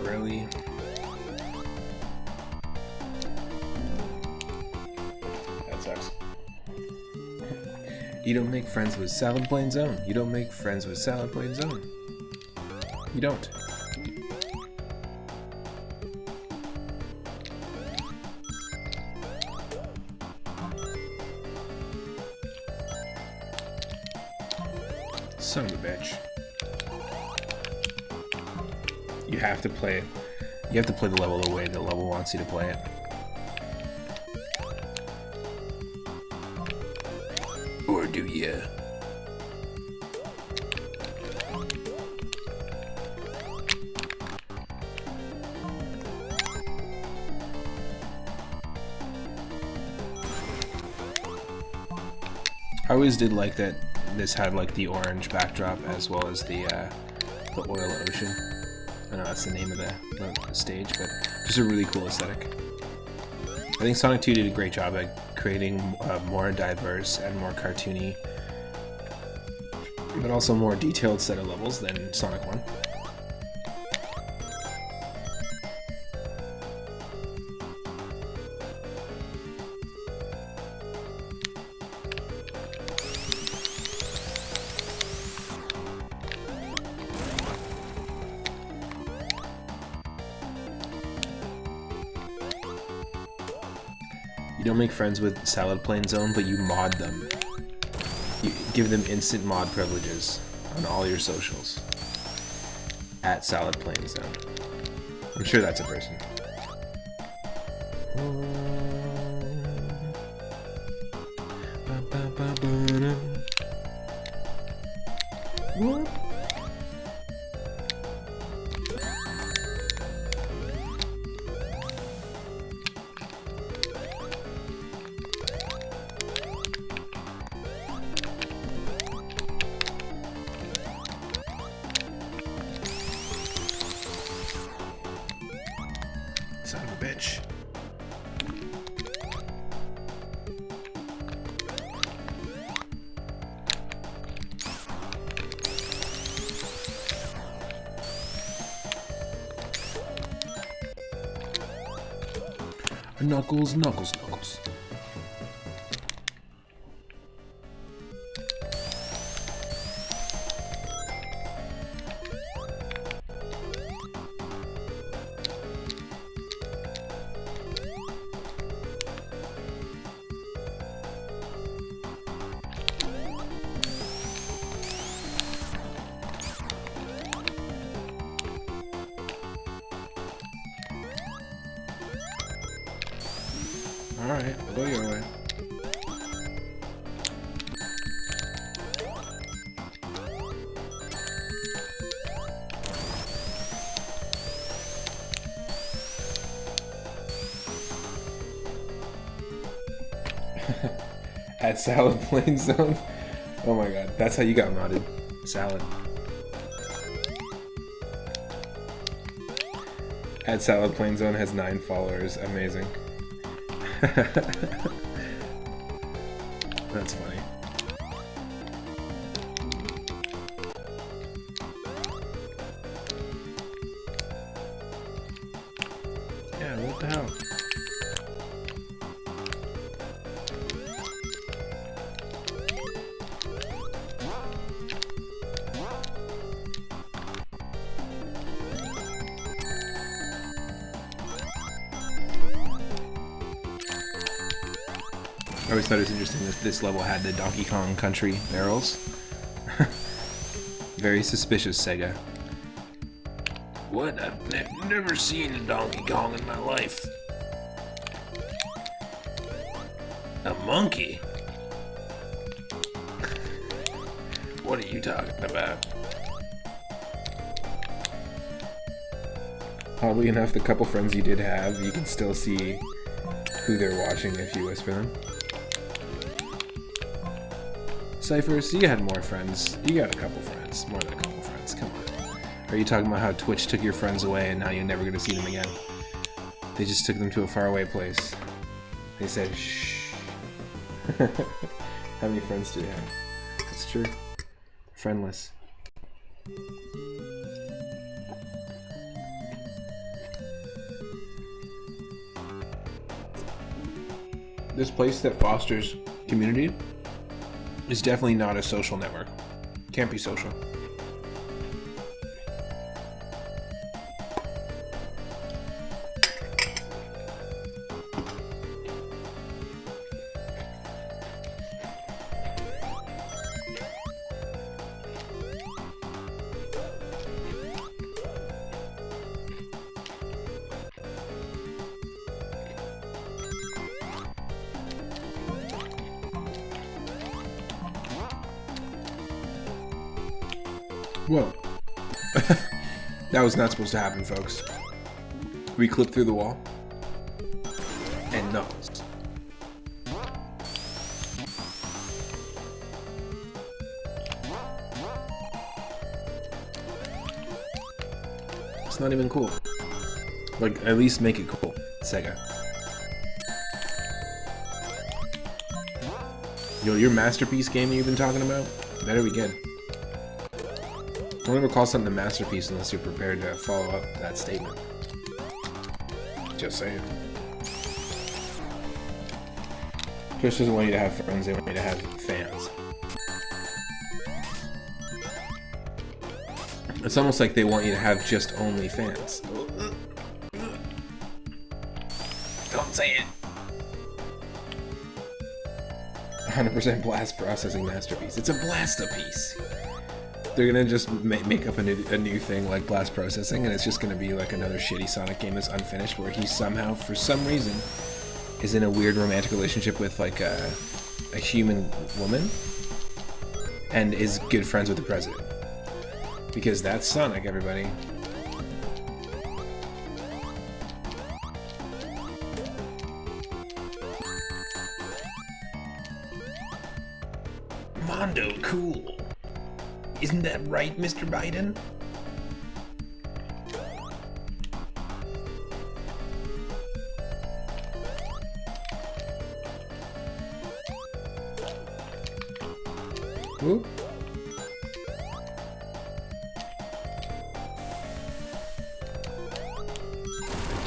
Really? That sucks. You don't make friends with Salad Plain Zone. You don't make friends with Salad Plain Zone. You don't. Son of a bitch. You have to play it. You have to play the level the way the level wants you to play it. Or do you? I always did like that this had like the orange backdrop as well as the oil ocean. I know that's the name of the stage, but just a really cool aesthetic. I think Sonic 2 did a great job at creating more diverse and more cartoony, but also more detailed set of levels than Sonic 1. You don't make friends with Salad Plain Zone, but you mod them. You give them instant mod privileges on all your socials. At Salad Plain Zone. I'm sure that's a person. What? Son of a bitch. Knuckles, knuckles, knuckles. Alright, I'll go your way. At Salad Plain Zone? Oh my god, that's how you got modded. Salad. At Salad Plain Zone has 9 followers. Amazing. That's funny. Yeah, what the hell? I always thought it was interesting that this level had the Donkey Kong Country barrels. Very suspicious, Sega. What? I've never seen a Donkey Kong in my life. A monkey? What are you talking about? Oddly enough, the couple friends you did have, you can still see who they're watching if you whisper them. Cyphers, you had more friends. You got a couple friends. More than a couple friends. Come on. Are you talking about how Twitch took your friends away and now you're never going to see them again? They just took them to a faraway place. They said, shh. How many friends do you have? That's true. Friendless. This place that fosters community is definitely not a social network. Can't be social. Whoa. That was not supposed to happen, folks. We clipped through the wall. And knuckles. It's not even cool. Like, at least make it cool, Sega. Yo, your masterpiece game you've been talking about? Better be good. Don't ever call something a masterpiece unless you're prepared to follow up that statement. Just saying. Twitch doesn't want you to have friends, they want you to have fans. It's almost like they want you to have just only fans. Don't say it! 100% blast processing masterpiece. It's a blastopiece! They're gonna just make up a new thing like blast processing, and it's just gonna be like another shitty Sonic game that's unfinished, where he somehow, for some reason, is in a weird romantic relationship with like a human woman, and is good friends with the president. Because that's Sonic, everybody. Mondo cool. Isn't that right, Mr. Biden? Whoop.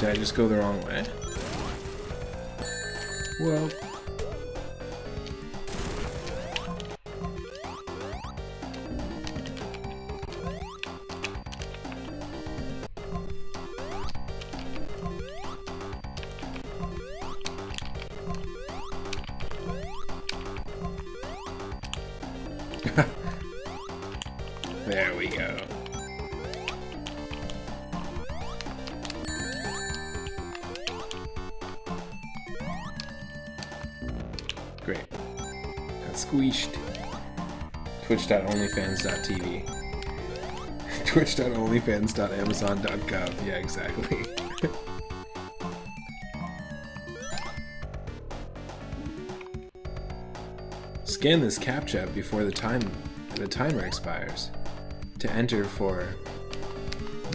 Did I just go the wrong way? Well... There we go. Great. Got squeezed. Twitch.onlyfans.tv. Twitch.onlyfans.amazon.gov. Yeah, exactly. Scan this CAPTCHA before the timer expires to enter for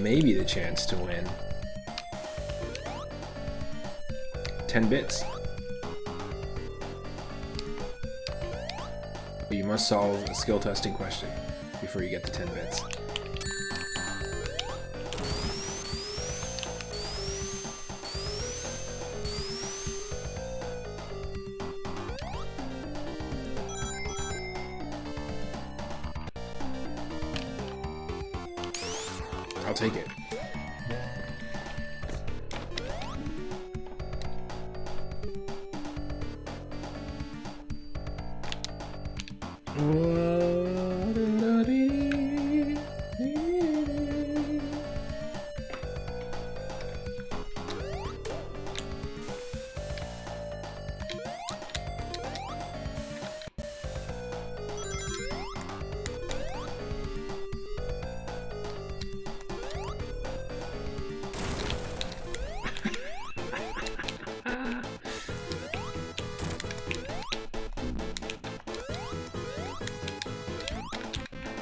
maybe the chance to win 10 bits. But you must solve a skill testing question before you get the 10 bits. I'll take it.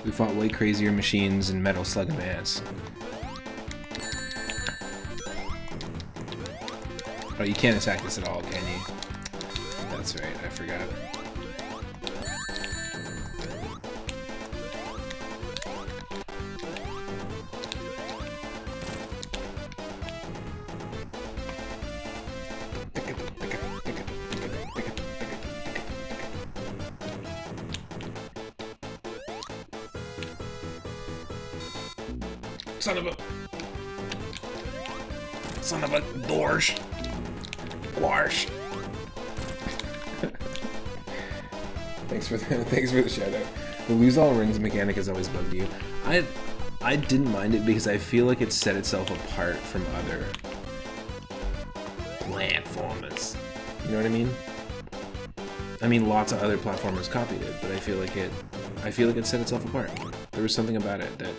We fought way crazier machines in Metal Slug Advance. Oh, you can't attack this at all, can you? That's right, I forgot. Son of a dorsh. Gwarsh. Thanks for the shout out. The lose all rings mechanic has always bugged you. I didn't mind it because I feel like it set itself apart from other platformers. You know what I mean? I mean, lots of other platformers copied it, but I feel like it set itself apart. There was something about it that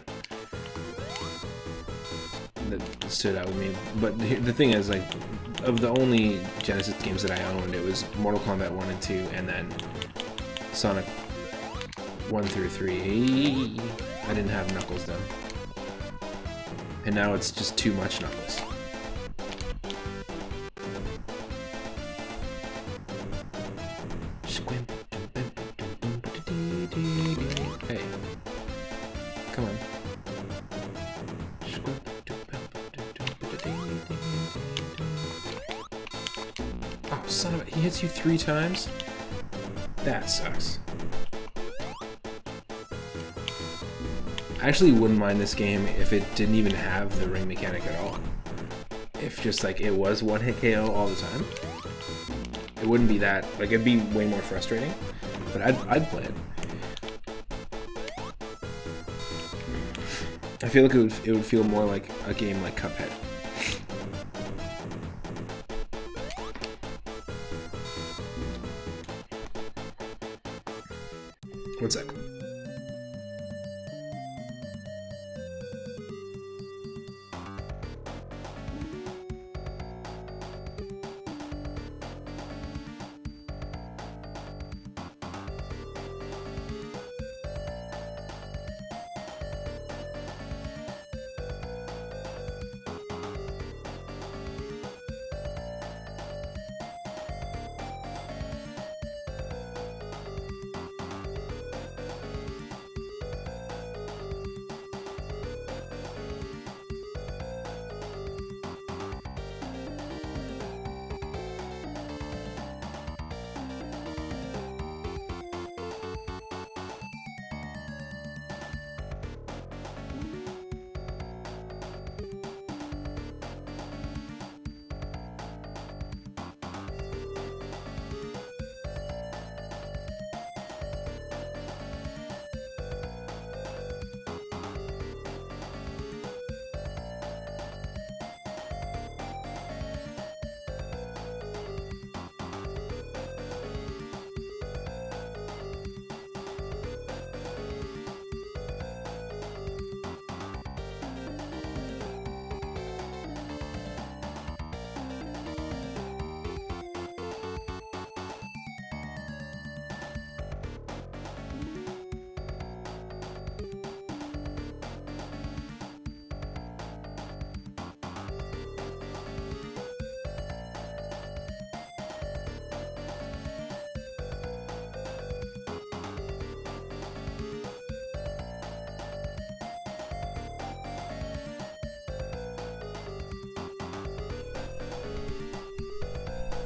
stood out with me. But the thing is, like, of the only Genesis games that I owned, it was Mortal Kombat 1 and 2, and then Sonic 1 through 3. I didn't have Knuckles though. And now it's just too much Knuckles. Hey. Come on. Oh, son of a... He hits you 3 times? That sucks. I actually wouldn't mind this game if it didn't even have the ring mechanic at all. If just like it was one hit KO all the time. It wouldn't be that, like it'd be way more frustrating, but I'd play it. I feel like it would feel more like a game like Cuphead. One sec.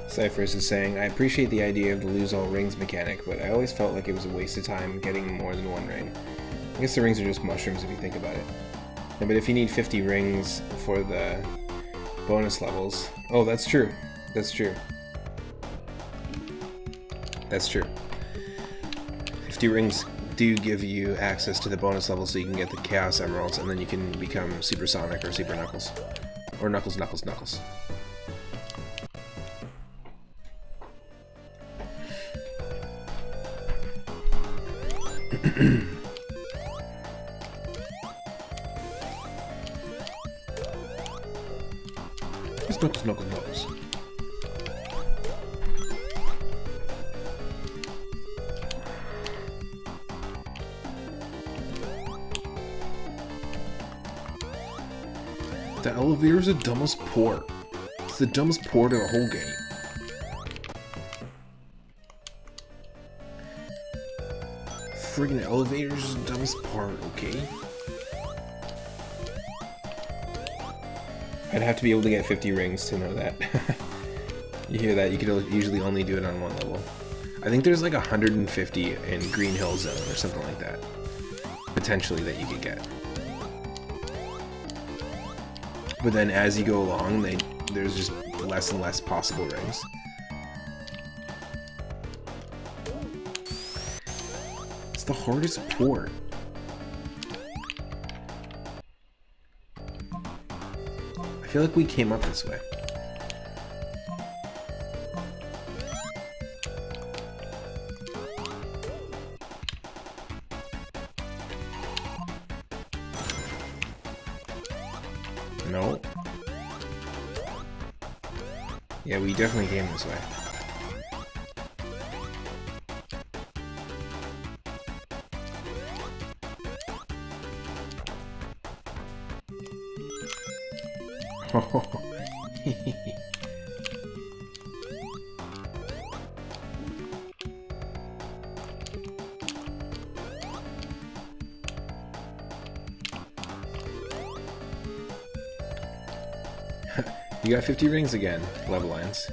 Cyphers is saying, I appreciate the idea of the lose all rings mechanic, but I always felt like it was a waste of time getting more than one ring. I guess the rings are just mushrooms if you think about it. Yeah, but if you need 50 rings for the bonus levels... Oh, that's true. That's true. That's true. 50 rings do give you access to the bonus levels so you can get the Chaos Emeralds, and then you can become Super Sonic or Super Knuckles. Or Knuckles, Knuckles, Knuckles. It's Knuckles, Knuckles, Knuckles. The elevator is the dumbest port. It's the dumbest port of the whole game. Friggin' elevators is the dumbest part, okay? I'd have to be able to get 50 rings to know that. You hear that? You could usually only do it on one level. I think there's like 150 in Green Hill Zone or something like that. Potentially that you could get. But then as you go along, there's just less and less possible rings. It's the hardest port. I feel like we came up this way. No. Yeah, we definitely came this way. You got 50 rings again, level lines.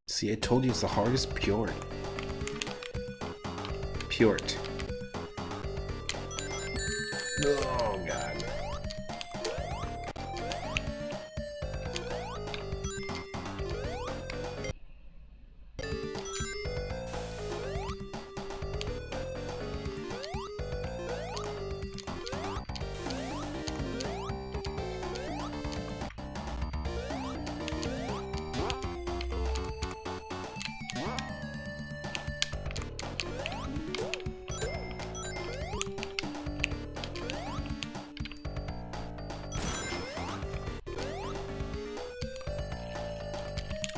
See, I told you it's the hardest port. Port. Oh god.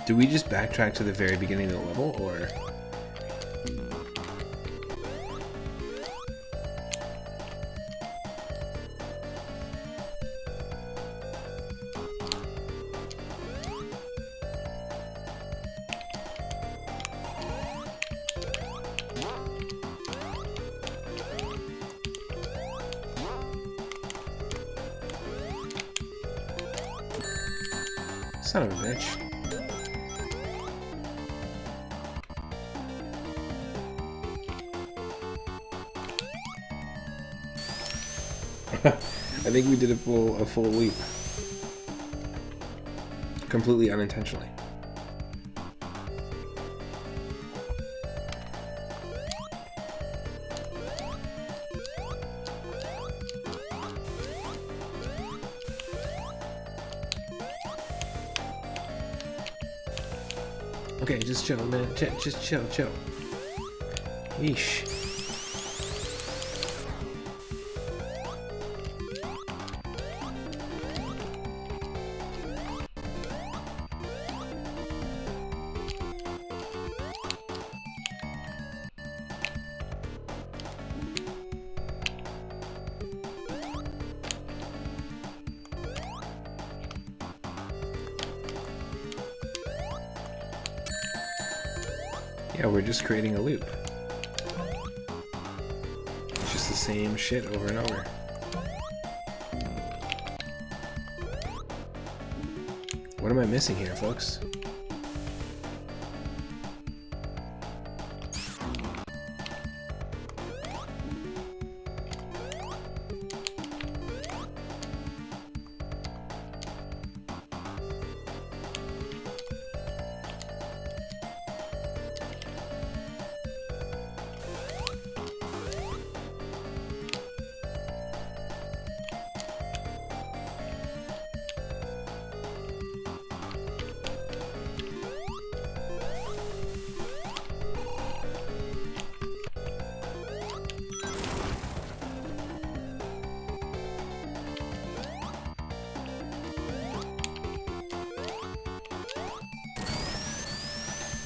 Do we just backtrack to the very beginning of the level, or...? Son of a bitch. I think we did a full leap. Completely unintentionally. Okay, just chill, man. Just chill. Yeesh. Yeah, we're just creating a loop. It's just the same shit over and over. What am I missing here, folks?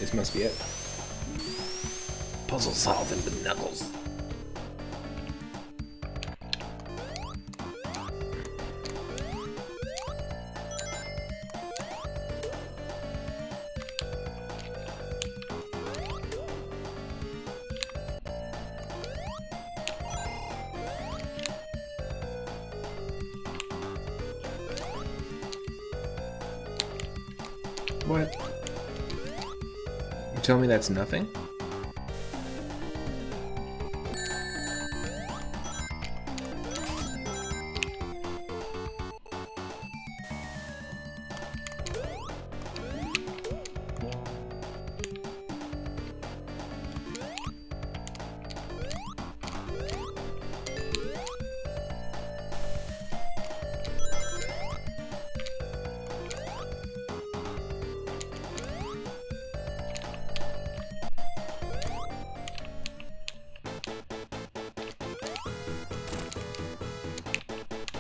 This must be it. Puzzle solving with Knuckles. What? You tell me that's nothing?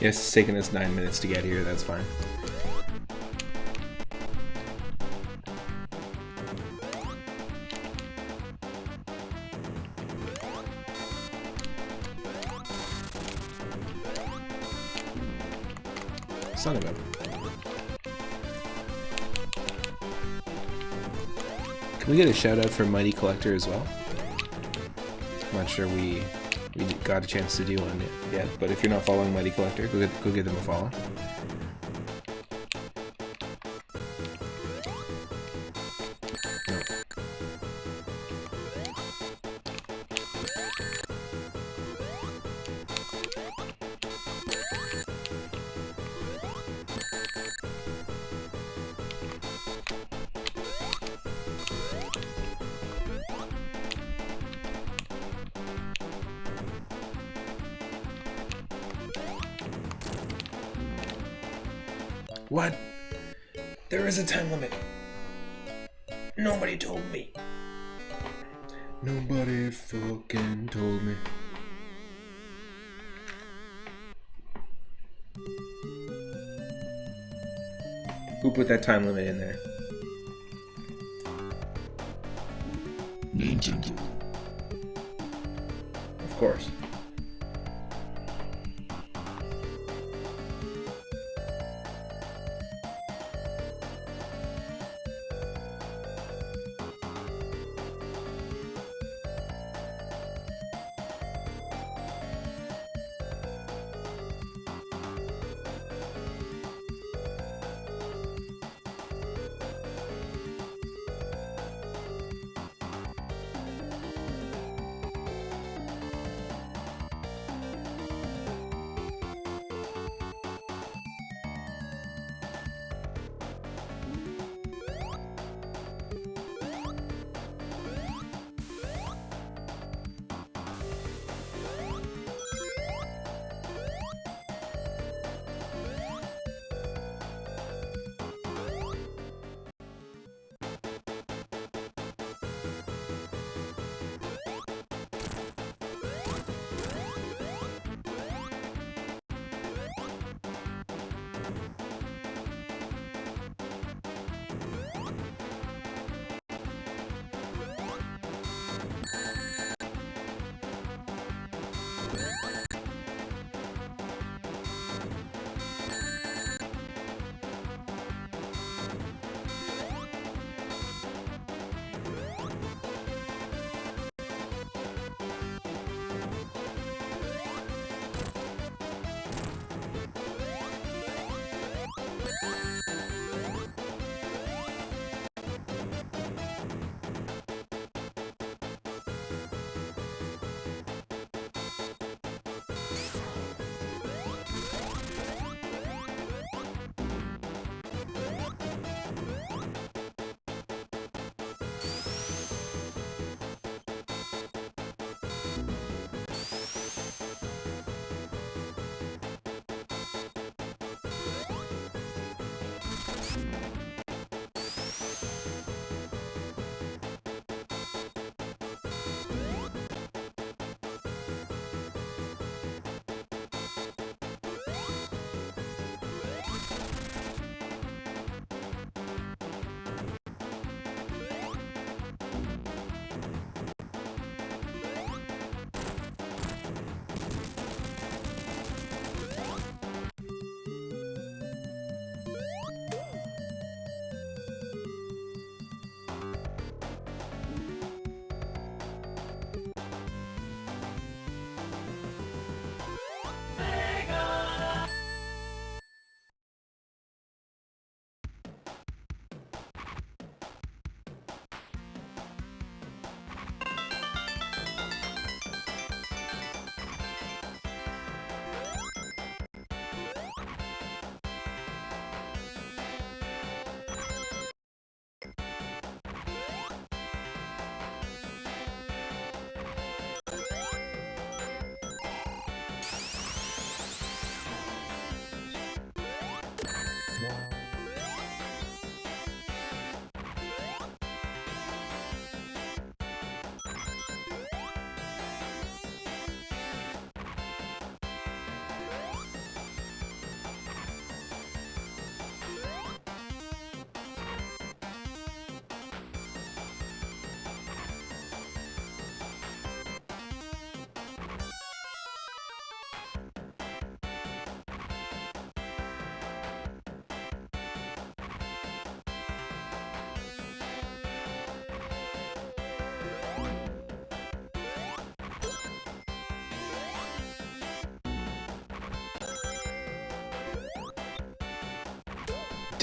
Yes, it's taken us 9 minutes to get here, that's fine. Son of a... Can we get a shout out for Mighty Collector as well? I'm not sure we got a chance to do one yet, but if you're not following Mighty Collector, go give them a follow. No. What? There is a time limit. Nobody told me. Nobody fucking told me. Who put that time limit in there? Nintendo. Of course.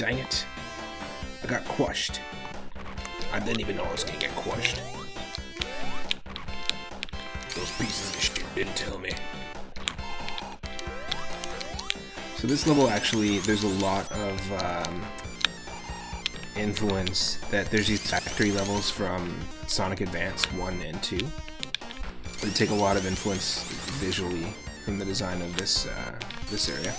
Dang it. I got crushed. I didn't even know I was gonna get crushed. Those pieces of shit didn't tell me. So this level actually, there's a lot of influence that there's these factory levels from Sonic Advance 1 and 2. They take a lot of influence visually from the design of this area.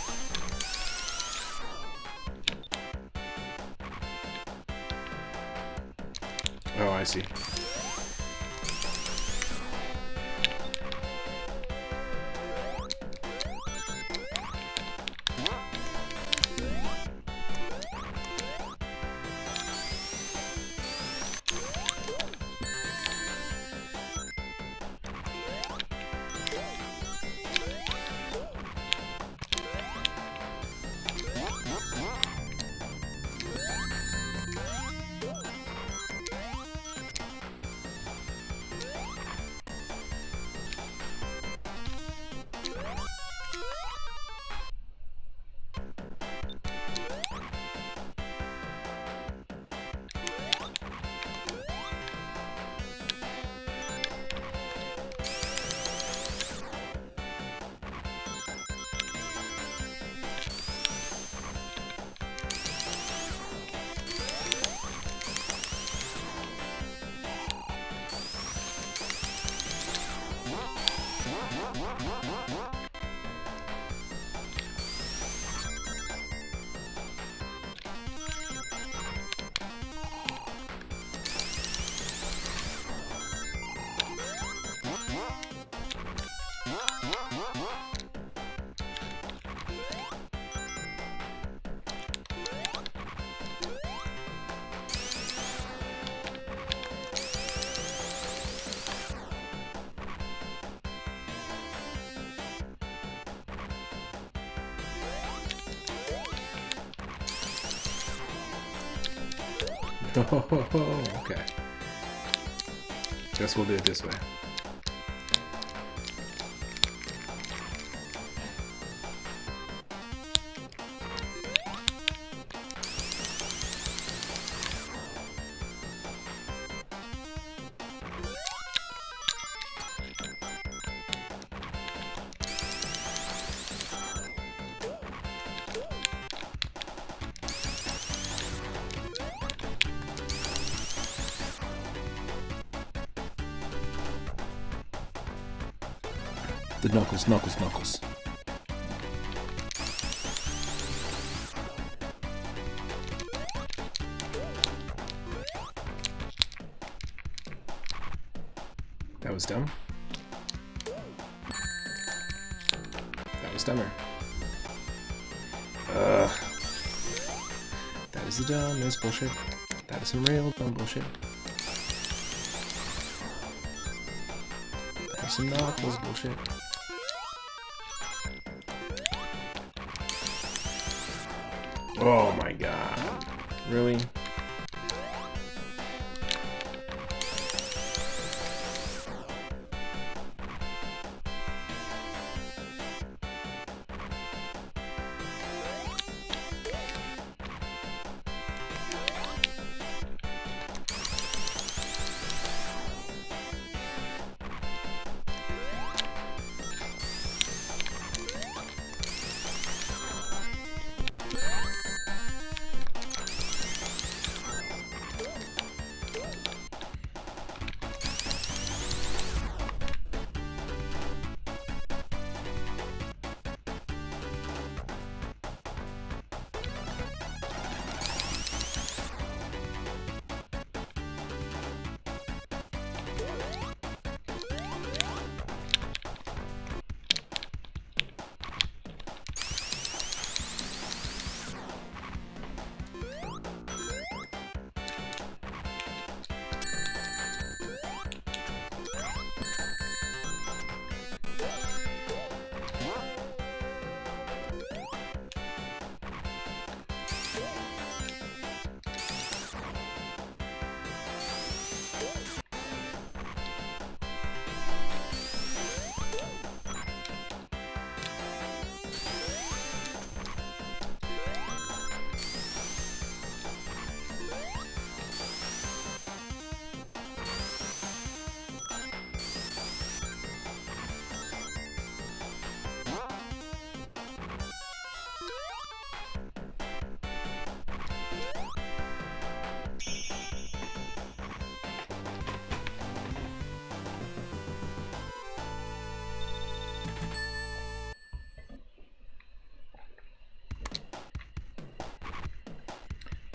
Oh, I see. Oh, okay. Guess we'll do it this way. The knuckles, knuckles, knuckles. That was dumb. That was dumber. That is the dumbest bullshit. That is some real dumb bullshit. That is some knuckles bullshit. Oh my god. Really?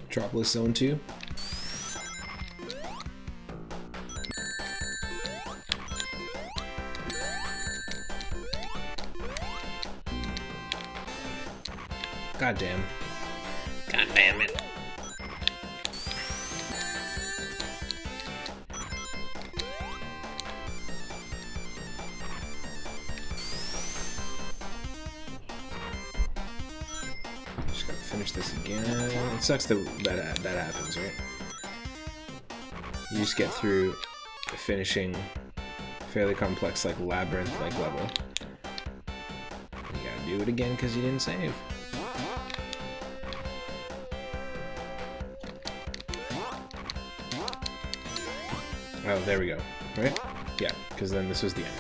Metropolis Zone 2. God damn. God damn it. Just gotta finish this again. It sucks that happens, right? You just get through finishing fairly complex, like labyrinth-like level. You gotta do it again because you didn't save. Oh, there we go. Right? Yeah, because then this was the end.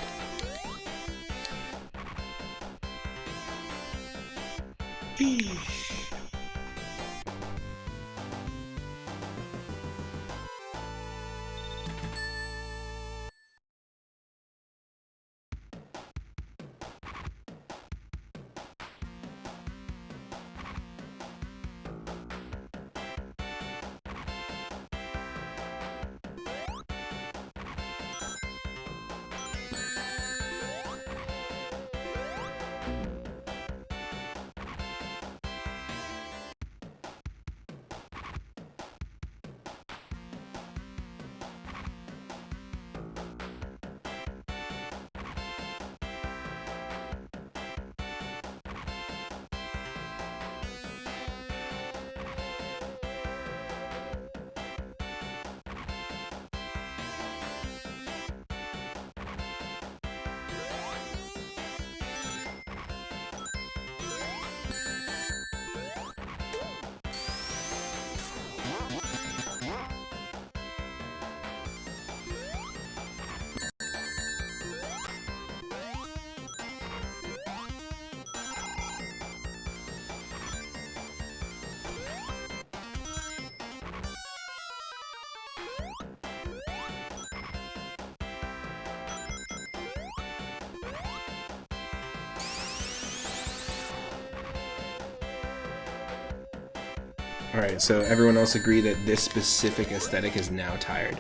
Alright, so everyone else agree that this specific aesthetic is now tired.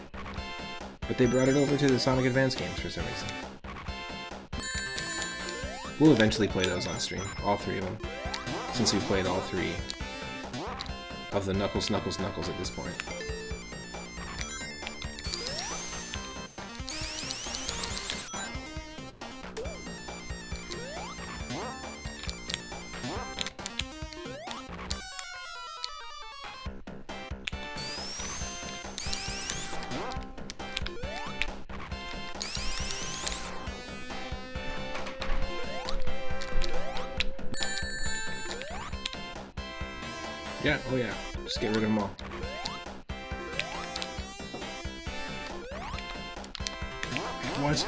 But they brought it over to the Sonic Advance games for some reason. We'll eventually play those on stream, all three of them. Since we played all three of the Knuckles at this point. Yeah, oh yeah. Just get rid of them all. What?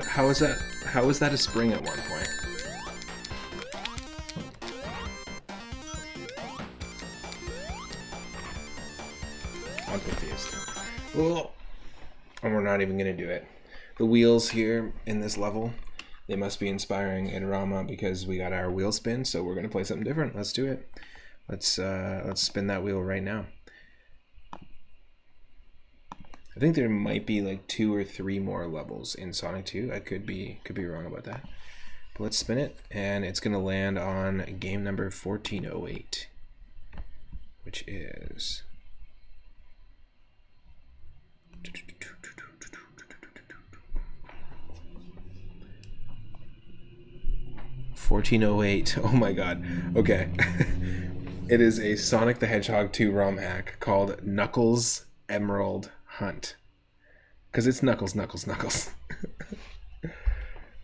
How is that? How is that a spring at one point? I'm confused. Oh, and we're not even gonna do it. The wheels here in this level, they must be inspiring in Rama because we got our wheel spin, so we're gonna play something different. Let's do it. Let's spin that wheel right now. I think there might be like 2 or 3 more levels in Sonic 2. I could be wrong about that. But let's spin it, and it's gonna land on game number 1408, which is 1408. Oh my god. Okay. It is a Sonic the Hedgehog 2 ROM hack called Knuckles Emerald Hunt. Because it's Knuckles.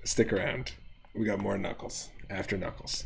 Stick around. We got more Knuckles after Knuckles.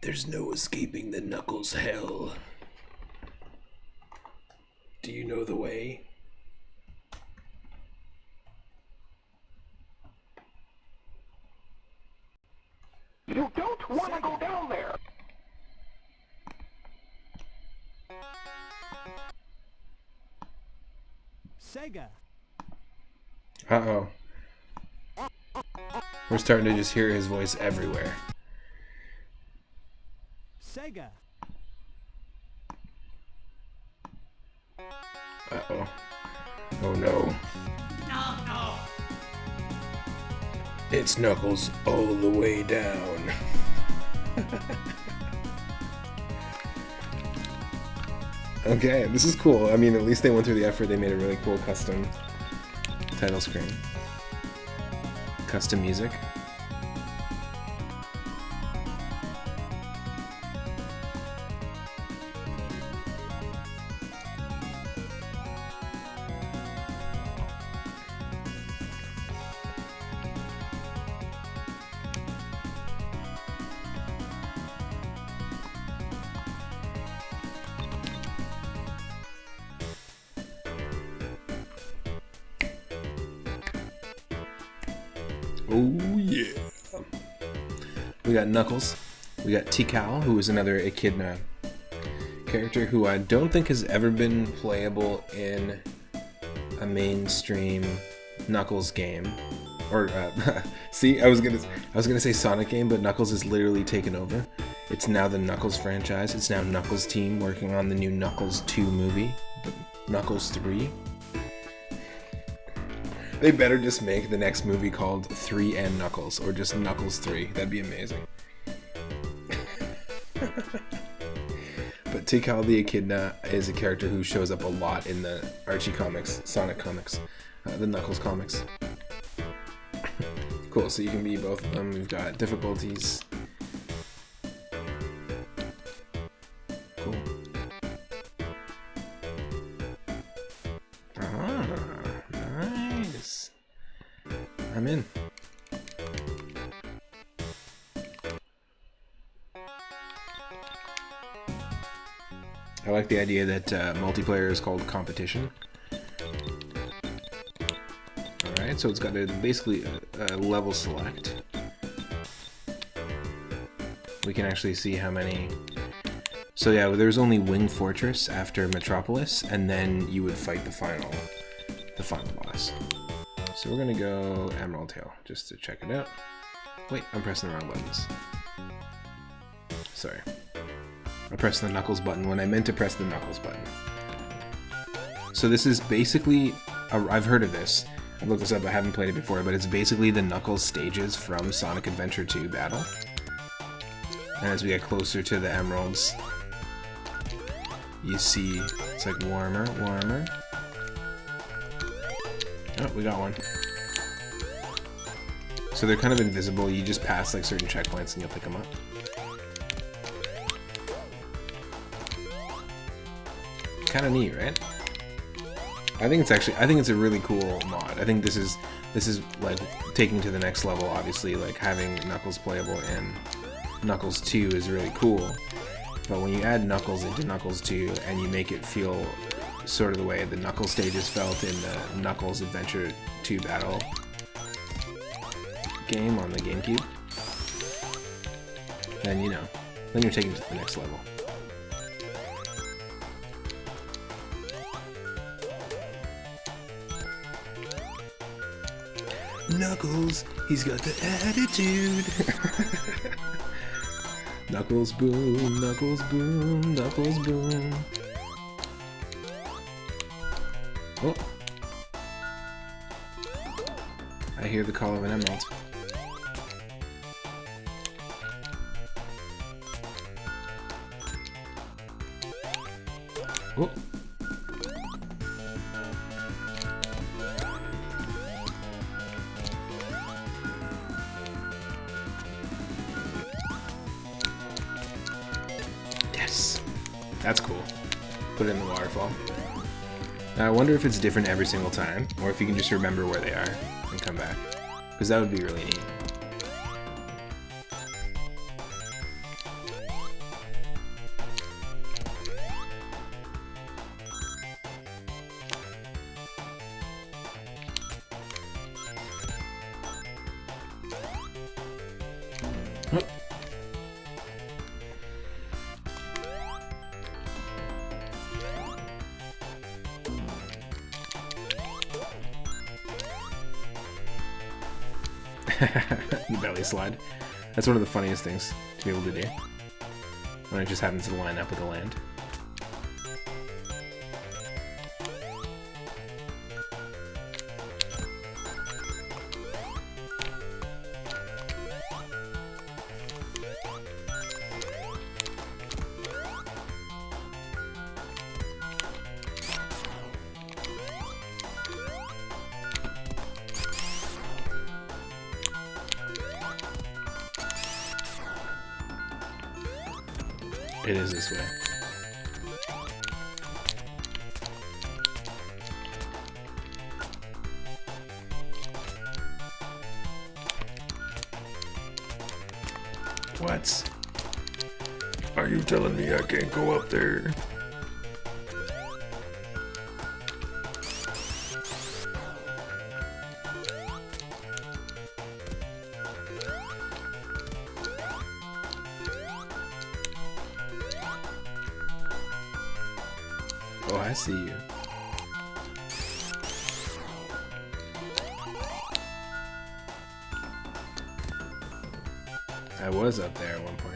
There's no escaping the Knuckles hell. Do you know the way? You don't want to go down there. Sega. Uh-oh. We're starting to just hear his voice everywhere. Sega. Uh-oh. Oh no. No. It's Knuckles all the way down. Okay, this is cool. I mean, at least they went through the effort. They made a really cool custom title screen. Custom music. Oh yeah. We got Knuckles. We got Tikal, who is another Echidna character who I don't think has ever been playable in a mainstream Knuckles game. Or see, I was gonna say Sonic game, but Knuckles is literally taken over. It's now the Knuckles franchise. It's now Knuckles team working on the new Knuckles 2 movie, Knuckles 3. They better just make the next movie called 3 and Knuckles, or just Knuckles 3. That'd be amazing. But Tikal the Echidna is a character who shows up a lot in the Archie comics, Sonic comics, the Knuckles comics. Cool, so you can be both of them. We've got difficulties. Cool. Nice. I'm in. I like the idea that multiplayer is called competition. Alright, so it's got basically a level select. We can actually see how many... So yeah, there's only Wing Fortress after Metropolis, and then you would fight the final boss. So we're gonna go Emerald Tail, just to check it out. Wait, I'm pressing the wrong buttons. Sorry. I pressed the Knuckles button when I meant to press the Knuckles button. So this is basically... I've heard of this. I looked this up, I haven't played it before, but it's basically the Knuckles stages from Sonic Adventure 2 Battle. And as we get closer to the emeralds, you see it's like warmer. Oh, we got one. So they're kind of invisible, you just pass like certain checkpoints and you'll pick them up. Kind of neat, right? I think it's a really cool mod. I think this is like taking to the next level. Obviously, like having Knuckles playable in Knuckles 2 is really cool. But when you add Knuckles into Knuckles 2 and you make it feel sort of the way the Knuckles stages felt in the Knuckles Adventure 2 Battle game on the GameCube, then then you're taking it to the next level. Knuckles, he's got the attitude. Knuckles boom, Knuckles boom, Knuckles boom. Oh. I hear the call of an emerald. Oh. That's cool. Put it in the waterfall. Now I wonder if it's different every single time, or if you can just remember where they are and come back. Because that would be really neat. The belly slide. That's one of the funniest things to be able to do. When it just happens to line up with the land. It is this way. What? Are you telling me I can't go up there? Oh, I see you. I was up there at one point.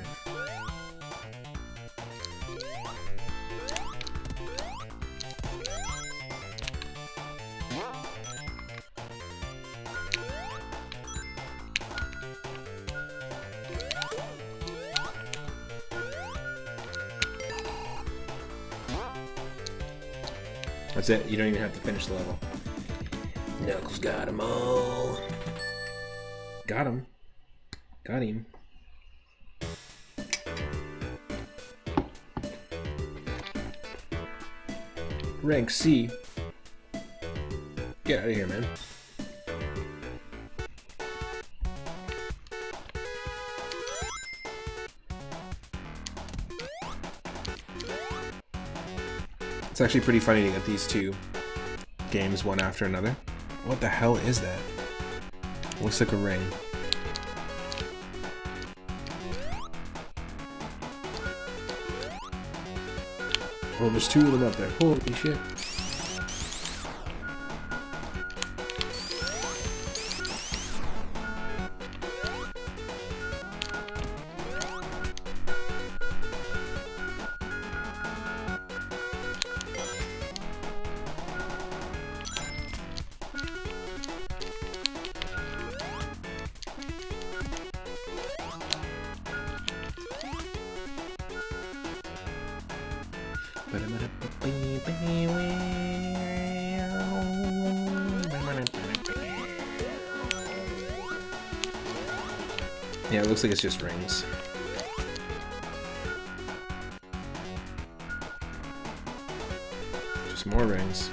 That's it. You don't even have to finish the level. Knuckles got them all. Got him. Got him. Rank C. Get out of here, man. It's actually pretty funny to get these two games one after another. What the hell is that? Looks like a ring. Oh, there's two of them up there. Holy shit. Yeah, it looks like it's just rings. Just more rings.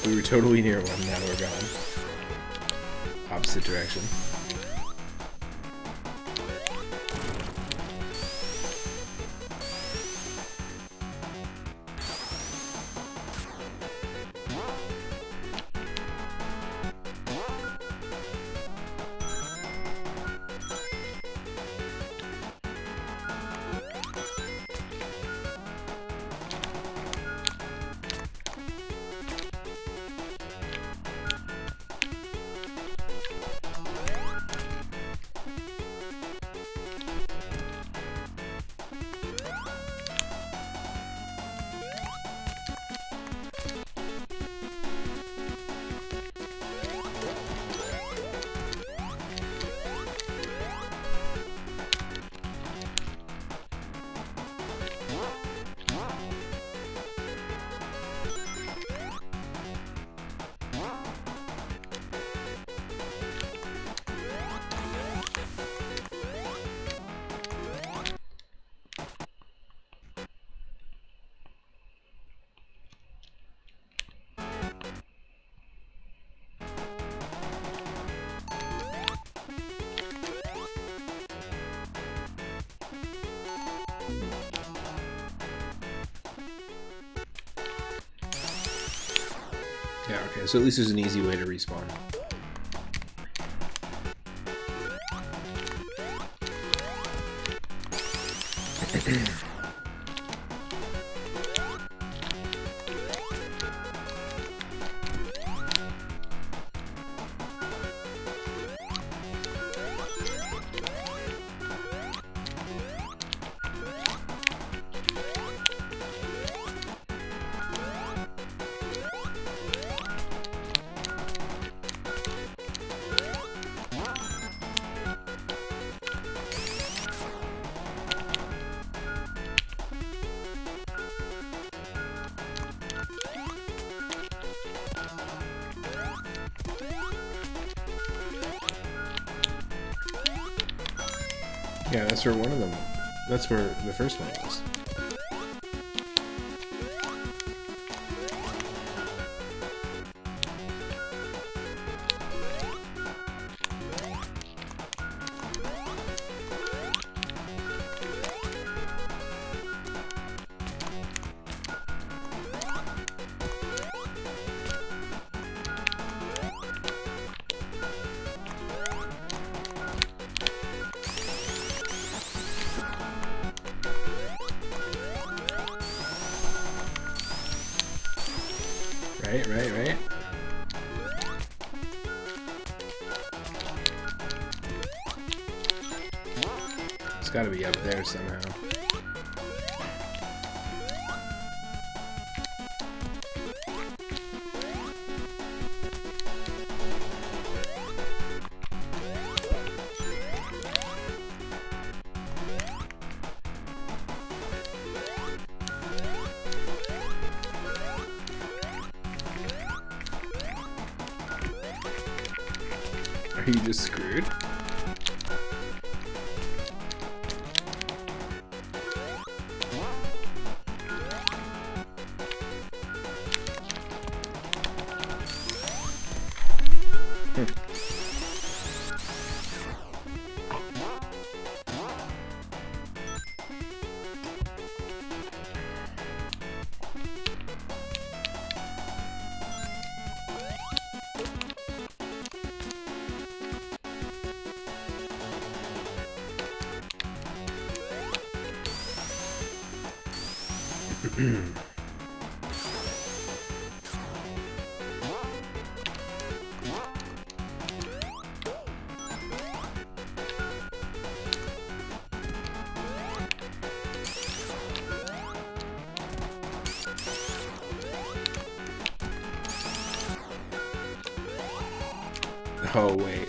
We were totally near one, now we're gone. Opposite direction. Yeah, okay, so at least there's an easy way to respawn. Yeah, that's where one of them. That's where the first one was. Right. It's gotta be up there somehow. Are you just screwed? Oh, wait.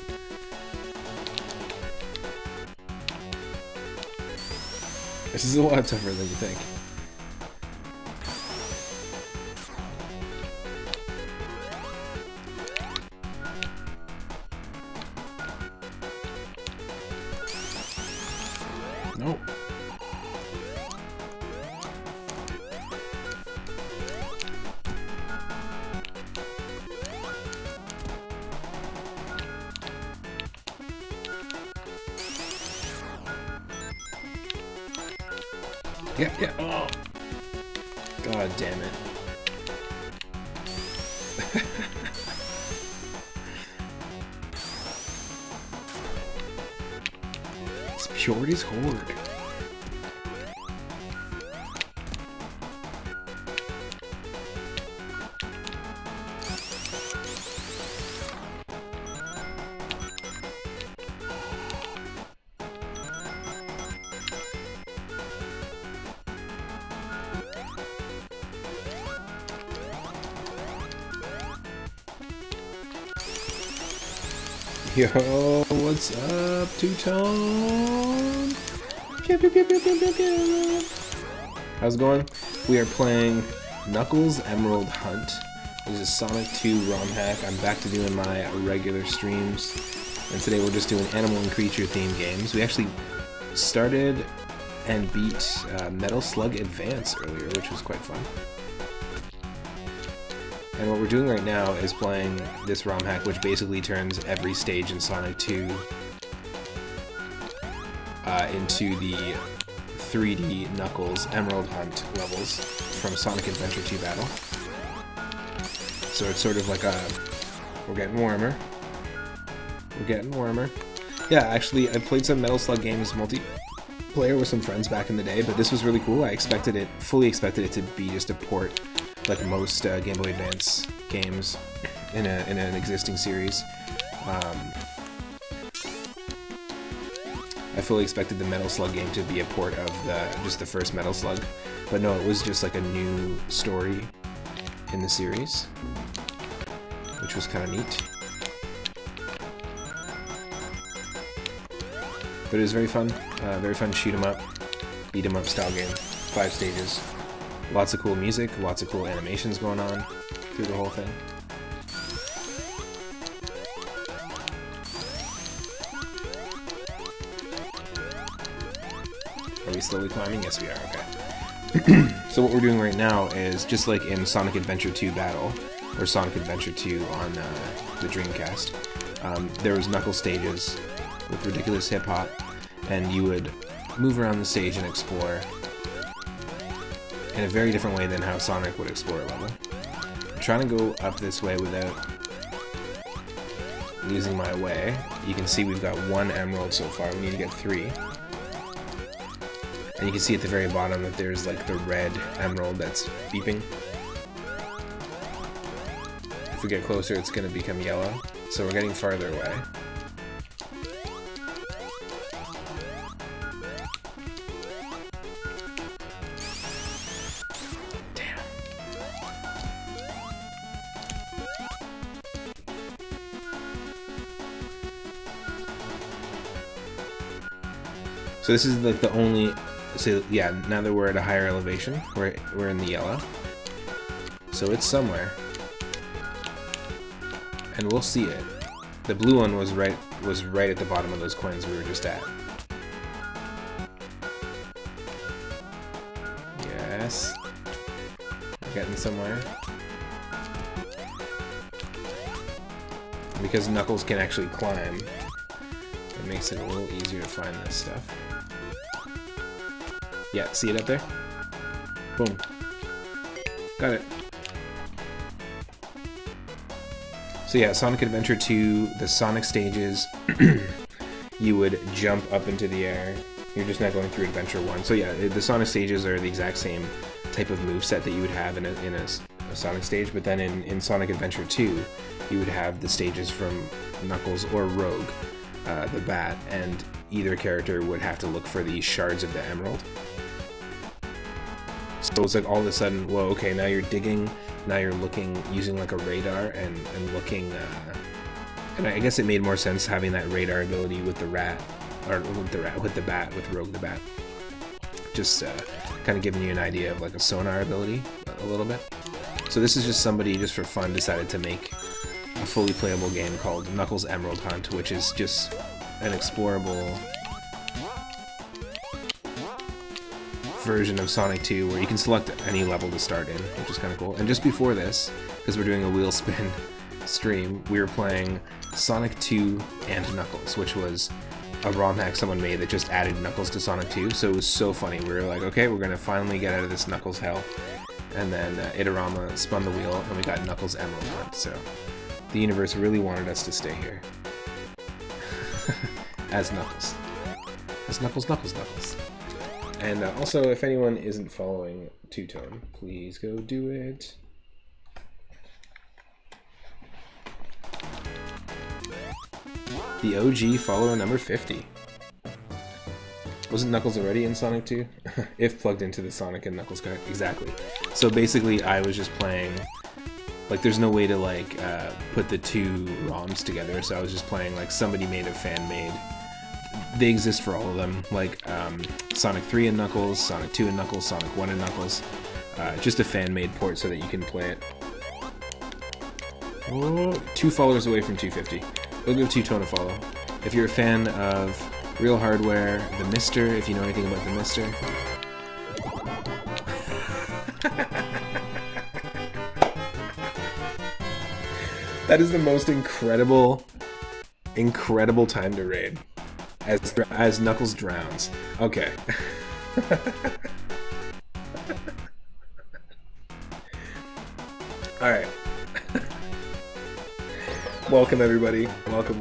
This is a lot tougher than you think. Nope. Yeah. Oh. God damn it. It's Purity's Horde. Yo, what's up, Two-Tone? Pew, pew, pew, pew, pew, pew, pew. How's it going? We are playing Knuckles Emerald Hunt. This is Sonic 2 ROM hack. I'm back to doing my regular streams. And today we're just doing animal and creature themed games. We actually started and beat Metal Slug Advance earlier, which was quite fun. And what we're doing right now is playing this ROM hack, which basically turns every stage in Sonic 2 into the 3D Knuckles Emerald Hunt levels from Sonic Adventure 2 Battle. So it's sort of like a, we're getting warmer. We're getting warmer. Yeah, actually, I played some Metal Slug games multiplayer with some friends back in the day, but this was really cool. I fully expected it to be just a port, like most Game Boy Advance games in an existing series. I fully expected the Metal Slug game to be a port of just the first Metal Slug, but no, it was just like a new story in the series, which was kind of neat. But it was very fun shoot 'em up, beat 'em up style game. 5 stages, lots of cool music, lots of cool animations going on through the whole thing. Are we slowly climbing? Yes, we are. Okay. So what we're doing right now is just like in Sonic Adventure 2 Battle, or Sonic Adventure 2 on the Dreamcast. There was Knuckles stages with ridiculous hip hop, and you would move around the stage and explore in a very different way than how Sonic would explore a level. I'm trying to go up this way without losing my way. You can see we've got 1 emerald so far. We need to get 3. And you can see at the very bottom that there's like the red emerald that's beeping. If we get closer, it's going to become yellow. So we're getting farther away. Damn. So this is like the only... So yeah, now that we're at a higher elevation, we're in the yellow. So it's somewhere. And we'll see it. The blue one was right at the bottom of those coins we were just at. Yes. We're getting somewhere. Because Knuckles can actually climb, it makes it a little easier to find this stuff. Yeah, see it up there? Boom. Got it. So yeah, Sonic Adventure 2, the Sonic stages, you would jump up into the air. You're just not going through Adventure 1. So yeah, the Sonic stages are the exact same type of moveset that you would have in a Sonic stage, but then in Sonic Adventure 2, you would have the stages from Knuckles or Rogue, the Bat, and either character would have to look for the shards of the emerald. So it's like all of a sudden, whoa, okay, now you're digging, now you're looking, using like a radar and looking, and I guess it made more sense having that radar ability with the rat, or with the Bat, with Rogue the Bat. Just kind of giving you an idea of like a sonar ability a little bit. So this is just somebody, just for fun, decided to make a fully playable game called Knuckles Emerald Hunt, which is just an explorable version of Sonic 2 where you can select any level to start in, which is kind of cool. And just before this, because we're doing a wheel spin stream, we were playing Sonic 2 and Knuckles, which was a ROM hack someone made that just added Knuckles to Sonic 2, so it was so funny. We were like, okay, we're gonna finally get out of this Knuckles hell. And then Itorama spun the wheel and we got Knuckles Emerald Hunt, so the universe really wanted us to stay here. As Knuckles. As Knuckles. And also, if anyone isn't following Two-Tone, please go do it. The OG follower number 50. Wasn't Knuckles already in Sonic 2? If plugged into the Sonic and Knuckles card. Exactly. So basically, I was just playing... Like, there's no way to, like, put the two ROMs together, so I was just playing, like, somebody made a fan-made. They exist for all of them, like Sonic 3 and Knuckles, Sonic 2 and Knuckles, Sonic 1 and Knuckles. Just a fan-made port so that you can play it. Oh, 2 followers away from 250. We'll give Two-Tone a follow. If you're a fan of Real Hardware, The Mister, if you know anything about The Mister. That is the most incredible time to raid. As Knuckles drowns. Okay. Alright. Welcome, everybody. Welcome.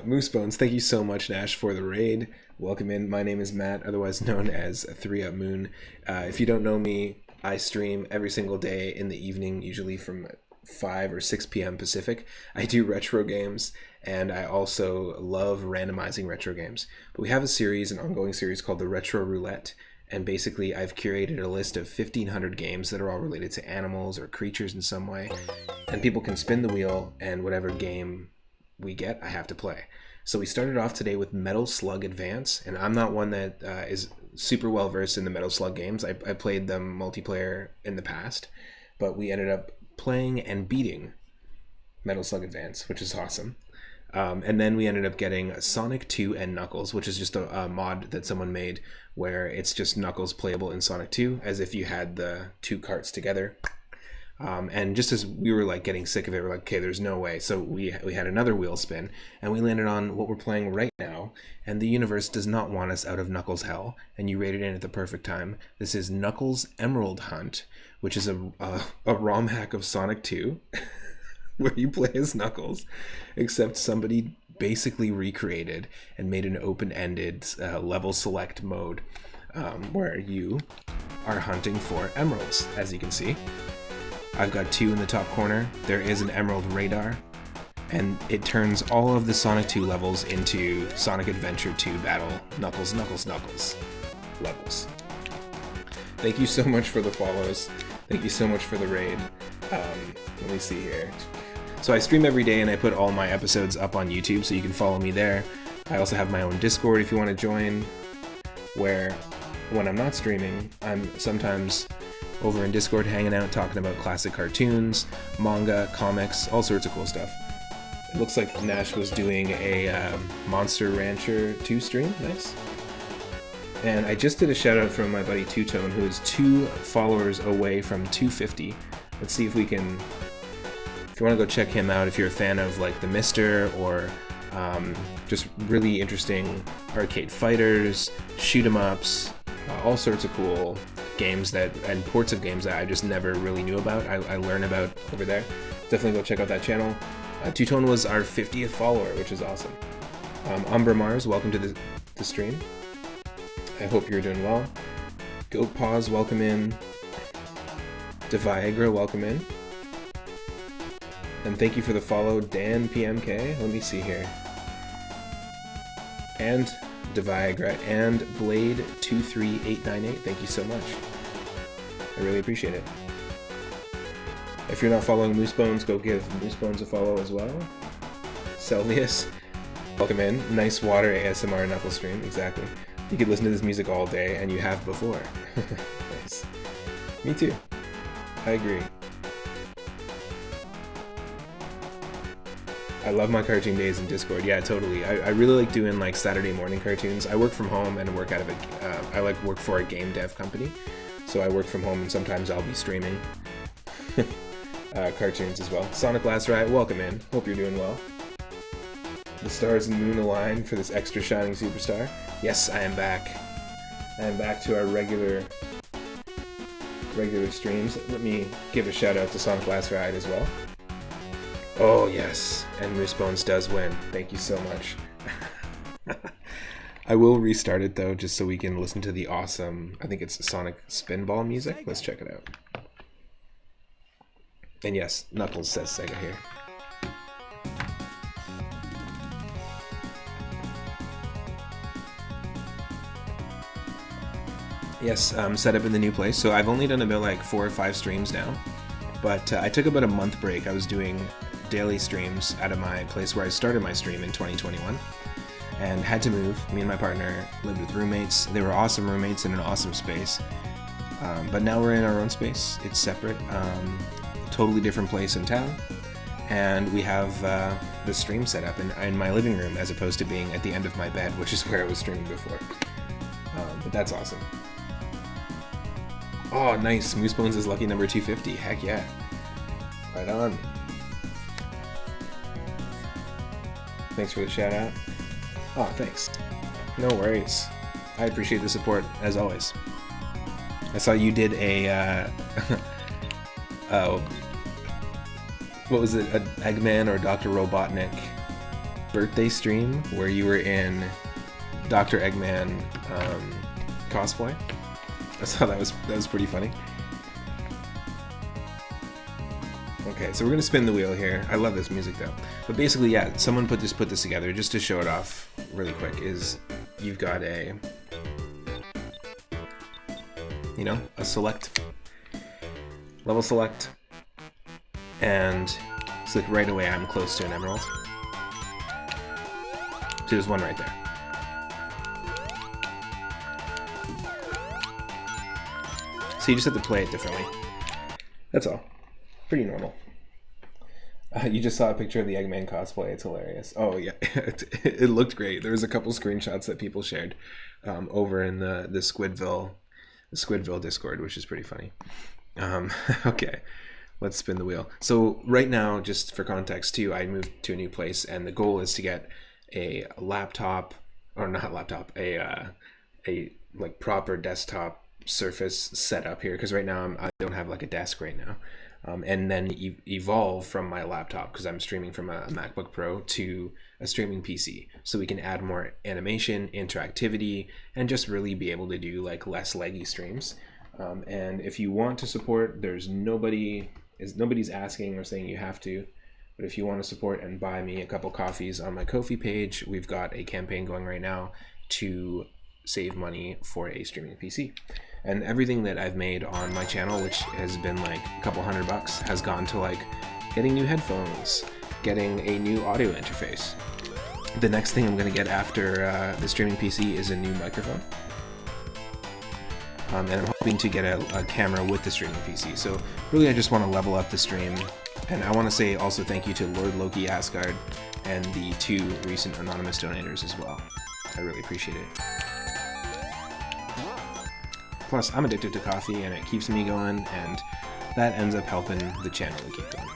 Moose Bones, thank you so much, Nash, for the raid. Welcome in. My name is Matt, otherwise known as 3up Moon. If you don't know me, I stream every single day in the evening, usually from 5 or 6 p.m. Pacific. I do retro games, and I also love randomizing retro games. But we have an ongoing series called the Retro Roulette, and basically I've curated a list of 1,500 games that are all related to animals or creatures in some way, and people can spin the wheel, and whatever game we get, I have to play. So we started off today with Metal Slug Advance, and I'm not one that is super well versed in the Metal Slug games. I played them multiplayer in the past, but we ended up playing and beating Metal Slug Advance, which is awesome. And then we ended up getting Sonic 2 and Knuckles, which is just a mod that someone made where it's just Knuckles playable in Sonic 2 as if you had the two carts together. And just as we were like getting sick of it, we're like, okay, there's no way. So we had another wheel spin, and we landed on what we're playing right now. And the universe does not want us out of Knuckles hell, and you rated in at the perfect time. This is Knuckles Emerald Hunt, which is a ROM hack of Sonic 2. Where you play as Knuckles, except somebody basically recreated and made an open-ended level select mode where you are hunting for emeralds. As you can see, I've got 2 in the top corner. There is an emerald radar, and it turns all of the Sonic 2 levels into Sonic Adventure 2 Battle Knuckles levels. Thank you so much for the follows. Thank you so much for the raid. Let me see here. So I stream every day, and I put all my episodes up on YouTube, so you can follow me there. I also have my own Discord if you want to join, where when I'm not streaming, I'm sometimes over in Discord hanging out, talking about classic cartoons, manga, comics, all sorts of cool stuff. It looks like Nash was doing a Monster Rancher 2 stream. Nice. And I just did a shout out from my buddy Two Tone, who is 2 followers away from 250. Let's see if we can... If you want to go check him out, if you're a fan of like the Mister or just really interesting arcade fighters, shoot 'em ups, all sorts of cool games and ports of games that I just never really knew about. I learn about over there. Definitely go check out that channel. Two Tone was our 50th follower, which is awesome. Umbra Mars, welcome to the stream. I hope you're doing well. Goat Paws, welcome in. Deviagra, welcome in. And thank you for the follow, Dan PMK. Let me see here. And Deviagra and Blade23898. Thank you so much. I really appreciate it. If you're not following Moose Bones, go give Moose Bones a follow as well. Selvius, welcome in. Nice water ASMR knuckle stream, exactly. You could listen to this music all day, and you have before. Nice. Me too. I agree. I love my cartoon days in Discord. Yeah, totally. I really like doing like Saturday morning cartoons. I work from home and work out of I like work for a game dev company. So I work from home, and sometimes I'll be streaming cartoons as well. Sonic Last Riot, welcome in. Hope you're doing well. The stars and moon align for this extra shining superstar. Yes, I am back. I am back to our regular streams. Let me give a shout out to Sonic Last Ride as well. Oh yes, and Moose Bones does win. Thank you so much. I will restart it though, just so we can listen to the awesome, I think it's Sonic Spinball music. Let's check it out. And yes, Knuckles says Sega here. Yes, set up in the new place. So I've only done about like 4 or 5 streams now, but I took about a month break. I was doing daily streams out of my place where I started my stream in 2021 and had to move. Me and my partner lived with roommates. They were awesome roommates in an awesome space. But now we're in our own space. It's separate, totally different place in town. And we have the stream set up in my living room as opposed to being at the end of my bed, which is where I was streaming before. But that's awesome. Oh, nice. Moose Bones is lucky number 250. Heck yeah. Right on. Thanks for the shout out. Oh, thanks. No worries. I appreciate the support, as always. I saw you did a what was it, an Eggman or Dr. Robotnik birthday stream where you were in Dr. Eggman cosplay. I saw that was pretty funny. Okay, so we're gonna spin the wheel here. I love this music though. But basically, yeah, someone put this together just to show it off really quick. Is you've got a, you know, a select, level select, and it's like right away I'm close to an emerald. So there's one right there. So you just have to play it differently. That's all. Pretty normal. You just saw a picture of the Eggman cosplay. It's hilarious. Oh yeah, it looked great. There was a couple screenshots that people shared over in the Squidville Discord, which is pretty funny. Okay, let's spin the wheel. So right now, just for context too, I moved to a new place, and the goal is to get a laptop, or not laptop, a like proper desktop Surface set up here, because right now I don't have like a desk right now. And then evolve from my laptop, because I'm streaming from a MacBook Pro, to a streaming PC, so we can add more animation, interactivity, and just really be able to do like less leggy streams. And if you want to support, nobody's asking or saying you have to, but if you want to support and buy me a couple coffees on my Ko-fi page, we've got a campaign going right now to save money for a streaming PC. And everything that I've made on my channel, which has been like a couple $100, has gone to like getting new headphones, getting a new audio interface. The next thing I'm going to get after the streaming PC is a new microphone. And I'm hoping to get a camera with the streaming PC. So really I just want to level up the stream. And I want to say also thank you to Lord Loki Asgard and the 2 recent anonymous donators as well. I really appreciate it. Plus, I'm addicted to coffee, and it keeps me going, and that ends up helping the channel to keep going.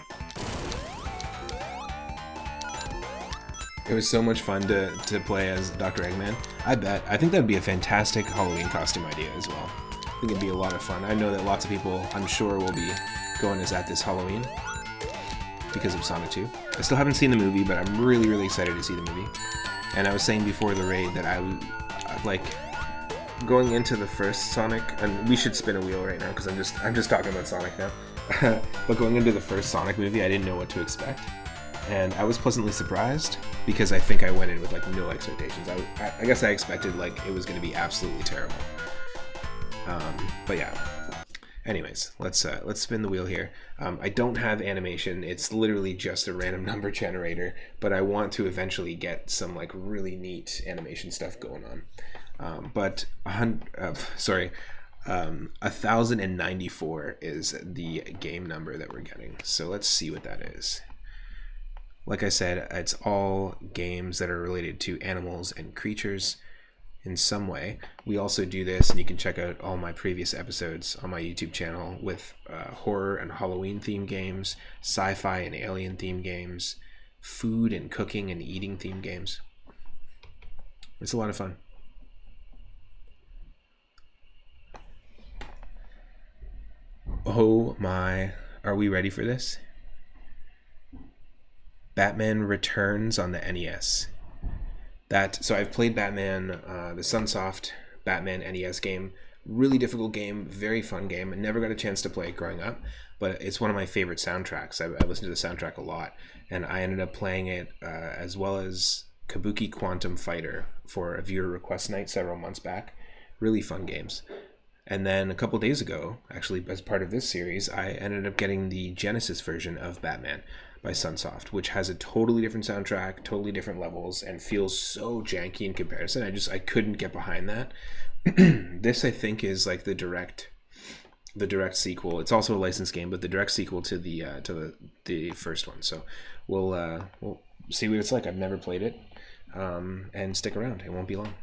It was so much fun to play as Dr. Eggman. I think that'd be a fantastic Halloween costume idea as well. I think it'd be a lot of fun. I know that lots of people, I'm sure, will be going as that this Halloween because of Sonic 2. I still haven't seen the movie, but I'm really, really excited to see the movie. And I was saying before the raid that I like going into the first Sonic, and we should spin a wheel right now because I'm just talking about Sonic now. But going into the first Sonic movie, I didn't know what to expect, and I was pleasantly surprised because I think I went in with like no expectations. I guess I expected like it was going to be absolutely terrible. But yeah. Anyways, let's spin the wheel here. I don't have animation. It's literally just a random number generator, but I want to eventually get some like really neat animation stuff going on. But 1094 is the game number that we're getting. So let's see what that is. Like I said, it's all games that are related to animals and creatures in some way. We also do this, and you can check out all my previous episodes on my YouTube channel with horror and Halloween themed games, sci-fi and alien themed games, food and cooking and eating themed games. It's a lot of fun. Oh my, are we ready for this? Batman Returns on the NES. So I've played Batman, the Sunsoft Batman NES game. Really difficult game, very fun game. I never got a chance to play it growing up, but it's one of my favorite soundtracks. I listened to the soundtrack a lot, and I ended up playing it as well as Kabuki Quantum Fighter for a viewer request night several months back. Really fun games. And then a couple days ago, actually as part of this series, I ended up getting the Genesis version of Batman by Sunsoft, which has a totally different soundtrack, totally different levels, and feels so janky in comparison. I couldn't get behind that. This, I think, is like the direct sequel. It's also a licensed game, but the direct sequel to the first one. So we'll see what it's like. I've never played it, and stick around. It won't be long.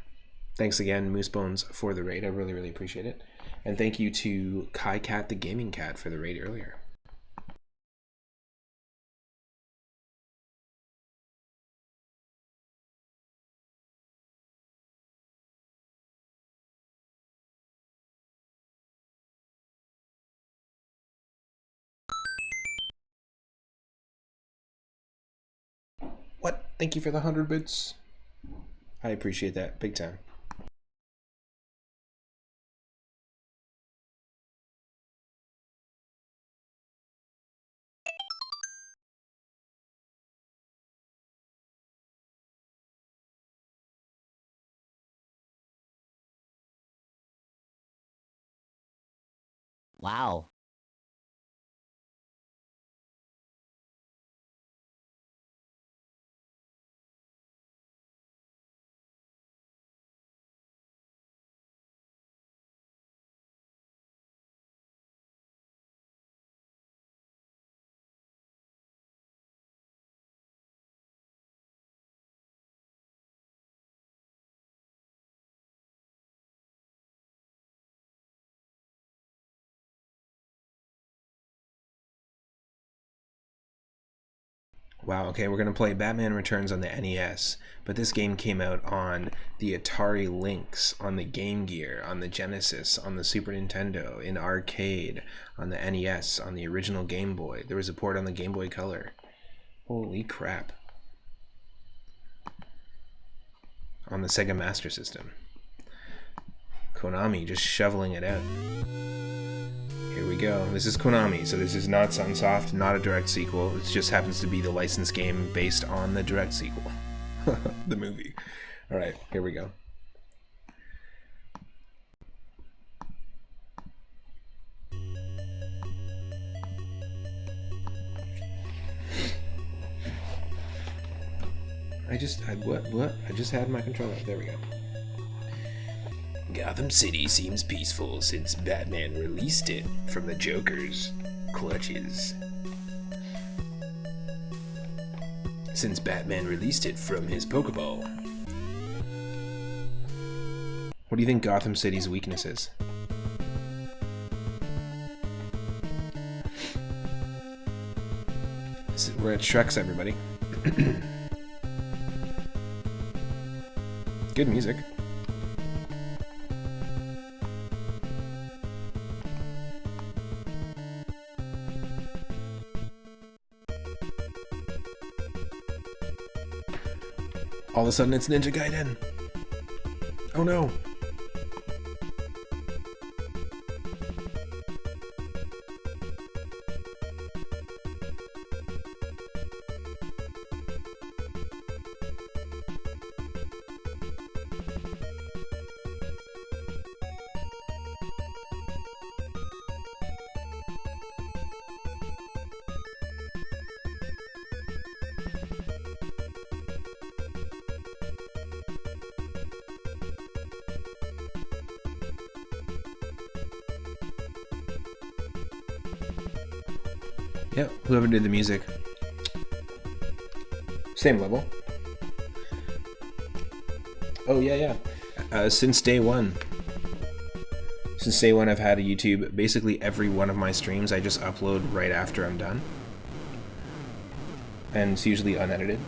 Thanks again, Moosebones, for the raid. I really, really appreciate it. And thank you to Kai Cat the Gaming Cat for the raid earlier. Thank you for the 100 bits. I appreciate that big time. Wow. Wow, okay, we're going to play Batman Returns on the NES, but this game came out on the Atari Lynx, on the Game Gear, on the Genesis, on the Super Nintendo, in arcade, on the NES, on the original Game Boy. There was a port on the Game Boy Color. Holy crap. On the Sega Master System. Konami just shoveling it out. Here we go. This is Konami, so this is not Sunsoft, not a direct sequel. It just happens to be the licensed game based on the direct sequel. The movie. Alright, here we go. What? I just had my controller. There we go. Gotham City seems peaceful since Batman released it from the Joker's clutches. Since Batman released it from his Pokeball. What do you think Gotham City's weakness is? We're at Shrek's, everybody. Good music. All of a sudden it's Ninja Gaiden. Oh no. Yep, whoever did the music. Same level. Oh, yeah. Since day one. Since day one, I've had a YouTube. Basically, every one of my streams I just upload right after I'm done. And it's usually unedited.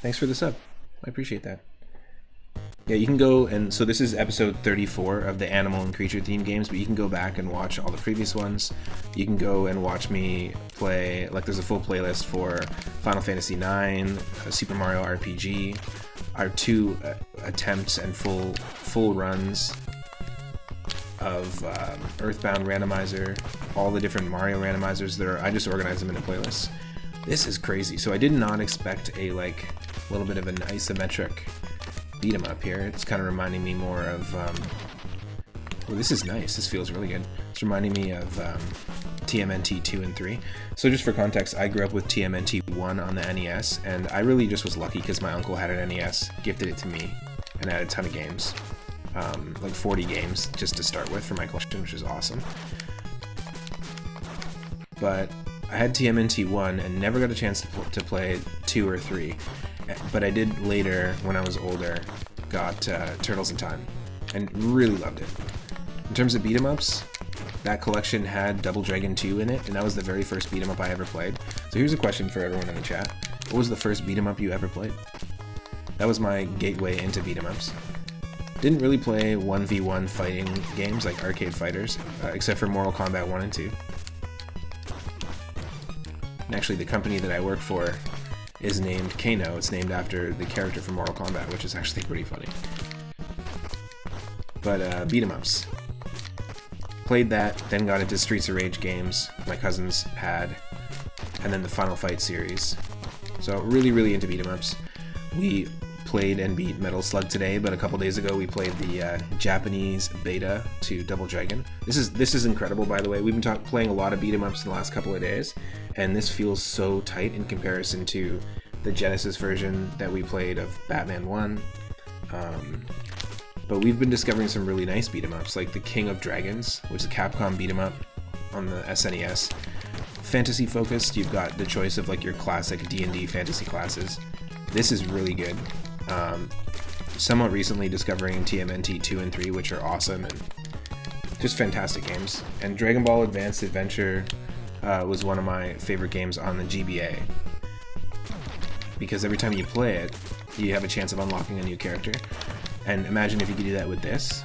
Thanks for the sub. I appreciate that. Yeah, you can go and... So this is episode 34 of the animal and creature themed games, but you can go back and watch all the previous ones. You can go and watch me play... Like, there's a full playlist for Final Fantasy IX, Super Mario RPG, our 2 attempts and full runs of Earthbound Randomizer, all the different Mario randomizers that are... I just organize them in a playlist. This is crazy. So I did not expect a, like, little bit of an isometric beat 'em up here. It's kind of reminding me more of well, this is nice. This feels really good. It's reminding me of TMNT 2 and 3. So just for context, I grew up with TMNT 1 on the NES, and I really just was lucky because my uncle had an NES, gifted it to me, and I had a ton of games, like 40 games just to start with for my collection, which is awesome. But I had TMNT 1 and never got a chance to play 2 or 3. But I did later, when I was older, got Turtles in Time, and really loved it. In terms of beat-em-ups, that collection had Double Dragon 2 in it, and that was the very first beat-em-up I ever played. So here's a question for everyone in the chat. What was the first beat-em-up you ever played? That was my gateway into beat-em-ups. Didn't really play 1v1 fighting games like arcade fighters, except for Mortal Kombat 1 and 2. And actually, the company that I work for is named Kano. It's named after the character from Mortal Kombat, which is actually pretty funny. But beat 'em ups. Played that, then got into Streets of Rage games my cousins had, and then the Final Fight series. So really, really into beat 'em ups. We played and beat Metal Slug today, but a couple days ago we played the Japanese beta to Double Dragon. This is incredible, by the way. We've been playing a lot of beat 'em ups in the last couple of days, and this feels so tight in comparison to the Genesis version that we played of Batman 1. But we've been discovering some really nice beat 'em ups, like the King of Dragons, which is a Capcom beat 'em up on the SNES. Fantasy focused, you've got the choice of like your classic D&D fantasy classes. This is really good. Somewhat recently discovering TMNT 2 and 3, which are awesome and just fantastic games. And Dragon Ball Advanced Adventure was one of my favorite games on the GBA, because every time you play it, you have a chance of unlocking a new character. And imagine if you could do that with this.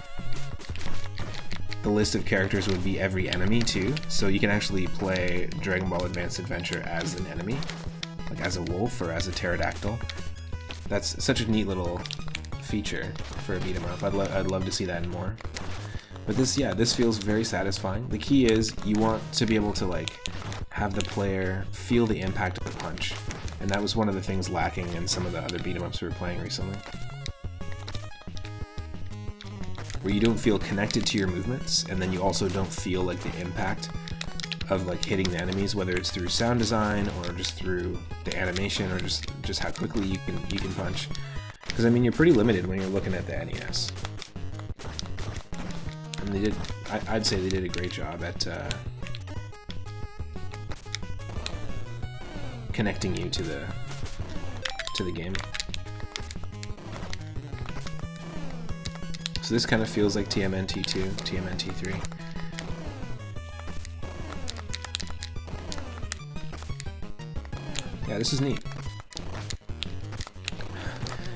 The list of characters would be every enemy too, so you can actually play Dragon Ball Advanced Adventure as an enemy, like as a wolf or as a pterodactyl. That's such a neat little feature for a beat 'em up. I'd love to see that and more. But this feels very satisfying. The key is you want to be able to like have the player feel the impact of the punch, and that was one of the things lacking in some of the other beat 'em ups we were playing recently, where you don't feel connected to your movements, and then you also don't feel like the impact of like hitting the enemies, whether it's through sound design or just through the animation or just how quickly you can punch. Because I mean, you're pretty limited when you're looking at the NES. And I'd say they did a great job at connecting you to the game. So this kind of feels like TMNT 2, TMNT 3. Yeah, this is neat.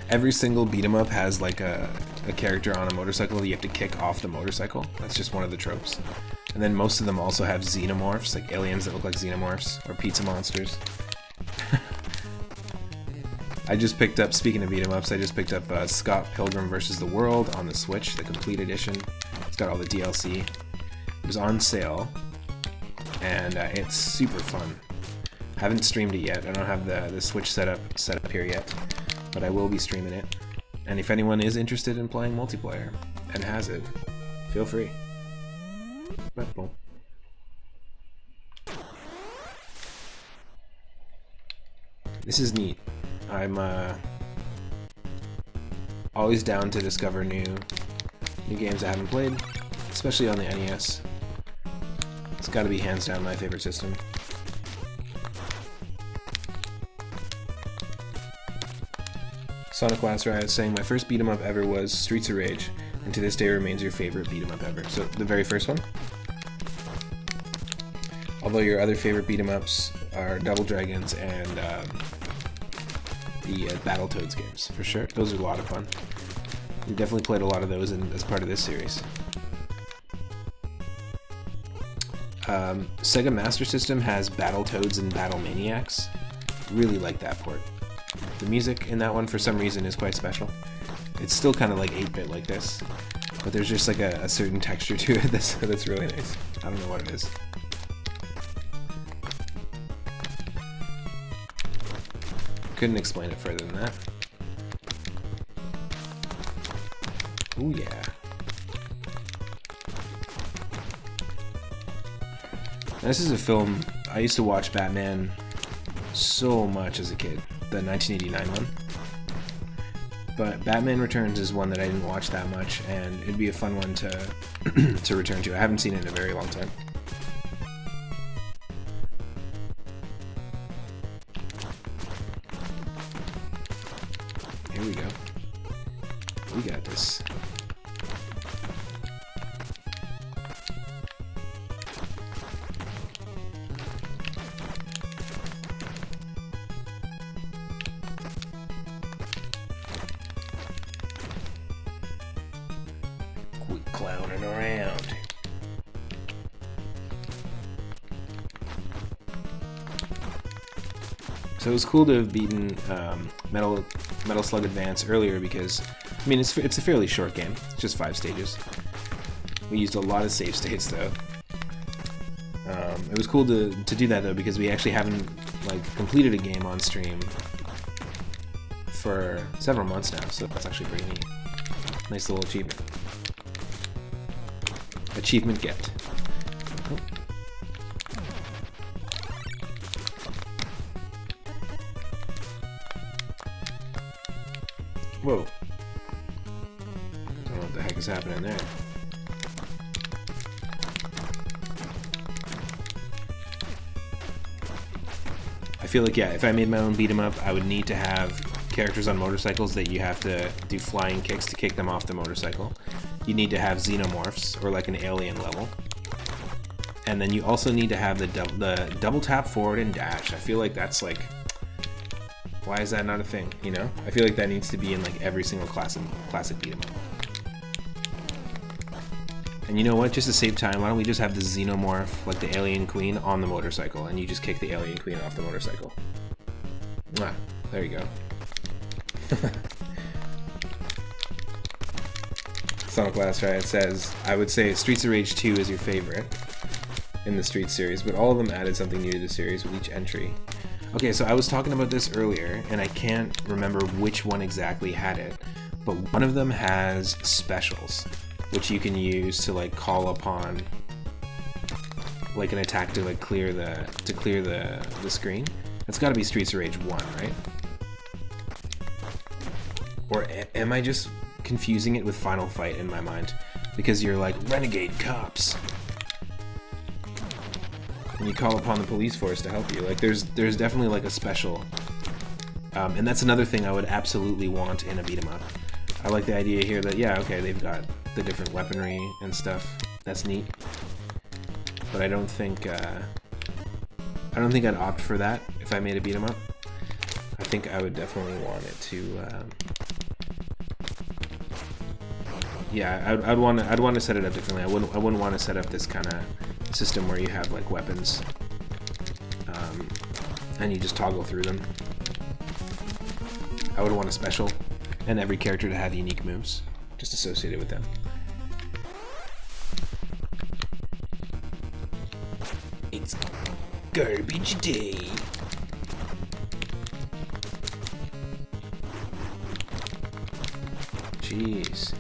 Every single beat 'em up has like a character on a motorcycle that you have to kick off the motorcycle. That's just one of the tropes. And then most of them also have xenomorphs, like aliens that look like xenomorphs, or pizza monsters. I just picked up, speaking of beat 'em ups, I just picked up Scott Pilgrim vs. the World on the Switch, the complete edition. It's got all the DLC. It was on sale, and it's super fun. Haven't streamed it yet. I don't have the Switch set up here yet, but I will be streaming it. And if anyone is interested in playing multiplayer and has it, feel free. But boom. This is neat. I'm always down to discover new games I haven't played, especially on the NES. It's got to be hands down my favorite system. Sonic Blaster is saying, my first beat 'em up ever was Streets of Rage, and to this day remains your favorite beat 'em up ever. So the very first one? Although your other favorite beat 'em ups are Double Dragons and the Battletoads games, for sure. Those are a lot of fun. We definitely played a lot of those as part of this series. Sega Master System has Battletoads and Battle Maniacs. Really like that port. The music in that one, for some reason, is quite special. It's still kind of like 8-bit like this, but there's just like a certain texture to it that's really nice. I don't know what it is. Couldn't explain it further than that. Ooh yeah. Now, this is a film, I used to watch Batman so much as a kid, the 1989 one. But Batman Returns is one that I didn't watch that much, and it'd be a fun one to to return to. I haven't seen it in a very long time. Here we go. We got this. Quit clowning around. So it was cool to have beaten Metal Slug Advance earlier because, I mean, it's a fairly short game. It's just 5 stages. We used a lot of save states though. It was cool to do that though because we actually haven't like completed a game on stream for several months now, so that's actually pretty neat. Nice little achievement. Achievement get. Oh. Whoa. Don't know what the heck is happening there. I feel like, yeah, if I made my own beat 'em up, I would need to have characters on motorcycles that you have to do flying kicks to kick them off the motorcycle. You need to have xenomorphs, or like an alien level. And then you also need to have the double tap forward and dash. I feel like that's like, why is that not a thing, you know? I feel like that needs to be in like every single classic beat 'em up. And you know what, just to save time, why don't we just have the xenomorph, like the alien queen, on the motorcycle, and you just kick the alien queen off the motorcycle. Ah, there you go. Sonic Last Riot says, I would say Streets of Rage 2 is your favorite in the Street series, but all of them added something new to the series with each entry. Okay, so I was talking about this earlier, and I can't remember which one exactly had it, but one of them has specials, which you can use to like call upon like an attack to like clear the screen. That's got to be Streets of Rage 1, right? Or am I just confusing it with Final Fight in my mind? Because you're like, renegade cops, and you call upon the police force to help you. Like there's definitely like a special, and that's another thing I would absolutely want in a beat 'em up. I like the idea here that, yeah, okay, they've got the different weaponry and stuff. That's neat. But I don't think I'd opt for that if I made a beat 'em up. I think I would definitely want it to. Yeah, I'd want to set it up differently. I wouldn't want to set up this kind of system where you have like weapons, and you just toggle through them. I would want a special, and every character to have unique moves just associated with them. It's garbage day. Jeez.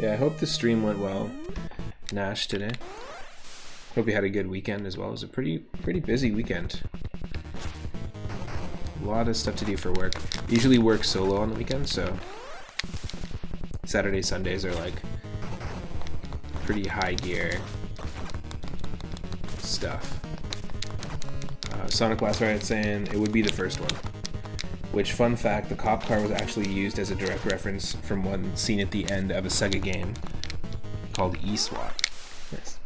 Yeah, I hope the stream went well, Nash, today. Hope you had a good weekend as well. It was a pretty busy weekend. A lot of stuff to do for work. Usually work solo on the weekend, so Saturdays, Sundays are like pretty high gear stuff. Sonic Last Riot saying it would be the first one. Which, fun fact, the cop car was actually used as a direct reference from one scene at the end of a Sega game called E-SWAT. Nice.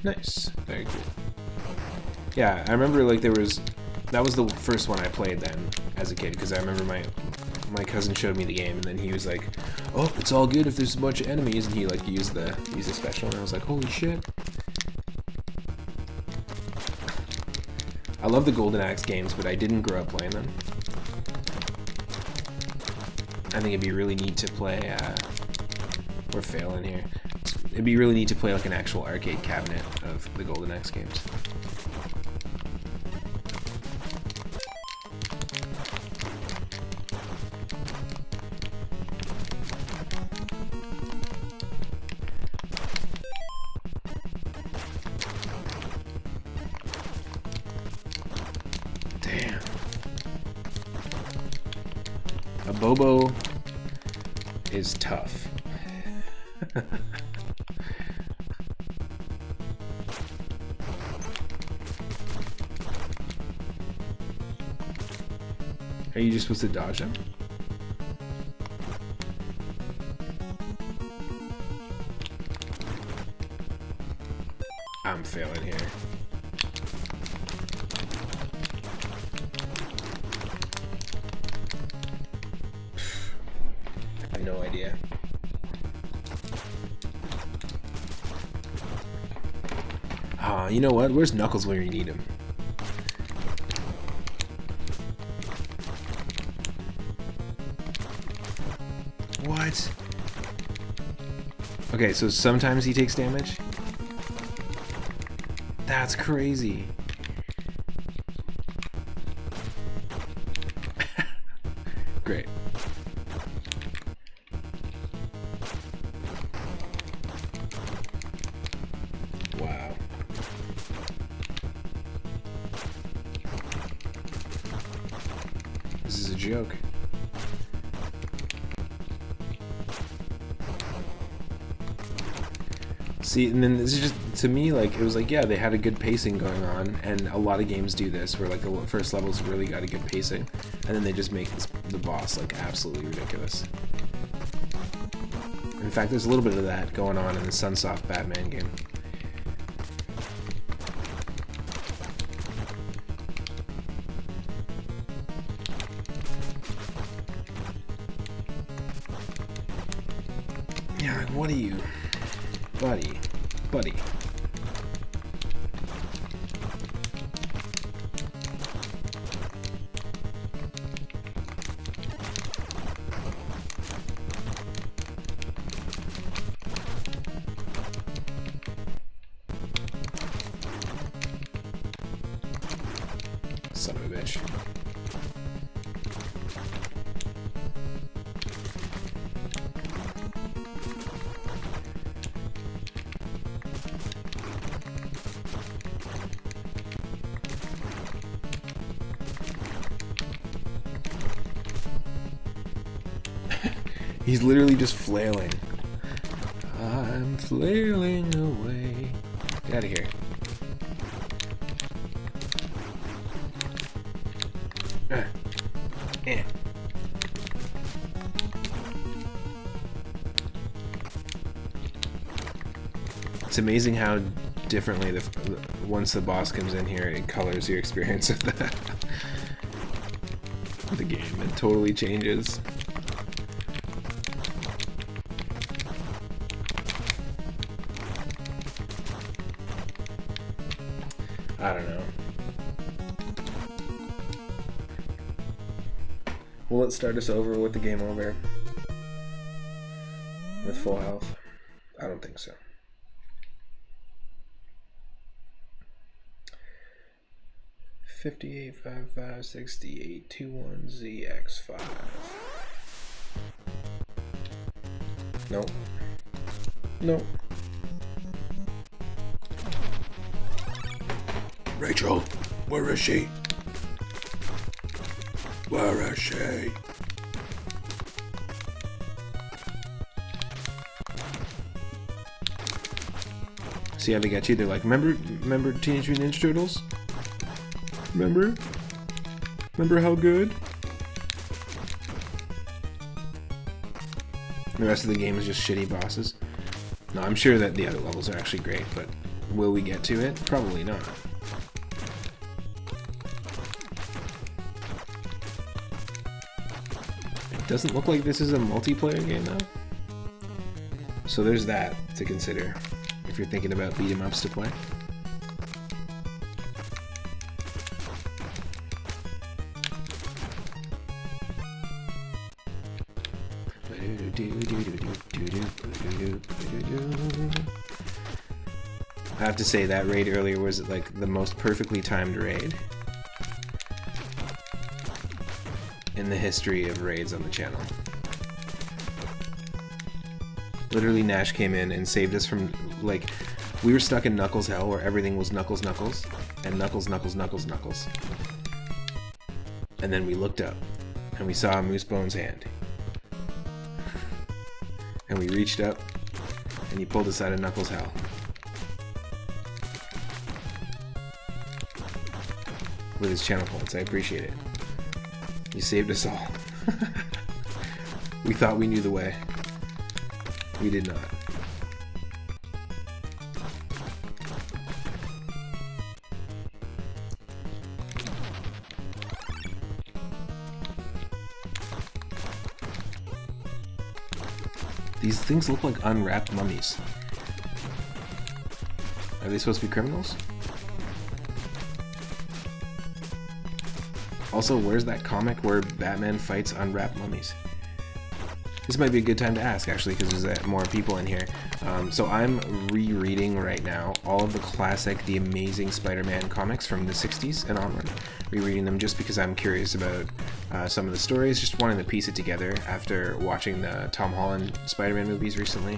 Nice. Very cool. Yeah, I remember like that was the first one I played then as a kid, because I remember my cousin showed me the game, and then he was like, oh, it's all good if there's a bunch of enemies, and he like used the special, and I was like, holy shit. I love the Golden Axe games, but I didn't grow up playing them. I think it'd be really neat to play, we're failing here. It'd be really neat to play like an actual arcade cabinet of the Golden Axe games. Bobo is tough. Are you just supposed to dodge him? I'm failing here. No idea. Ah, you know what? Where's Knuckles where you need him? What? Okay, so sometimes he takes damage? That's crazy. Great. Wow. This is a joke. See, and then this is just, to me, like, it was like, yeah, they had a good pacing going on, and a lot of games do this, where, like, the first level's really got a good pacing, and then they just make the boss, like, absolutely ridiculous. In fact, there's a little bit of that going on in the Sunsoft Batman game. Yeah, like, what are you... Buddy. Son of a bitch. He's literally just flailing. I'm flailing away. Get out of here. It's amazing how differently once the boss comes in here, it colors your experience of the game. It totally changes. I don't know. Will it start us over with the game over? With full health? I don't think so. 58556821ZX5. Nope. Nope. Rachel, where is she? Where is she? See how they got you? They're like, remember Teenage Mutant Ninja Turtles? Remember how good? The rest of the game is just shitty bosses. No, I'm sure that the other levels are actually great, but will we get to it? Probably not. It doesn't look like this is a multiplayer game though. So there's that to consider if you're thinking about beat 'em ups to play. I have to say that raid earlier was like the most perfectly timed raid in the history of raids on the channel. Literally, Nash came in and saved us from, like, we were stuck in Knuckles Hell where everything was Knuckles, Knuckles, and Knuckles, Knuckles, Knuckles, Knuckles. And then we looked up and we saw Moose Bone's hand. And we reached up and he pulled us out of Knuckles Hell. With his channel points, I appreciate it. You saved us all. We thought we knew the way. We did not. These things look like unwrapped mummies. Are they supposed to be criminals? Also, where's that comic where Batman fights unwrapped mummies? This might be a good time to ask, actually, because there's more people in here. So I'm rereading right now all of the classic The Amazing Spider-Man comics from the 60s and onward. Rereading them just because I'm curious about some of the stories, just wanting to piece it together after watching the Tom Holland Spider-Man movies recently.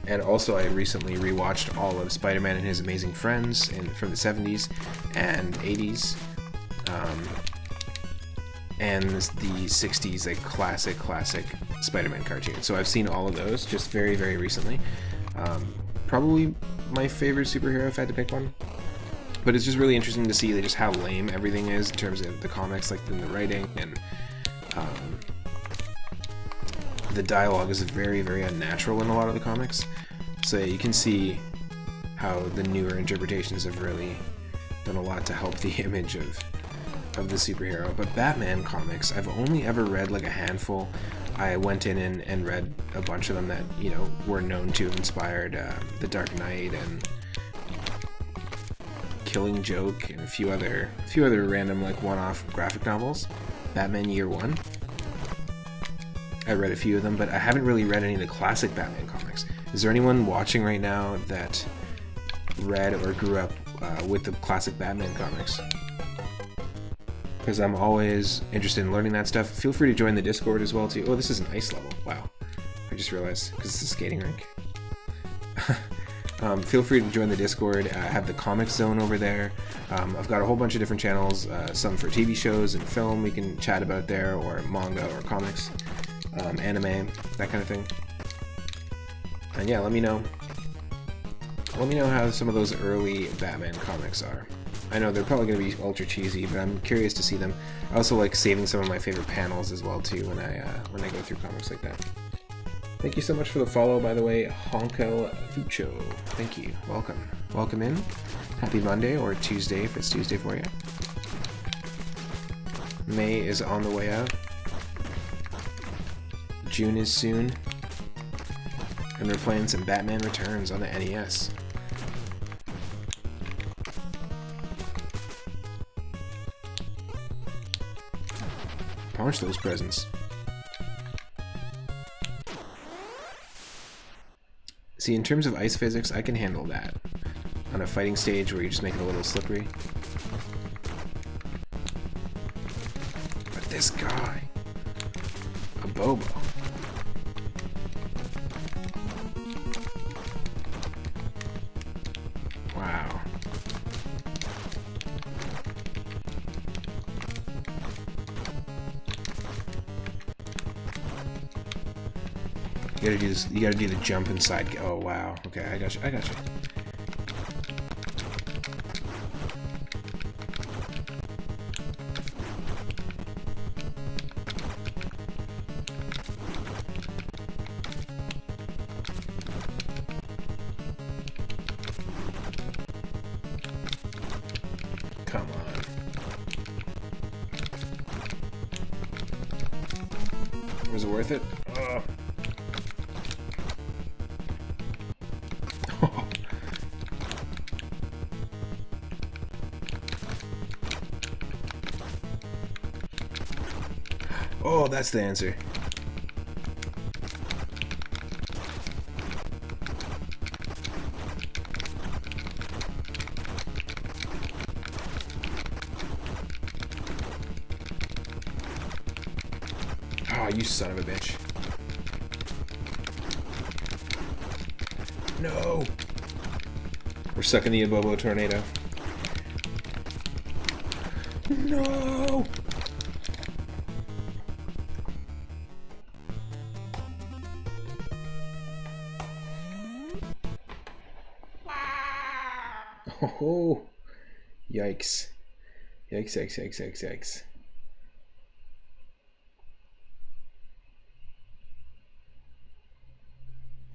And also I recently rewatched all of Spider-Man and His Amazing Friends from the 70s and 80s. And the 60s, like classic Spider-Man cartoon. So I've seen all of those just very, very recently. Probably my favorite superhero if I had to pick one. But it's just really interesting to see just how lame everything is in terms of the comics, like in the writing, and the dialogue is very, very unnatural in a lot of the comics. So you can see how the newer interpretations have really done a lot to help the image of the superhero. But Batman comics, I've only ever read like a handful. I went in and read a bunch of them that, you know, were known to have inspired The Dark Knight and Killing Joke and a few other random like one-off graphic novels. Batman Year One, I read a few of them, but I haven't really read any of the classic Batman comics. Is there anyone watching right now that read or grew up with the classic Batman comics? Because I'm always interested in learning that stuff. Feel free to join the Discord as well too. Oh, this is an ice level. Wow. I just realized, because it's a skating rink. Feel free to join the Discord. I have the Comic Zone over there. I've got a whole bunch of different channels, some for TV shows and film we can chat about there, or manga or comics, anime, that kind of thing. And yeah, let me know how some of those early Batman comics are. I know they're probably going to be ultra cheesy, but I'm curious to see them. I also like saving some of my favorite panels as well too when I go through comics like that. Thank you so much for the follow, by the way, Honko Fucho. Thank you. Welcome in. Happy Monday, or Tuesday if it's Tuesday for you. May is on the way out. June is soon. And we're playing some Batman Returns on the NES. Punch those presents. See, in terms of ice physics, I can handle that. On a fighting stage where you just make it a little slippery. But this guy, a Bobo. Wow. You gotta do this. You gotta do the jump inside. Oh wow. Okay, I got you. Come on. Was it worth it? Oh. Oh, that's the answer. Oh, you son of a bitch. No! We're stuck in the Abobo tornado. No! Oh, yikes. Yikes.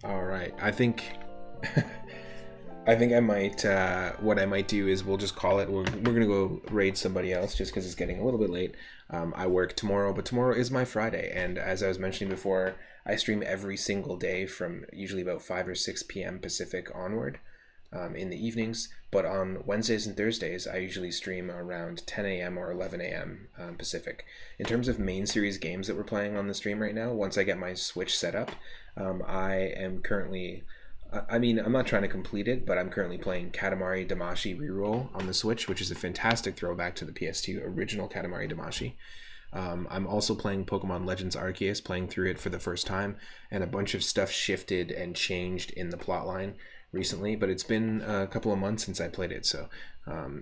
Alright, I think I might, what I might do is we'll just call it, we're gonna go raid somebody else just because it's getting a little bit late. I work tomorrow, but tomorrow is my Friday, and as I was mentioning before, I stream every single day from usually about 5 or 6 p.m. Pacific onward. in the evenings. But on Wednesdays and Thursdays, I usually stream around 10 a.m. or 11 a.m. Pacific. In terms of main series games that we're playing on the stream right now, once I get my Switch set up, I am currently... I mean, I'm not trying to complete it, but I'm currently playing Katamari Damacy Reroll on the Switch, which is a fantastic throwback to the PS2 original Katamari Damacy. I'm also playing Pokemon Legends Arceus, playing through it for the first time, and a bunch of stuff shifted and changed in the plotline recently, but it's been a couple of months since I played it, so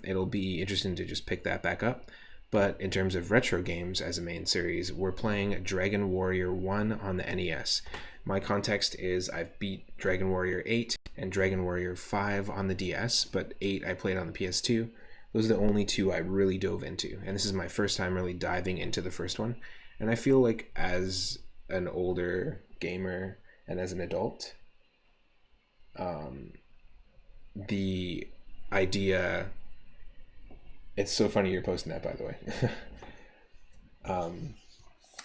it'll be interesting to just pick that back up. But in terms of retro games as a main series, we're playing Dragon Warrior 1 on the NES. My context is I've beat Dragon Warrior 8 and Dragon Warrior 5 on the DS, but 8 I played on the PS2. Those are the only two I really dove into, and this is my first time really diving into the first one. And I feel like as an older gamer and as an adult, the idea... It's so funny you're posting that, by the way.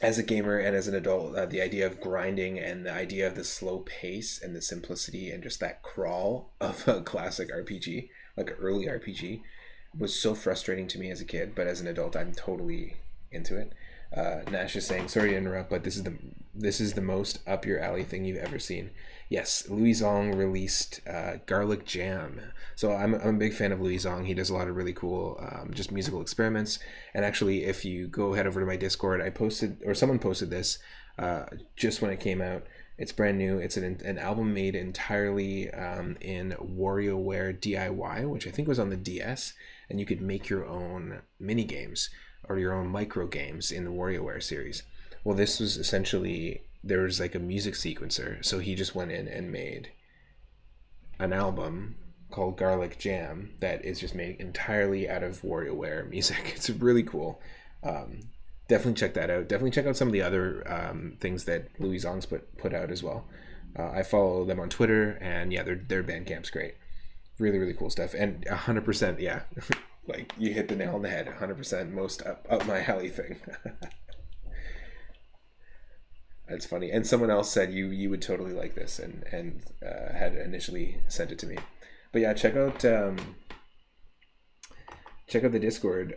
As a gamer and as an adult, the idea of grinding and the idea of the slow pace and the simplicity and just that crawl of a classic RPG, like an early RPG, was so frustrating to me as a kid, but as an adult, I'm totally into it. Nash is saying, sorry to interrupt, but this is the most up your alley thing you've ever seen. Yes, Louis Zong released Garlic Jam. So I'm a big fan of Louis Zong. He does a lot of really cool just musical experiments. And actually, if you go head over to my Discord, someone posted this just when it came out. It's brand new. It's an album made entirely in WarioWare DIY, which I think was on the DS, and you could make your own mini games or your own micro games in the WarioWare series. Well, this was essentially, there was like a music sequencer, so he just went in and made an album called Garlic Jam that is just made entirely out of WarioWare music. It's really cool. Definitely check that out. Definitely check out some of the other things that Louis Zong's put out as well. I follow them on Twitter, and yeah, their Bandcamp's great. Really, really cool stuff. And 100%, yeah, like you hit the nail on the head. 100% most up my alley thing. That's funny. And someone else said you would totally like this, and had initially sent it to me. But yeah, check out the Discord,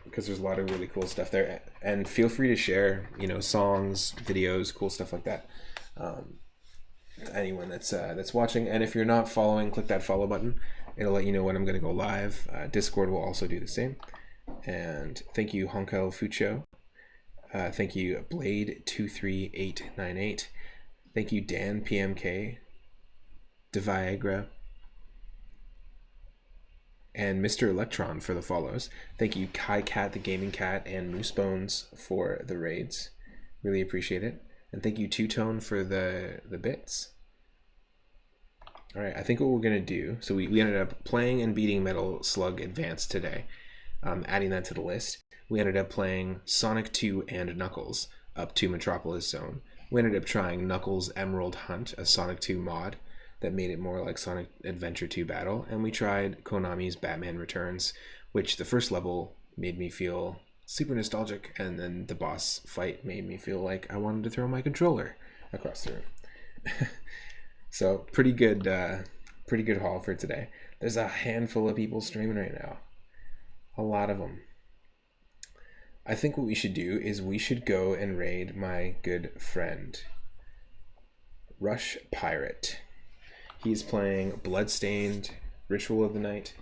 because there's a lot of really cool stuff there, and feel free to share, songs, videos, cool stuff like that. Anyone that's watching, and if you're not following, click that follow button. It'll let you know when I'm going to go live. Discord will also do the same. And thank you, Honkel Fucho. Thank you, Blade23898. Thank you, Dan PMK, DeViagra, and Mr. Electron for the follows. Thank you, Kai Cat, the Gaming Cat, and Moose Bones for the raids. Really appreciate it. And thank you, Two Tone, for the bits. All right, I think what we're gonna do. So we ended up playing and beating Metal Slug Advanced today. Adding that to the list. We ended up playing Sonic 2 and Knuckles up to Metropolis Zone. We ended up trying Knuckles Emerald Hunt, a Sonic 2 mod that made it more like Sonic Adventure 2 Battle. And we tried Konami's Batman Returns, which the first level made me feel super nostalgic, and then the boss fight made me feel like I wanted to throw my controller across the room. So pretty good haul for today. There's a handful of people streaming right now. A lot of them. I think what we should do is we should go and raid my good friend, Rush Pirate. He's playing Bloodstained, Ritual of the Night.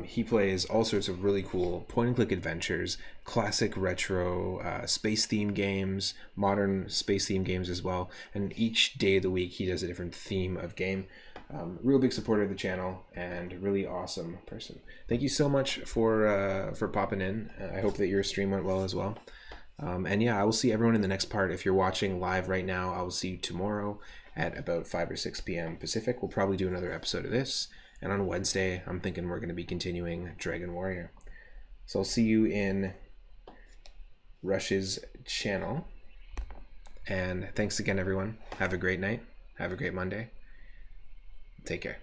He plays all sorts of really cool point-and-click adventures, classic retro space-themed games, modern space-themed games as well. And each day of the week, he does a different theme of game. Real big supporter of the channel and really awesome person. Thank you so much for popping in. I hope that your stream went well as well. And yeah, I will see everyone in the next part. If you're watching live right now, I will see you tomorrow at about 5 or 6 p.m. Pacific. We'll probably do another episode of this. And on Wednesday, I'm thinking we're going to be continuing Dragon Warrior. So I'll see you in Rush's channel. And thanks again, everyone. Have a great night. Have a great Monday. Take care.